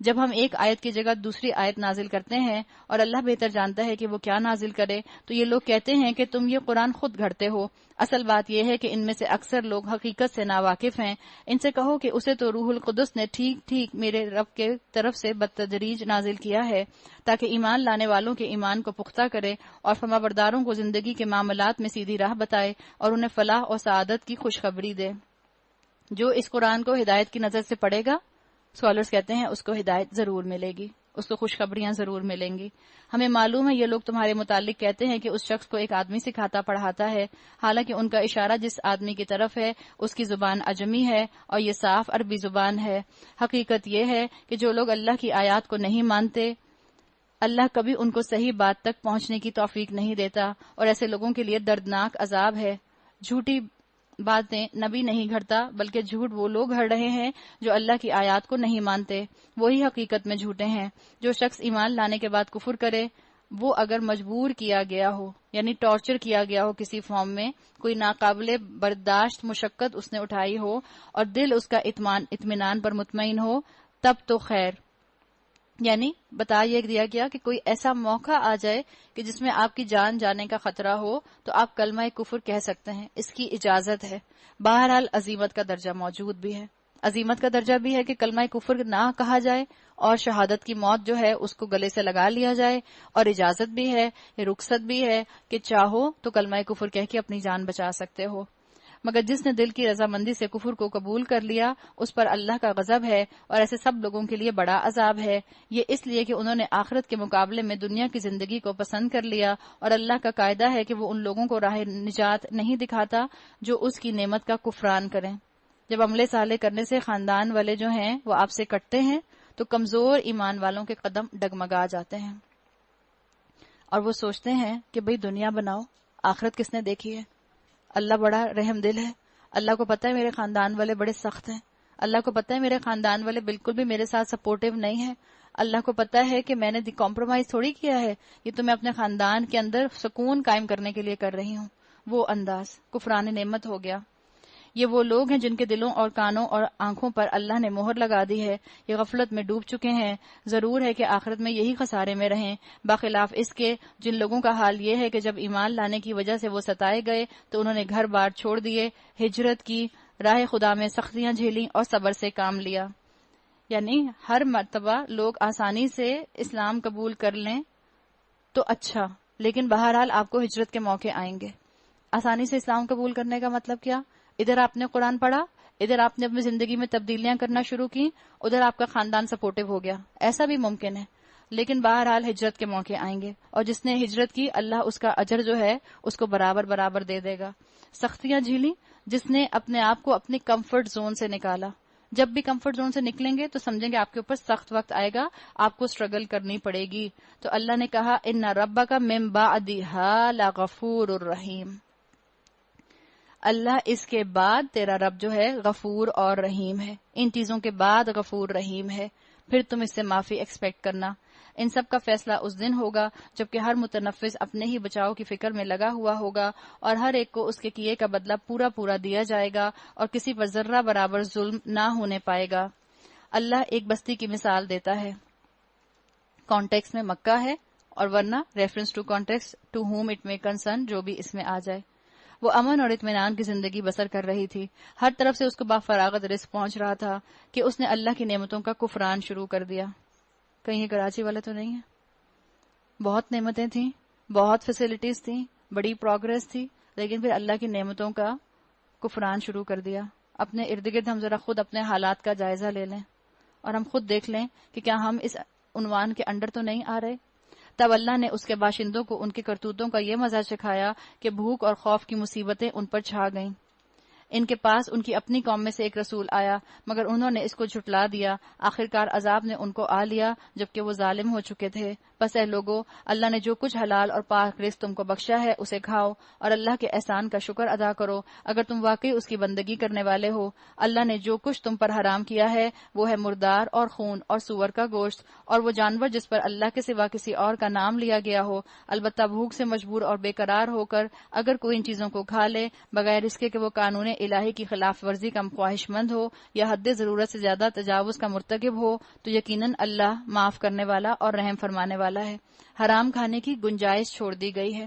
A: جب ہم ایک آیت کی جگہ دوسری آیت نازل کرتے ہیں اور اللہ بہتر جانتا ہے کہ وہ کیا نازل کرے، تو یہ لوگ کہتے ہیں کہ تم یہ قرآن خود گھڑتے ہو۔ اصل بات یہ ہے کہ ان میں سے اکثر لوگ حقیقت سے ناواقف ہیں۔ ان سے کہو کہ اسے تو روح القدس نے ٹھیک ٹھیک میرے رب کے طرف سے بتدریج نازل کیا ہے تاکہ ایمان لانے والوں کے ایمان کو پختہ کرے اور فرمانبرداروں کو زندگی کے معاملات میں سیدھی راہ بتائے اور انہیں فلاح اور سعادت کی خوشخبری دے۔ جو اس قرآن کو ہدایت کی نظر سے پڑھے گا، اسکالرز کہتے ہیں، اس کو ہدایت ضرور ملے گی، اس کو خوشخبریاں ضرور ملیں گی۔ ہمیں معلوم ہے یہ لوگ تمہارے متعلق کہتے ہیں کہ اس شخص کو ایک آدمی سکھاتا پڑھاتا ہے، حالانکہ ان کا اشارہ جس آدمی کی طرف ہے اس کی زبان عجمی ہے اور یہ صاف عربی زبان ہے۔ حقیقت یہ ہے کہ جو لوگ اللہ کی آیات کو نہیں مانتے، اللہ کبھی ان کو صحیح بات تک پہنچنے کی توفیق نہیں دیتا، اور ایسے لوگوں کے لیے دردناک عذاب ہے۔ جھوٹی باتیں نبی نہیں گھڑتا، بلکہ جھوٹ وہ لوگ گھڑ رہے ہیں جو اللہ کی آیات کو نہیں مانتے، وہی حقیقت میں جھوٹے ہیں۔ جو شخص ایمان لانے کے بعد کفر کرے، وہ اگر مجبور کیا گیا ہو، یعنی ٹارچر کیا گیا ہو کسی فارم میں، کوئی ناقابل برداشت مشقت اس نے اٹھائی ہو اور دل اس کا اطمینان پر مطمئن ہو، تب تو خیر۔ یعنی بتا یہ دیا گیا کہ کوئی ایسا موقع آ جائے کہ جس میں آپ کی جان جانے کا خطرہ ہو تو آپ کلمہ کفر کہہ سکتے ہیں، اس کی اجازت ہے۔ بہرحال عزیمت کا درجہ موجود بھی ہے، عزیمت کا درجہ بھی ہے کہ کلمہ کفر نہ کہا جائے اور شہادت کی موت جو ہے اس کو گلے سے لگا لیا جائے، اور اجازت بھی ہے، رخصت بھی ہے کہ چاہو تو کلمہ کفر کہہ کے اپنی جان بچا سکتے ہو۔ مگر جس نے دل کی رضامندی سے کفر کو قبول کر لیا اس پر اللہ کا غضب ہے، اور ایسے سب لوگوں کے لیے بڑا عذاب ہے۔ یہ اس لیے کہ انہوں نے آخرت کے مقابلے میں دنیا کی زندگی کو پسند کر لیا، اور اللہ کا قاعدہ ہے کہ وہ ان لوگوں کو راہ نجات نہیں دکھاتا جو اس کی نعمت کا کفران کریں۔ جب عمل صالح کرنے سے خاندان والے جو ہیں وہ آپ سے کٹتے ہیں تو کمزور ایمان والوں کے قدم ڈگمگا جاتے ہیں، اور وہ سوچتے ہیں کہ بھئی دنیا بناؤ، آخرت کس نے دیکھی ہے؟ اللہ بڑا رحم دل ہے، اللہ کو پتہ ہے میرے خاندان والے بڑے سخت ہیں، اللہ کو پتہ ہے میرے خاندان والے بالکل بھی میرے ساتھ سپورٹیو نہیں ہیں، اللہ کو پتہ ہے کہ میں نے کمپرومائز تھوڑی کیا ہے، یہ تو میں اپنے خاندان کے اندر سکون قائم کرنے کے لیے کر رہی ہوں۔ وہ انداز کفران نعمت ہو گیا۔ یہ وہ لوگ ہیں جن کے دلوں اور کانوں اور آنکھوں پر اللہ نے مہر لگا دی ہے، یہ غفلت میں ڈوب چکے ہیں، ضرور ہے کہ آخرت میں یہی خسارے میں رہیں، بخلاف اس کے جن لوگوں کا حال یہ ہے کہ جب ایمان لانے کی وجہ سے وہ ستائے گئے تو انہوں نے گھر بار چھوڑ دیے، ہجرت کی، راہ خدا میں سختیاں جھیلیں اور صبر سے کام لیا۔ یعنی ہر مرتبہ لوگ آسانی سے اسلام قبول کر لیں تو اچھا، لیکن بہرحال آپ کو ہجرت کے موقع آئیں گے۔ آسانی سے اسلام قبول کرنے کا مطلب کیا؟ ادھر آپ نے قرآن پڑھا، ادھر آپ نے اپنی زندگی میں تبدیلیاں کرنا شروع کی، ادھر آپ کا خاندان سپورٹیو ہو گیا، ایسا بھی ممکن ہے، لیکن بہرحال ہجرت کے موقع آئیں گے، اور جس نے ہجرت کی اللہ اس کا اجر جو ہے اس کو برابر برابر دے دے گا۔ سختیاں جھیلی، جس نے اپنے آپ کو اپنی کمفرٹ زون سے نکالا۔ جب بھی کمفرٹ زون سے نکلیں گے تو سمجھیں گے آپ کے اوپر سخت وقت آئے گا، آپ کو اسٹرگل کرنی پڑے گی۔ تو اللہ نے کہا ان ربک من بعدھا لغفور الرحیم، اللہ اس کے بعد تیرا رب جو ہے غفور اور رحیم ہے، ان چیزوں کے بعد غفور رحیم ہے، پھر تم اس سے معافی ایکسپیکٹ کرنا۔ ان سب کا فیصلہ اس دن ہوگا جبکہ ہر متنفس اپنے ہی بچاؤ کی فکر میں لگا ہوا ہوگا، اور ہر ایک کو اس کے کیے کا بدلہ پورا پورا دیا جائے گا، اور کسی پر ذرہ برابر ظلم نہ ہونے پائے گا۔ اللہ ایک بستی کی مثال دیتا ہے، کانٹیکس میں مکہ ہے، اور ورنہ reference to context to whom it may concern جو بھی اس میں آ جائے۔ وہ امن اور اطمینان کی زندگی بسر کر رہی تھی، ہر طرف سے اس کو بافراغت رزق پہنچ رہا تھا کہ اس نے اللہ کی نعمتوں کا کفران شروع کر دیا۔ کہیں یہ کراچی والے تو نہیں ہیں؟ بہت نعمتیں تھیں، بہت فیسلٹیز تھیں، بڑی پروگرس تھی، لیکن پھر اللہ کی نعمتوں کا کفران شروع کر دیا۔ اپنے ارد گرد ہم ذرا خود اپنے حالات کا جائزہ لے لیں اور ہم خود دیکھ لیں کہ کیا ہم اس عنوان کے انڈر تو نہیں آ رہے۔ تب اللہ نے اس کے باشندوں کو ان کے کرتوتوں کا یہ مزہ چکھایا کہ بھوک اور خوف کی مصیبتیں ان پر چھا گئیں۔ ان کے پاس ان کی اپنی قوم میں سے ایک رسول آیا، مگر انہوں نے اس کو جھٹلا دیا، آخرکار عذاب نے ان کو آ لیا جبکہ وہ ظالم ہو چکے تھے۔ پس اے لوگو، اللہ نے جو کچھ حلال اور پاک رزق تم کو بخشا ہے اسے کھاؤ اور اللہ کے احسان کا شکر ادا کرو اگر تم واقعی اس کی بندگی کرنے والے ہو۔ اللہ نے جو کچھ تم پر حرام کیا ہے وہ ہے مردار اور خون اور سور کا گوشت اور وہ جانور جس پر اللہ کے سوا کسی اور کا نام لیا گیا ہو، البتہ بھوک سے مجبور اور بے قرار ہو کر اگر کوئی ان چیزوں کو کھا لے بغیر اس کے کہ وہ قانون الہی کی خلاف ورزی کا خواہش مند ہو یا حد ضرورت سے زیادہ تجاوز کا مرتکب ہو، تو یقیناً اللہ معاف کرنے والا اور رحم فرمانے والا ہے۔ حرام کھانے کی گنجائش چھوڑ دی گئی ہے،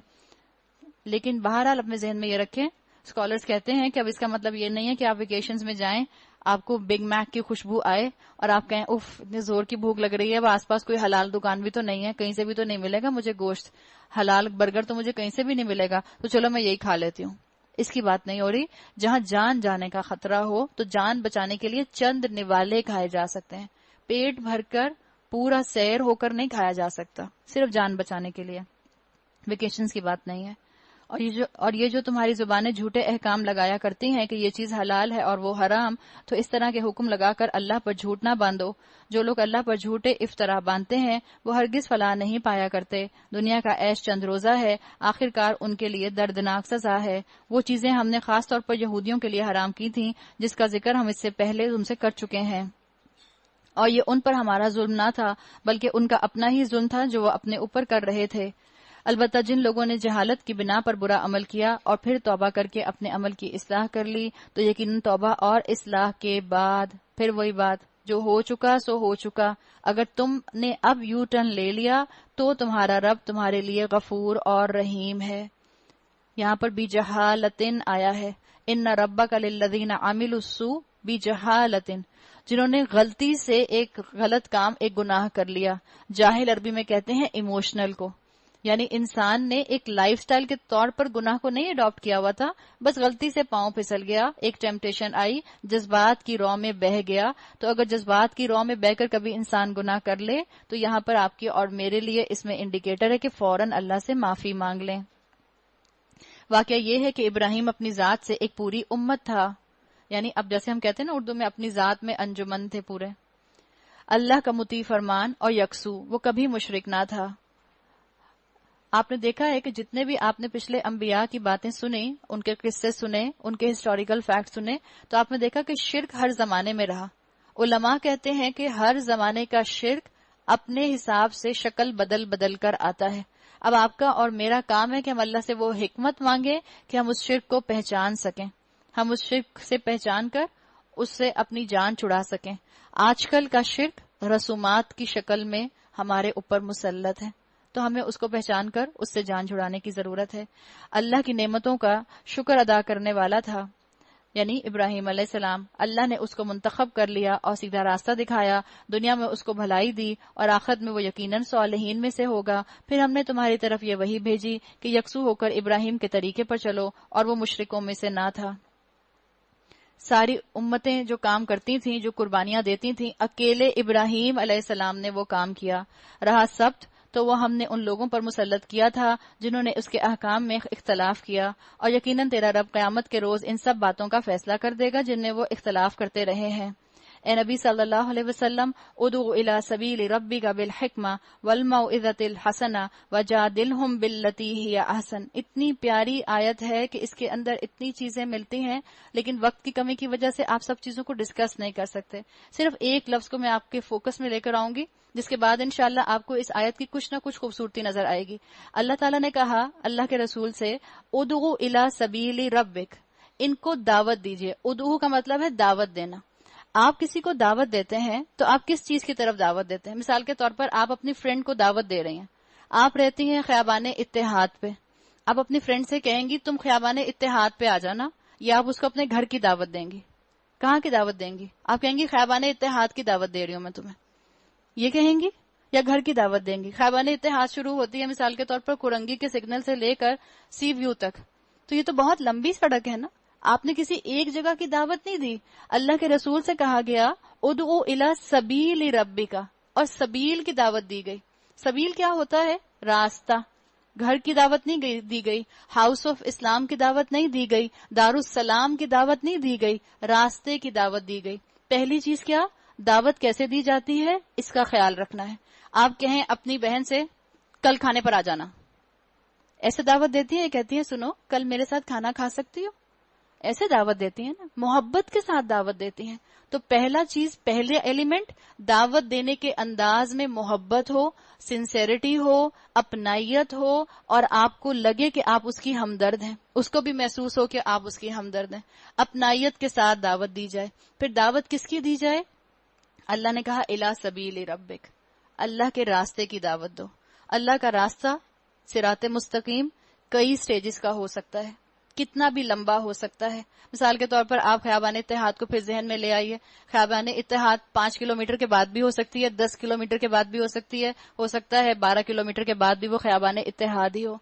A: لیکن بہرحال اپنے ذہن میں یہ رکھیں، اسکالرز کہتے ہیں کہ اب اس کا مطلب یہ نہیں ہے کہ آپ ویکیشنز میں جائیں، آپ کو بگ میک کی خوشبو آئے اور آپ کہیں اف اتنی زور کی بھوک لگ رہی ہے، اب آس پاس کوئی حلال دکان بھی تو نہیں ہے، کہیں سے بھی تو نہیں ملے گا مجھے گوشت، حلال برگر تو مجھے کہیں سے بھی نہیں ملے گا، تو چلو میں یہی کھا لیتی ہوں۔ اس کی بات نہیں ہو رہی۔ جہاں جان جانے کا خطرہ ہو تو جان بچانے کے لیے چند نوالے کھائے جا سکتے ہیں، پیٹ بھر کر پورا سیر ہو کر نہیں کھایا جا سکتا، صرف جان بچانے کے لیے، ویکیشنز کی بات نہیں ہے۔ اور یہ جو تمہاری زبانیں جھوٹے احکام لگایا کرتی ہیں کہ یہ چیز حلال ہے اور وہ حرام، تو اس طرح کے حکم لگا کر اللہ پر جھوٹ نہ باندھو۔ جو لوگ اللہ پر جھوٹے افطرا باندھتے ہیں وہ ہرگز فلاح نہیں پایا کرتے۔ دنیا کا عیش چند روزہ ہے، آخر کار ان کے لیے دردناک سزا ہے۔ وہ چیزیں ہم نے خاص طور پر یہودیوں کے لیے حرام کی تھیں جس کا ذکر ہم اس سے پہلے ان سے کر چکے ہیں، اور یہ ان پر ہمارا ظلم نہ تھا بلکہ ان کا اپنا ہی ظلم تھا جو وہ اپنے اوپر کر رہے تھے۔ البتہ جن لوگوں نے جہالت کی بنا پر برا عمل کیا اور پھر توبہ کر کے اپنے عمل کی اصلاح کر لی تو یقیناً توبہ اور اصلاح کے بعد پھر وہی بات، جو ہو چکا سو ہو چکا۔ اگر تم نے اب یو ٹرن لے لیا تو تمہارا رب تمہارے لیے غفور اور رحیم ہے۔ یہاں پر بِجَہَالَةٍ آیا ہے، ان ربک للذین عملوا السوء بِجَہَالَةٍ، جنہوں نے غلطی سے ایک غلط کام، ایک گناہ کر لیا۔ جاہل عربی میں کہتے ہیں ایموشنل کو، یعنی انسان نے ایک لائف سٹائل کے طور پر گناہ کو نہیں اڈاپٹ کیا ہوا تھا، بس غلطی سے پاؤں پھسل گیا، ایک ٹیمپٹیشن آئی، جذبات کی رو میں بہہ گیا۔ تو اگر جذبات کی رو میں بہہ کر کبھی انسان گناہ کر لے تو یہاں پر آپ کی اور میرے لیے اس میں انڈیکیٹر ہے کہ فوراً اللہ سے معافی مانگ لیں۔ واقعہ یہ ہے کہ ابراہیم اپنی ذات سے ایک پوری امت تھا، یعنی اب جیسے ہم کہتے ہیں نا اردو میں اپنی ذات میں انجمن تھے پورے، اللہ کا مطیع فرمان اور یکسو، وہ کبھی مشرک نہ تھا۔ آپ نے دیکھا ہے کہ جتنے بھی آپ نے پچھلے انبیاء کی باتیں سنی، ان کے قصے سنے، ان کے ہسٹوریکل فیکٹ سنے، تو آپ نے دیکھا کہ شرک ہر زمانے میں رہا۔ علماء کہتے ہیں کہ ہر زمانے کا شرک اپنے حساب سے شکل بدل بدل کر آتا ہے۔ اب آپ کا اور میرا کام ہے کہ ہم اللہ سے وہ حکمت مانگیں کہ ہم اس شرک کو پہچان سکیں، ہم اس شرک سے پہچان کر اس سے اپنی جان چھڑا سکیں۔ آج کل کا شرک رسومات کی شکل میں ہمارے اوپر مسلط ہے، تو ہمیں اس کو پہچان کر اس سے جان چھڑانے کی ضرورت ہے۔ اللہ کی نعمتوں کا شکر ادا کرنے والا تھا، یعنی ابراہیم علیہ السلام، اللہ نے اس کو منتخب کر لیا اور سیدھا راستہ دکھایا، دنیا میں اس کو بھلائی دی اور آخرت میں وہ یقیناً صالحین میں سے ہوگا۔ پھر ہم نے تمہاری طرف یہ وحی بھیجی کہ یکسو ہو کر ابراہیم کے طریقے پر چلو، اور وہ مشرکوں میں سے نہ تھا۔ ساری امتیں جو کام کرتی تھیں، جو قربانیاں دیتی تھیں، اکیلے ابراہیم علیہ السلام نے وہ کام کیا۔ رہا سبت تو وہ ہم نے ان لوگوں پر مسلط کیا تھا جنہوں نے اس کے احکام میں اختلاف کیا، اور یقیناً تیرا رب قیامت کے روز ان سب باتوں کا فیصلہ کر دے گا جن میں وہ اختلاف کرتے رہے ہیں۔ اے نبی صلی اللہ علیہ وسلم، ادعو الی سبیل ربک بالحکمہ والموعظۃ الحسنہ وجادلہم باللتی ہی احسن۔ اتنی پیاری آیت ہے کہ اس کے اندر اتنی چیزیں ملتی ہیں، لیکن وقت کی کمی کی وجہ سے آپ سب چیزوں کو ڈسکس نہیں کر سکتے۔ صرف ایک لفظ کو میں آپ کے فوکس میں لے کر آؤں گی، جس کے بعد انشاءاللہ آپ کو اس آیت کی کچھ نہ کچھ خوبصورتی نظر آئے گی۔ اللہ تعالیٰ نے کہا اللہ کے رسول سے، ادعو الی سبیل ربک، ان کو دعوت دیجیے۔ ادعو کا مطلب ہے دعوت دینا۔ آپ کسی کو دعوت دیتے ہیں تو آپ کس چیز کی طرف دعوت دیتے ہیں؟ مثال کے طور پر آپ اپنی فرینڈ کو دعوت دے رہی ہیں، آپ رہتی ہیں خیابان اتحاد پہ، آپ اپنی فرینڈ سے کہیں گی تم خیابان اتحاد پہ آ جانا، یا آپ اس کو اپنے گھر کی دعوت دیں گی؟ کہاں کی دعوت دیں گی؟ آپ کہیں گی خیابان اتحاد کی دعوت دے رہی ہوں میں تمہیں، یہ کہیں گی، یا گھر کی دعوت دیں گی؟ خیابان اتحاد شروع ہوتی ہے مثال کے طور پر کورنگی کے سگنل سے لے کر سی ویو تک، تو یہ تو بہت لمبی سڑک ہے نا، آپ نے کسی ایک جگہ کی دعوت نہیں دی۔ اللہ کے رسول سے کہا گیا ادعو الی سبیل ربک، اور سبیل کی دعوت دی گئی۔ سبیل کیا ہوتا ہے؟ راستہ۔ گھر کی دعوت نہیں دی گئی، ہاؤس آف اسلام کی دعوت نہیں دی گئی، دارالسلام کی دعوت نہیں دی گئی، راستے کی دعوت دی گئی۔ پہلی چیز کیا؟ دعوت کیسے دی جاتی ہے اس کا خیال رکھنا ہے۔ آپ کہیں اپنی بہن سے کل کھانے پر آ جانا. ایسے دعوت دیتی ہیں, کہتی ہیں سنو کل میرے ساتھ کھانا کھا سکتی ہو, ایسے دعوت دیتی ہیں نا, محبت کے ساتھ دعوت دیتی ہیں. تو پہلا چیز, پہلے ایلیمنٹ, دعوت دینے کے انداز میں محبت ہو, سنسیریٹی ہو, اپنائیت ہو, اور آپ کو لگے کہ آپ اس کی ہمدرد ہیں, اس کو بھی محسوس ہو کہ آپ اس کی ہمدرد ہیں. اپنائیت کے ساتھ دعوت دی جائے. پھر دعوت کس کی دی جائے؟ اللہ نے کہا الی سبیل ربک, اللہ کے راستے کی دعوت دو. اللہ کا راستہ صراط مستقیم کئی سٹیجز کا ہو سکتا ہے, کتنا بھی لمبا ہو سکتا ہے. مثال کے طور پر آپ خیابان اتحاد کو پھر ذہن میں لے آئیے. خیابان اتحاد 5 کلومیٹر کے بعد بھی ہو سکتی ہے, 10 کلومیٹر کے بعد بھی ہو سکتی ہے, ہو سکتا ہے 12 کلومیٹر کے بعد بھی وہ خیابان اتحاد ہی ہو.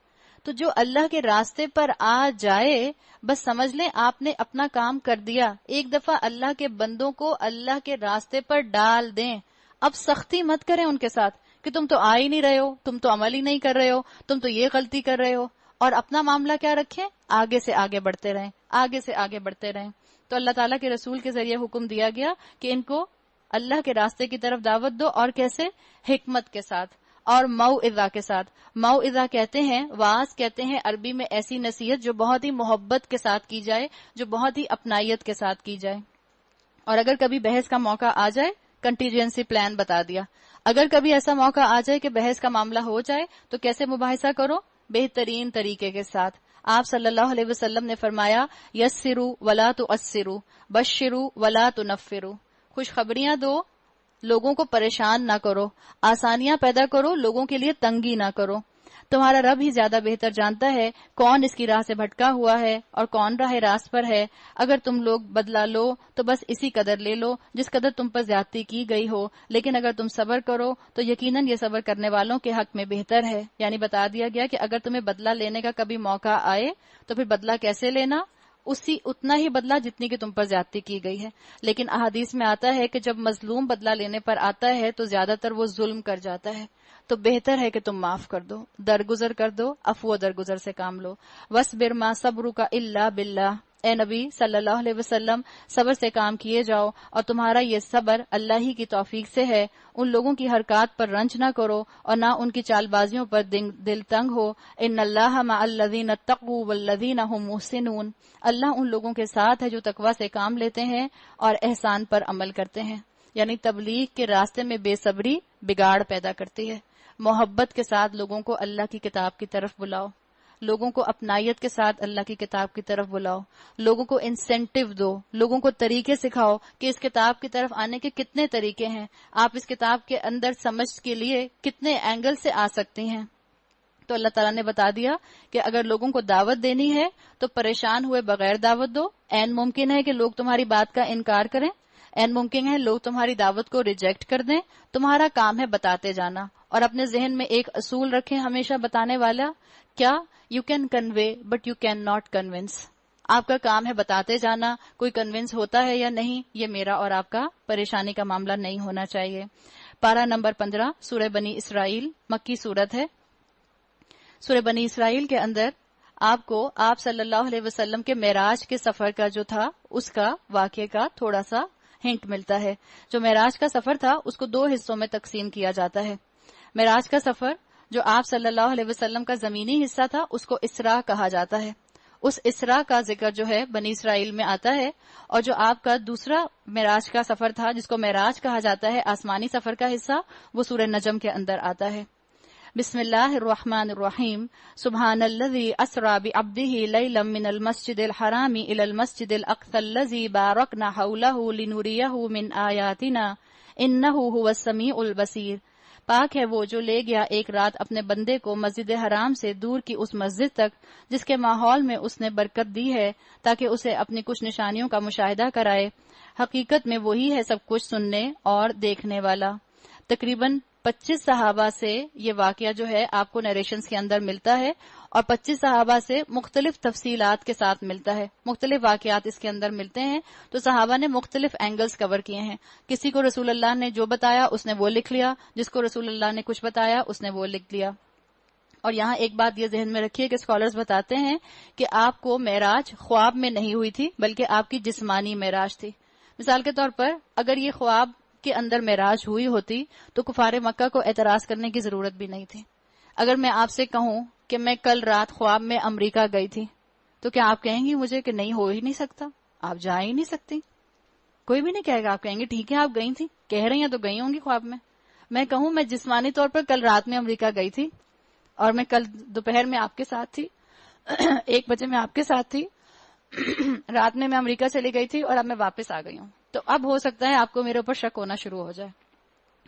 A: تو جو اللہ کے راستے پر آ جائے, بس سمجھ لیں آپ نے اپنا کام کر دیا. ایک دفعہ اللہ کے بندوں کو اللہ کے راستے پر ڈال دیں. اب سختی مت کریں ان کے ساتھ کہ تم تو آ ہی نہیں رہے ہو, تم تو عمل ہی نہیں کر رہے ہو, تم تو یہ غلطی کر رہے ہو. اور اپنا معاملہ کیا رکھیں, آگے سے آگے بڑھتے رہیں, آگے سے آگے بڑھتے رہیں. تو اللہ تعالیٰ کے رسول کے ذریعے حکم دیا گیا کہ ان کو اللہ کے راستے کی طرف دعوت دو. اور کیسے؟ حکمت کے ساتھ اور موعظہ کے ساتھ. موعظہ کہتے ہیں, واعظ کہتے ہیں عربی میں ایسی نصیحت جو بہت ہی محبت کے ساتھ کی جائے, جو بہت ہی اپنائیت کے ساتھ کی جائے. اور اگر کبھی بحث کا موقع آ جائے, کنٹیجنسی پلان بتا دیا. اگر کبھی ایسا موقع آ جائے کہ بحث کا معاملہ ہو جائے تو کیسے مباحثہ کرو؟ بہترین طریقے کے ساتھ. آپ صلی اللہ علیہ وسلم نے فرمایا یسروا ولا تعسروا بشروا ولا تنفروا. خوشخبریاں دو, لوگوں کو پریشان نہ کرو, آسانیاں پیدا کرو, لوگوں کے لیے تنگی نہ کرو. تمہارا رب ہی زیادہ بہتر جانتا ہے کون اس کی راہ سے بھٹکا ہوا ہے اور کون راہ راست پر ہے. اگر تم لوگ بدلہ لو تو بس اسی قدر لے لو جس قدر تم پر زیادتی کی گئی ہو, لیکن اگر تم صبر کرو تو یقیناً یہ صبر کرنے والوں کے حق میں بہتر ہے. یعنی بتا دیا گیا کہ اگر تمہیں بدلہ لینے کا کبھی موقع آئے تو پھر بدلہ کیسے لینا؟ اتنا ہی بدلہ جتنی کہ تم پر زیادتی کی گئی ہے. لیکن احادیث میں آتا ہے کہ جب مظلوم بدلہ لینے پر آتا ہے تو زیادہ تر وہ ظلم کر جاتا ہے. تو بہتر ہے کہ تم معاف کر دو, درگزر کر دو, عفو و درگزر سے کام لو. وَاصْبِرْ مَا صَبْرُكَ إِلَّا بِاللَّهِ, اے نبی صلی اللہ علیہ وسلم صبر سے کام کیے جاؤ, اور تمہارا یہ صبر اللہ ہی کی توفیق سے ہے. ان لوگوں کی حرکات پر رنج نہ کرو اور نہ ان کی چال بازیوں پر دل تنگ ہو. ان اللہ مع الذین اتقوا والذین هم محسنون, اللہ ان لوگوں کے ساتھ ہے جو تقوی سے کام لیتے ہیں اور احسان پر عمل کرتے ہیں. یعنی تبلیغ کے راستے میں بے صبری بگاڑ پیدا کرتی ہے. محبت کے ساتھ لوگوں کو اللہ کی کتاب کی طرف بلاؤ, لوگوں کو اپنائیت کے ساتھ اللہ کی کتاب کی طرف بلاؤ, لوگوں کو انسینٹیو دو, لوگوں کو طریقے سکھاؤ کہ اس کتاب کی طرف آنے کے کتنے طریقے ہیں, آپ اس کتاب کے اندر سمجھ کے لیے کتنے اینگل سے آ سکتی ہیں. تو اللہ تعالیٰ نے بتا دیا کہ اگر لوگوں کو دعوت دینی ہے تو پریشان ہوئے بغیر دعوت دو. عین ممکن ہے کہ لوگ تمہاری بات کا انکار کریں, عین ممکن ہے لوگ تمہاری دعوت کو ریجیکٹ کر دیں. تمہارا کام ہے بتاتے جانا, اور اپنے ذہن میں ایک اصول رکھیں ہمیشہ بتانے والا, کیا؟ You can convey but you cannot convince. آپ کا کام ہے بتاتے جانا, کوئی کنونس ہوتا ہے یا نہیں یہ میرا اور آپ کا پریشانی کا معاملہ نہیں ہونا چاہیے. پارہ نمبر 15 سورہ بنی اسرائیل, مکی سورت ہے. سورہ بنی اسرائیل کے اندر آپ صلی اللہ علیہ وسلم کے معراج کے سفر کا جو تھا اس کا واقعے کا تھوڑا سا ہنٹ ملتا ہے. جو معراج کا سفر تھا اس کو 2 حصوں میں تقسیم کیا جاتا ہے. معراج کا سفر جو آپ صلی اللہ علیہ وسلم کا زمینی حصہ تھا اس کو اسراء کہا جاتا ہے. اس اسراء کا ذکر جو ہے بنی اسرائیل میں آتا ہے. اور جو آپ کا دوسرا معراج کا سفر تھا جس کو معراج کہا جاتا ہے, آسمانی سفر کا حصہ, وہ سورہ نجم کے اندر آتا ہے. بسم اللہ الرحمن الرحیم. سبحان الذی اسری بعبدہ لیلا من المسجد الحرام الی المسجد الاقصی الذی بارکنا حولہ لنریہ من آیاتنا انہ هو السمیع البصیر. پاک ہے وہ جو لے گیا ایک رات اپنے بندے کو مسجد حرام سے دور کی اس مسجد تک جس کے ماحول میں اس نے برکت دی ہے تاکہ اسے اپنی کچھ نشانیوں کا مشاہدہ کرائے. حقیقت میں وہی ہے سب کچھ سننے اور دیکھنے والا. تقریباً 25 صحابہ سے یہ واقعہ جو ہے آپ کو نیریشنز کے اندر ملتا ہے, اور 25 صحابہ سے مختلف تفصیلات کے ساتھ ملتا ہے, مختلف واقعات اس کے اندر ملتے ہیں. تو صحابہ نے مختلف اینگلز کور کیے ہیں. کسی کو رسول اللہ نے جو بتایا اس نے وہ لکھ لیا, جس کو رسول اللہ نے کچھ بتایا اس نے وہ لکھ لیا. اور یہاں ایک بات یہ ذہن میں رکھیے کہ اسکالرز بتاتے ہیں کہ آپ کو معراج خواب میں نہیں ہوئی تھی بلکہ آپ کی جسمانی معراج تھی. مثال کے طور پر اگر یہ خواب کے اندر معراج ہوئی ہوتی تو کفار مکہ کو اعتراض کرنے کی ضرورت بھی نہیں تھی. اگر میں آپ سے کہوں کہ میں کل رات خواب میں امریکہ گئی تھی تو کیا آپ کہیں گی مجھے کہ نہیں ہو ہی نہیں سکتا، آپ جا ہی نہیں سکتی؟ کوئی بھی نہیں کہے گا. آپ کہیں گے ٹھیک ہے آپ گئی تھی، کہہ رہی ہیں تو گئی ہوں گی خواب میں. میں کہوں میں جسمانی طور پر کل رات میں امریکہ گئی تھی اور میں کل دوپہر میں آپ کے ساتھ تھی 1 بجے میں آپ کے ساتھ تھی، رات میں امریکہ چلی گئی تھی اور اب میں واپس آ گئی ہوں، تو اب ہو سکتا ہے آپ کو میرے اوپر شک ہونا شروع ہو جائے.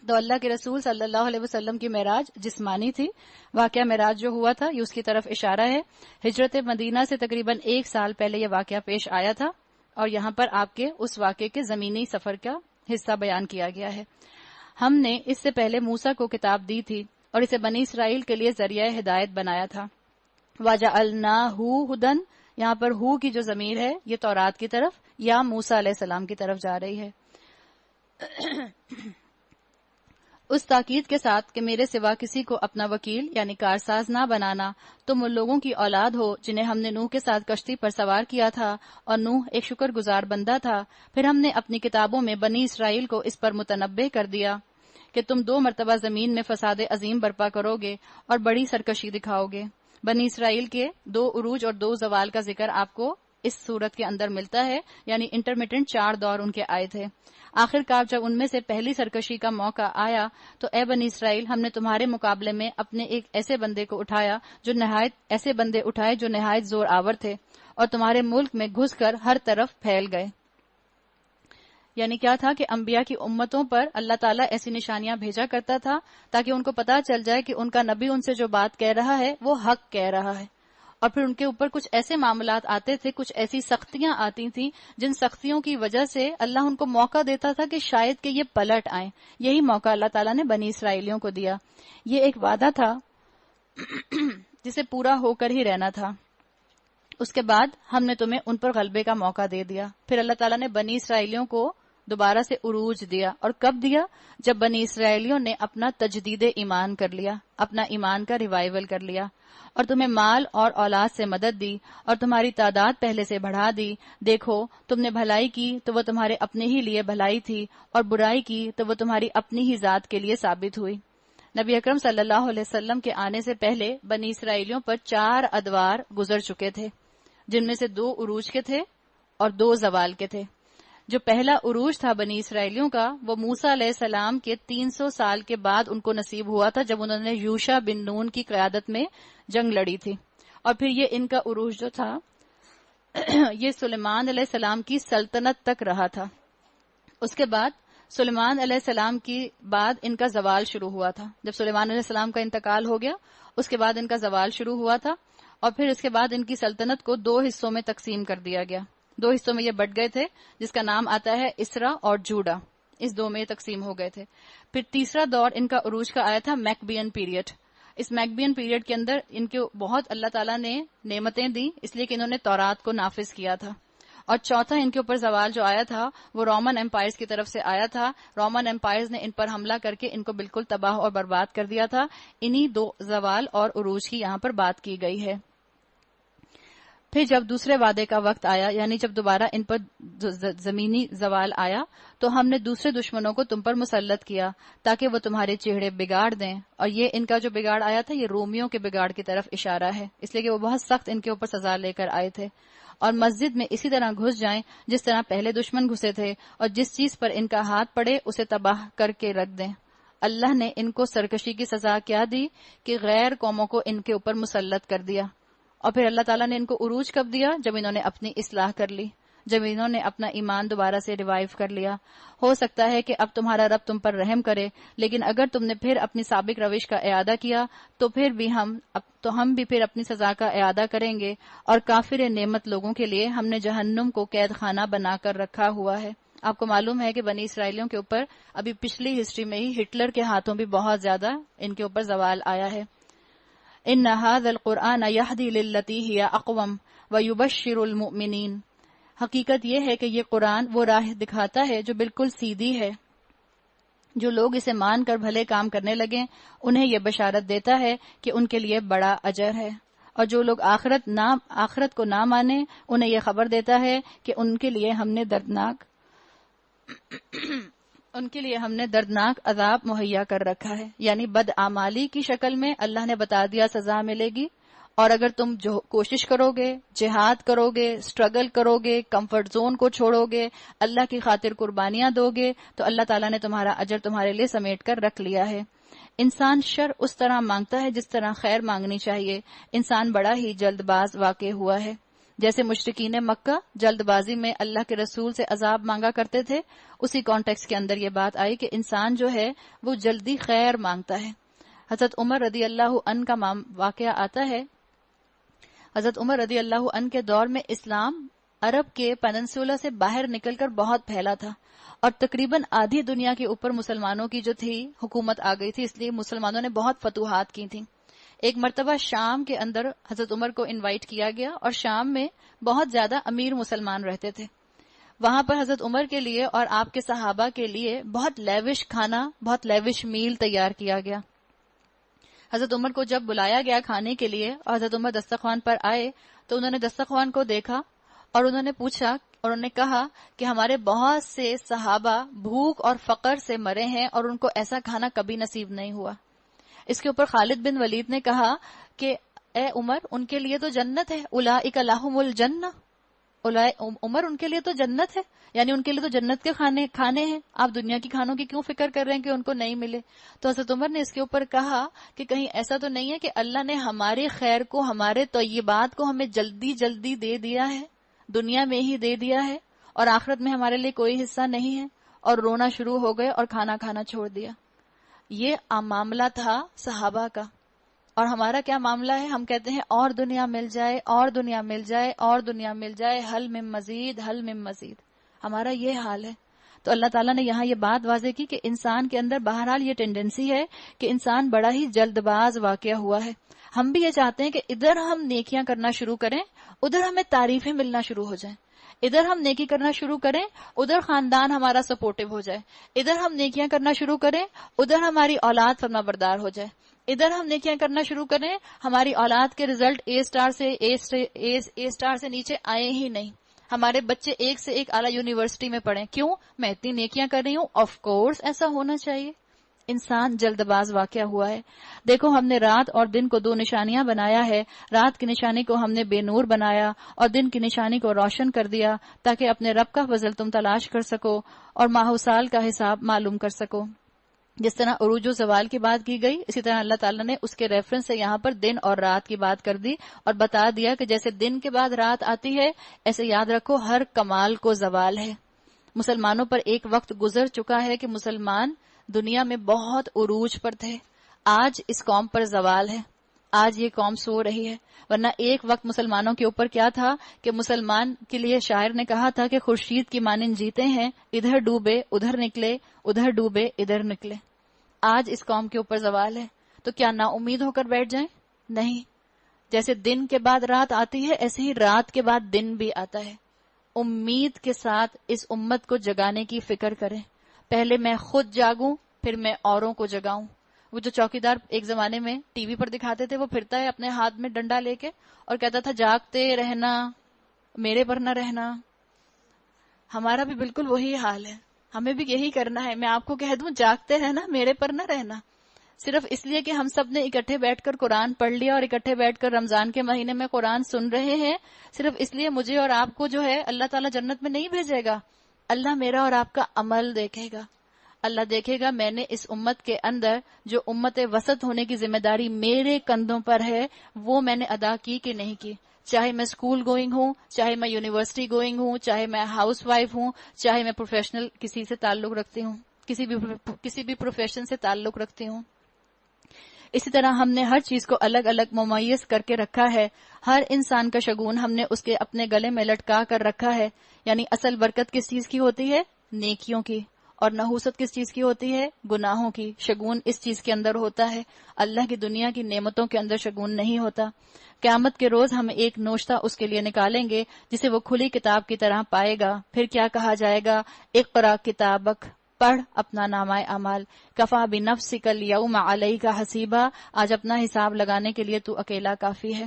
A: تو اللہ کے رسول صلی اللہ علیہ وسلم کی معراج جسمانی تھی. واقعہ معراج جو ہوا تھا یہ اس کی طرف اشارہ ہے. ہجرت مدینہ سے تقریباً 1 سال پہلے یہ واقعہ پیش آیا تھا اور یہاں پر آپ کے اس واقعے کے زمینی سفر کا حصہ بیان کیا گیا ہے. ہم نے اس سے پہلے موسیٰ کو کتاب دی تھی اور اسے بنی اسرائیل کے لیے ذریعہ ہدایت بنایا تھا. وَجَعَلْنَاهُ هُدًى، یہاں پر ہو کی جو ضمیر ہے یہ تورات کی طرف یا موسیٰ علیہ السلام کی طرف جا رہی ہے، اس تاکید کے ساتھ کہ میرے سوا کسی کو اپنا وکیل یعنی کارساز نہ بنانا. تم ان لوگوں کی اولاد ہو جنہیں ہم نے نوح کے ساتھ کشتی پر سوار کیا تھا اور نوح ایک شکر گزار بندہ تھا. پھر ہم نے اپنی کتابوں میں بنی اسرائیل کو اس پر متنبع کر دیا کہ تم 2 مرتبہ زمین میں فساد عظیم برپا کرو گے اور بڑی سرکشی دکھاؤ گے. بنی اسرائیل کے 2 عروج اور 2 زوال کا ذکر آپ کو اس صورت کے اندر ملتا ہے، یعنی انٹرمیٹنٹ 4 دور ان کے آئے تھے. آخر کار جب ان میں سے پہلی سرکشی کا موقع آیا تو اے بنی اسرائیل ہم نے تمہارے مقابلے میں اپنے ایک ایسے بندے کو اٹھایا ایسے بندے اٹھائے جو نہایت زور آور تھے اور تمہارے ملک میں گھس کر ہر طرف پھیل گئے. یعنی کیا تھا کہ انبیاء کی امتوں پر اللہ تعالیٰ ایسی نشانیاں بھیجا کرتا تھا تاکہ ان کو پتا چل جائے کہ ان کا نبی ان سے جو بات کہہ رہا ہے وہ حق کہہ رہا ہے. اور پھر ان کے اوپر کچھ ایسے معاملات آتے تھے، کچھ ایسی سختیاں آتی تھیں جن سختیوں کی وجہ سے اللہ ان کو موقع دیتا تھا کہ شاید کہ یہ پلٹ آئیں. یہی موقع اللہ تعالیٰ نے بنی اسرائیلیوں کو دیا. یہ ایک وعدہ تھا جسے پورا ہو کر ہی رہنا تھا. اس کے بعد ہم نے تمہیں ان پر غلبے کا موقع دے دیا. پھر اللہ تعالیٰ نے بنی اسرائیلیوں کو دوبارہ سے عروج دیا. اور کب دیا؟ جب بنی اسرائیلیوں نے اپنا تجدید ایمان کر لیا، اپنا ایمان کا ریوائیول کر لیا، اور تمہیں مال اور اولاد سے مدد دی اور تمہاری تعداد پہلے سے بڑھا دی. دیکھو تم نے بھلائی کی تو وہ تمہارے اپنے ہی لیے بھلائی تھی اور برائی کی تو وہ تمہاری اپنی ہی ذات کے لیے ثابت ہوئی. نبی اکرم صلی اللہ علیہ وسلم کے آنے سے پہلے بنی اسرائیلیوں پر 4 ادوار گزر چکے تھے، جن میں سے 2 عروج کے تھے اور 2 زوال کے تھے. جو پہلا عروج تھا بنی اسرائیلیوں کا وہ موسیٰ علیہ السلام کے 300 سال کے بعد ان کو نصیب ہوا تھا، جب انہوں نے یوشع بن نون کی قیادت میں جنگ لڑی تھی. اور پھر یہ ان کا عروج جو تھا یہ سلیمان علیہ السلام کی سلطنت تک رہا تھا. اس کے بعد سلیمان علیہ السلام کی بعد ان کا زوال شروع ہوا تھا. جب سلیمان علیہ السلام کا انتقال ہو گیا اس کے بعد ان کا زوال شروع ہوا تھا اور پھر اس کے بعد ان کی سلطنت کو 2 حصوں میں تقسیم کر دیا گیا. 2 حصوں میں یہ بٹ گئے تھے جس کا نام آتا ہے اسرا اور جوڈا. اس 2 میں تقسیم ہو گئے تھے. پھر تیسرا دور ان کا عروج کا آیا تھا میکبین پیریڈ. اس میکبین پیریڈ کے اندر ان کے بہت اللہ تعالیٰ نے نعمتیں دی اس لیے کہ انہوں نے تورات کو نافذ کیا تھا. اور چوتھا ان کے اوپر زوال جو آیا تھا وہ رومن امپائرز کی طرف سے آیا تھا. رومن امپائرز نے ان پر حملہ کر کے ان کو بالکل تباہ اور برباد کر دیا تھا. انہی 2 زوال اور عروج کی یہاں پر بات کی گئی ہے. پھر جب دوسرے وعدے کا وقت آیا، یعنی جب دوبارہ ان پر زمینی زوال آیا، تو ہم نے دوسرے دشمنوں کو تم پر مسلط کیا تاکہ وہ تمہارے چہرے بگاڑ دیں. اور یہ ان کا جو بگاڑ آیا تھا یہ رومیوں کے بگاڑ کی طرف اشارہ ہے، اس لیے کہ وہ بہت سخت ان کے اوپر سزا لے کر آئے تھے. اور مسجد میں اسی طرح گھس جائیں جس طرح پہلے دشمن گھسے تھے، اور جس چیز پر ان کا ہاتھ پڑے اسے تباہ کر کے رکھ دیں. اللہ نے ان کو سرکشی کی سزا کیا دی کہ غیر قوموں کو ان کے اوپر مسلط کر دیا. اور پھر اللہ تعالیٰ نے ان کو عروج کب دیا؟ جب انہوں نے اپنی اصلاح کر لی، جب انہوں نے اپنا ایمان دوبارہ سے ریوائیو کر لیا. ہو سکتا ہے کہ اب تمہارا رب تم پر رحم کرے، لیکن اگر تم نے پھر اپنی سابق روش کا اعادہ کیا تو ہم بھی پھر اپنی سزا کا اعادہ کریں گے. اور کافر نعمت لوگوں کے لیے ہم نے جہنم کو قید خانہ بنا کر رکھا ہوا ہے. آپ کو معلوم ہے کہ بنی اسرائیلیوں کے اوپر ابھی پچھلی ہسٹری میں ہی ہٹلر کے ہاتھوں بھی بہت زیادہ ان کے اوپر زوال آیا ہے. ان هذا القرآن يهدي للتي هي اقوم ويبشر المؤمنین. حقیقت یہ ہے کہ یہ قرآن وہ راہ دکھاتا ہے جو بالکل سیدھی ہے. جو لوگ اسے مان کر بھلے کام کرنے لگیں انہیں یہ بشارت دیتا ہے کہ ان کے لیے بڑا اجر ہے. اور جو لوگ آخرت کو نہ مانیں انہیں یہ خبر دیتا ہے کہ ان کے لیے ہم نے دردناک ان کے لیے ہم نے دردناک عذاب مہیا کر رکھا ہے، یعنی بدعمالی کی شکل میں اللہ نے بتا دیا سزا ملے گی، اور اگر تم جو کوشش کرو گے، جہاد کرو گے، سٹرگل کرو گے، کمفرٹ زون کو چھوڑو گے، اللہ کی خاطر قربانیاں دو گے، تو اللہ تعالیٰ نے تمہارا اجر تمہارے لیے سمیٹ کر رکھ لیا ہے۔ انسان شر اس طرح مانگتا ہے جس طرح خیر مانگنی چاہیے۔ انسان بڑا ہی جلد باز واقع ہوا ہے، جیسے مشرکین مکہ جلد بازی میں اللہ کے رسول سے عذاب مانگا کرتے تھے، اسی کانٹیکس کے اندر یہ بات آئی کہ انسان جو ہے وہ جلدی خیر مانگتا ہے۔ حضرت عمر رضی اللہ عنہ کا واقعہ آتا ہے، حضرت عمر رضی اللہ عنہ کے دور میں اسلام عرب کے پیننسولا سے باہر نکل کر بہت پھیلا تھا، اور تقریباً آدھی دنیا کے اوپر مسلمانوں کی جو تھی حکومت آ گئی تھی، اس لیے مسلمانوں نے بہت فتوحات کی تھیں۔ ایک مرتبہ شام کے اندر حضرت عمر کو انوائٹ کیا گیا، اور شام میں بہت زیادہ امیر مسلمان رہتے تھے۔ وہاں پر حضرت عمر کے لیے اور آپ کے صحابہ کے لیے بہت لیوش کھانا، بہت لیوش میل تیار کیا گیا۔ حضرت عمر کو جب بلایا گیا کھانے کے لیے اور حضرت عمر دسترخوان پر آئے تو انہوں نے دسترخوان کو دیکھا اور انہوں نے پوچھا اور انہوں نے کہا کہ ہمارے بہت سے صحابہ بھوک اور فقر سے مرے ہیں اور ان کو ایسا کھانا کبھی نصیب نہیں ہوا۔ اس کے اوپر خالد بن ولید نے کہا کہ اے عمر، ان کے لیے تو جنت ہے، اولئک لہم الجنہ، عمر ان کے لیے تو جنت ہے، یعنی ان کے لیے تو جنت کے کھانے ہیں، آپ دنیا کی کھانوں کی کیوں فکر کر رہے ہیں کہ ان کو نہیں ملے؟ تو حضرت عمر نے اس کے اوپر کہا کہ کہیں ایسا تو نہیں ہے کہ اللہ نے ہمارے خیر کو، ہمارے طیبات کو ہمیں جلدی جلدی دے دیا ہے، دنیا میں ہی دے دیا ہے، اور آخرت میں ہمارے لیے کوئی حصہ نہیں ہے، اور رونا شروع ہو گئے اور کھانا کھانا چھوڑ دیا۔ یہ معاملہ تھا صحابہ کا، اور ہمارا کیا معاملہ ہے؟ ہم کہتے ہیں اور دنیا مل جائے، اور دنیا مل جائے، اور دنیا مل جائے، حل من مزید، حل من مزید، ہمارا یہ حال ہے۔ تو اللہ تعالیٰ نے یہاں یہ بات واضح کی کہ انسان کے اندر بہرحال یہ ٹینڈنسی ہے کہ انسان بڑا ہی جلد باز واقع ہوا ہے۔ ہم بھی یہ چاہتے ہیں کہ ادھر ہم نیکیاں کرنا شروع کریں، ادھر ہمیں تعریفیں ملنا شروع ہو جائیں، ادھر ہم نیکی کرنا شروع کریں، ادھر خاندان ہمارا سپورٹیو ہو جائے، ادھر ہم نیکیاں کرنا شروع کریں، ادھر ہماری اولاد فرما بردار ہو جائے، ادھر ہم نیکیاں کرنا شروع کریں، ہماری اولاد کے رزلٹ اے سٹار سے نیچے آئے ہی نہیں، ہمارے بچے ایک سے ایک اعلیٰ یونیورسٹی میں پڑھیں۔ کیوں؟ میں اتنی نیکیاں کر رہی ہوں۔ آف کورس ایسا ہونا چاہیے۔ انسان جلد باز واقع ہوا ہے۔ دیکھو، ہم نے رات اور دن کو دو نشانیاں بنایا ہے، رات کی نشانی کو ہم نے بے نور بنایا اور دن کی نشانی کو روشن کر دیا، تاکہ اپنے رب کا فضل تم تلاش کر سکو اور ماہ و سال کا حساب معلوم کر سکو۔ جس طرح عروج و زوال کی بات کی گئی، اسی طرح اللہ تعالیٰ نے اس کے ریفرنس سے یہاں پر دن اور رات کی بات کر دی اور بتا دیا کہ جیسے دن کے بعد رات آتی ہے، ایسے یاد رکھو ہر کمال کو زوال ہے۔ مسلمانوں پر ایک وقت گزر چکا ہے کہ مسلمان دنیا میں بہت عروج پر تھے، آج اس قوم پر زوال ہے، آج یہ قوم سو رہی ہے۔ ورنہ ایک وقت مسلمانوں کے اوپر کیا تھا کہ مسلمان کے لیے شاعر نے کہا تھا کہ خورشید کی مانند جیتے ہیں، ادھر ڈوبے ادھر نکلے، ادھر ڈوبے ادھر نکلے۔ آج اس قوم کے اوپر زوال ہے، تو کیا نا امید ہو کر بیٹھ جائیں؟ نہیں۔ جیسے دن کے بعد رات آتی ہے، ایسے ہی رات کے بعد دن بھی آتا ہے۔ امید کے ساتھ اس امت کو جگانے کی فکر کریں۔ پہلے میں خود جاگوں، پھر میں اوروں کو جگاؤں۔ وہ جو چوکیدار ایک زمانے میں ٹی وی پر دکھاتے تھے، وہ پھرتا ہے اپنے ہاتھ میں ڈنڈا لے کے اور کہتا تھا جاگتے رہنا، میرے پر نہ رہنا۔ ہمارا بھی بالکل وہی حال ہے، ہمیں بھی یہی کرنا ہے۔ میں آپ کو کہہ دوں، جاگتے رہنا، میرے پر نہ رہنا۔ صرف اس لیے کہ ہم سب نے اکٹھے بیٹھ کر قرآن پڑھ لیا اور اکٹھے بیٹھ کر رمضان کے مہینے میں قرآن سن رہے ہیں، صرف اس لیے مجھے اور آپ کو جو ہے اللہ تعالیٰ جنت میں نہیں بھیجے گا۔ اللہ میرا اور آپ کا عمل دیکھے گا۔ اللہ دیکھے گا میں نے اس امت کے اندر جو امت وسط ہونے کی ذمہ داری میرے کندھوں پر ہے، وہ میں نے ادا کی کہ نہیں کی۔ چاہے میں اسکول گوئنگ ہوں، چاہے میں یونیورسٹی گوئنگ ہوں، چاہے میں ہاؤس وائف ہوں، چاہے میں پروفیشنل کسی سے تعلق رکھتی ہوں، کسی بھی پروفیشن سے تعلق رکھتی ہوں۔ اسی طرح ہم نے ہر چیز کو الگ الگ ممیز کر کے رکھا ہے۔ ہر انسان کا شگون ہم نے اس کے اپنے گلے میں لٹکا کر رکھا ہے۔ یعنی اصل برکت کس چیز کی ہوتی ہے؟ نیکیوں کی۔ اور نحوست کس چیز کی ہوتی ہے؟ گناہوں کی۔ شگون اس چیز کے اندر ہوتا ہے، اللہ کی دنیا کی نعمتوں کے اندر شگون نہیں ہوتا۔ قیامت کے روز ہم ایک نوشتہ اس کے لیے نکالیں گے جسے وہ کھلی کتاب کی طرح پائے گا۔ پھر کیا کہا جائے گا؟ اقرا کتابک، پڑھ اپنا نامہ اعمال، کفا بنفسک الیوم علیک حسیبا، آج اپنا حساب لگانے کے لیے تو اکیلا کافی ہے۔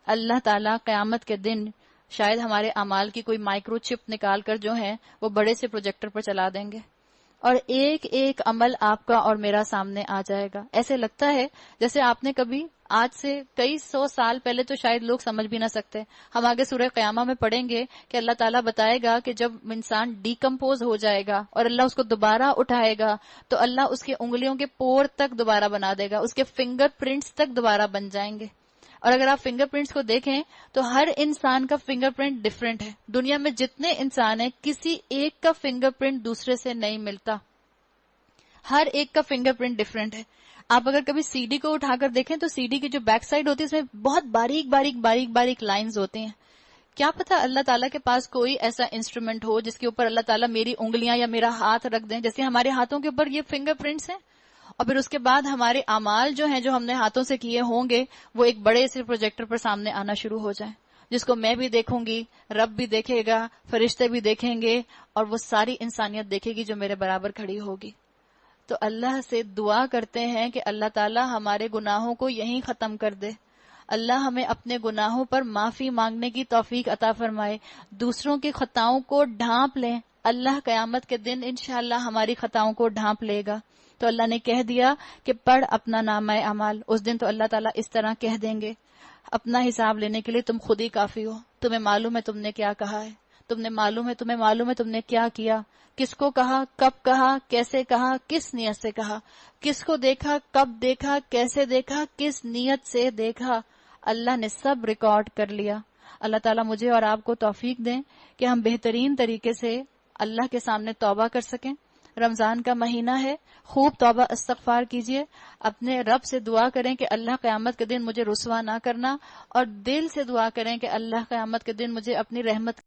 A: اللہ تعالیٰ قیامت کے دن شاید ہمارے اعمال کی کوئی مائکرو چپ نکال کر جو ہے وہ بڑے سے پروجیکٹر پر چلا دیں گے، اور ایک ایک عمل آپ کا اور میرا سامنے آ جائے گا. ایسے لگتا ہے جیسے آپ نے کبھی آج سے کئی سو سال پہلے تو شاید لوگ سمجھ بھی نہ سکتے. ہم آگے سورہ قیامہ میں پڑھیں گے کہ اللہ تعالیٰ بتائے گا کہ جب انسان ڈیکمپوز ہو جائے گا اور اللہ اس کو دوبارہ اٹھائے گا تو اللہ اس کی انگلیوں کے پور تک دوبارہ بنا دے گا, اس کے فنگر پرنٹس تک دوبارہ بن جائیں گے. اور اگر آپ فنگر پرنٹس کو دیکھیں تو ہر انسان کا فنگر پرنٹ ڈفرینٹ ہے. دنیا میں جتنے انسان ہیں کسی ایک کا فنگر پرنٹ دوسرے سے نہیں ملتا, ہر ایک کا فنگر پرنٹ ڈفرینٹ ہے. آپ اگر کبھی سی ڈی کو اٹھا کر دیکھیں تو سی ڈی کی جو بیک سائڈ ہوتی ہے اس میں بہت باریک باریک باریک باریک لائنز ہوتی ہیں. کیا پتا اللہ تعالیٰ کے پاس کوئی ایسا انسٹرومنٹ ہو جس کے اوپر اللہ تعالیٰ میری انگلیاں یا میرا ہاتھ رکھ دیں, جیسے ہمارے ہاتھوں کے اوپر یہ فنگر پرنٹس ہیں, اور پھر اس کے بعد ہمارے اعمال جو ہیں جو ہم نے ہاتھوں سے کیے ہوں گے وہ ایک بڑے سے پروجیکٹر پر سامنے آنا شروع ہو جائیں, جس کو میں بھی دیکھوں گی, رب بھی دیکھے گا, فرشتے بھی دیکھیں گے, اور وہ ساری انسانیت دیکھے گی جو میرے برابر کھڑی ہوگی. تو اللہ سے دعا کرتے ہیں کہ اللہ تعالیٰ ہمارے گناہوں کو یہیں ختم کر دے. اللہ ہمیں اپنے گناہوں پر معافی مانگنے کی توفیق عطا فرمائے, دوسروں کی خطاؤں کو ڈھانپ لیں. اللہ قیامت کے دن انشاءاللہ ہماری خطاؤں کو ڈھانپ لے گا. تو اللہ نے کہہ دیا کہ پڑھ اپنا نامہ اعمال. اس دن تو اللہ تعالیٰ اس طرح کہہ دیں گے, اپنا حساب لینے کے لیے تم خود ہی کافی ہو, تمہیں معلوم ہے تم نے کیا کہا ہے, تمہیں معلوم ہے تم نے کیا کیا, کس کو کہا, کب کہا, کیسے کہا, کس نیت سے کہا, کس کو دیکھا, کب دیکھا, کیسے دیکھا, کس نیت سے دیکھا. اللہ نے سب ریکارڈ کر لیا. اللہ تعالیٰ مجھے اور آپ کو توفیق دیں کہ ہم بہترین طریقے سے اللہ کے سامنے توبہ کر سکیں. رمضان کا مہینہ ہے, خوب توبہ استغفار کیجئے, اپنے رب سے دعا کریں کہ اللہ قیامت کے دن مجھے رسوا نہ کرنا, اور دل سے دعا کریں کہ اللہ قیامت کے دن مجھے اپنی رحمت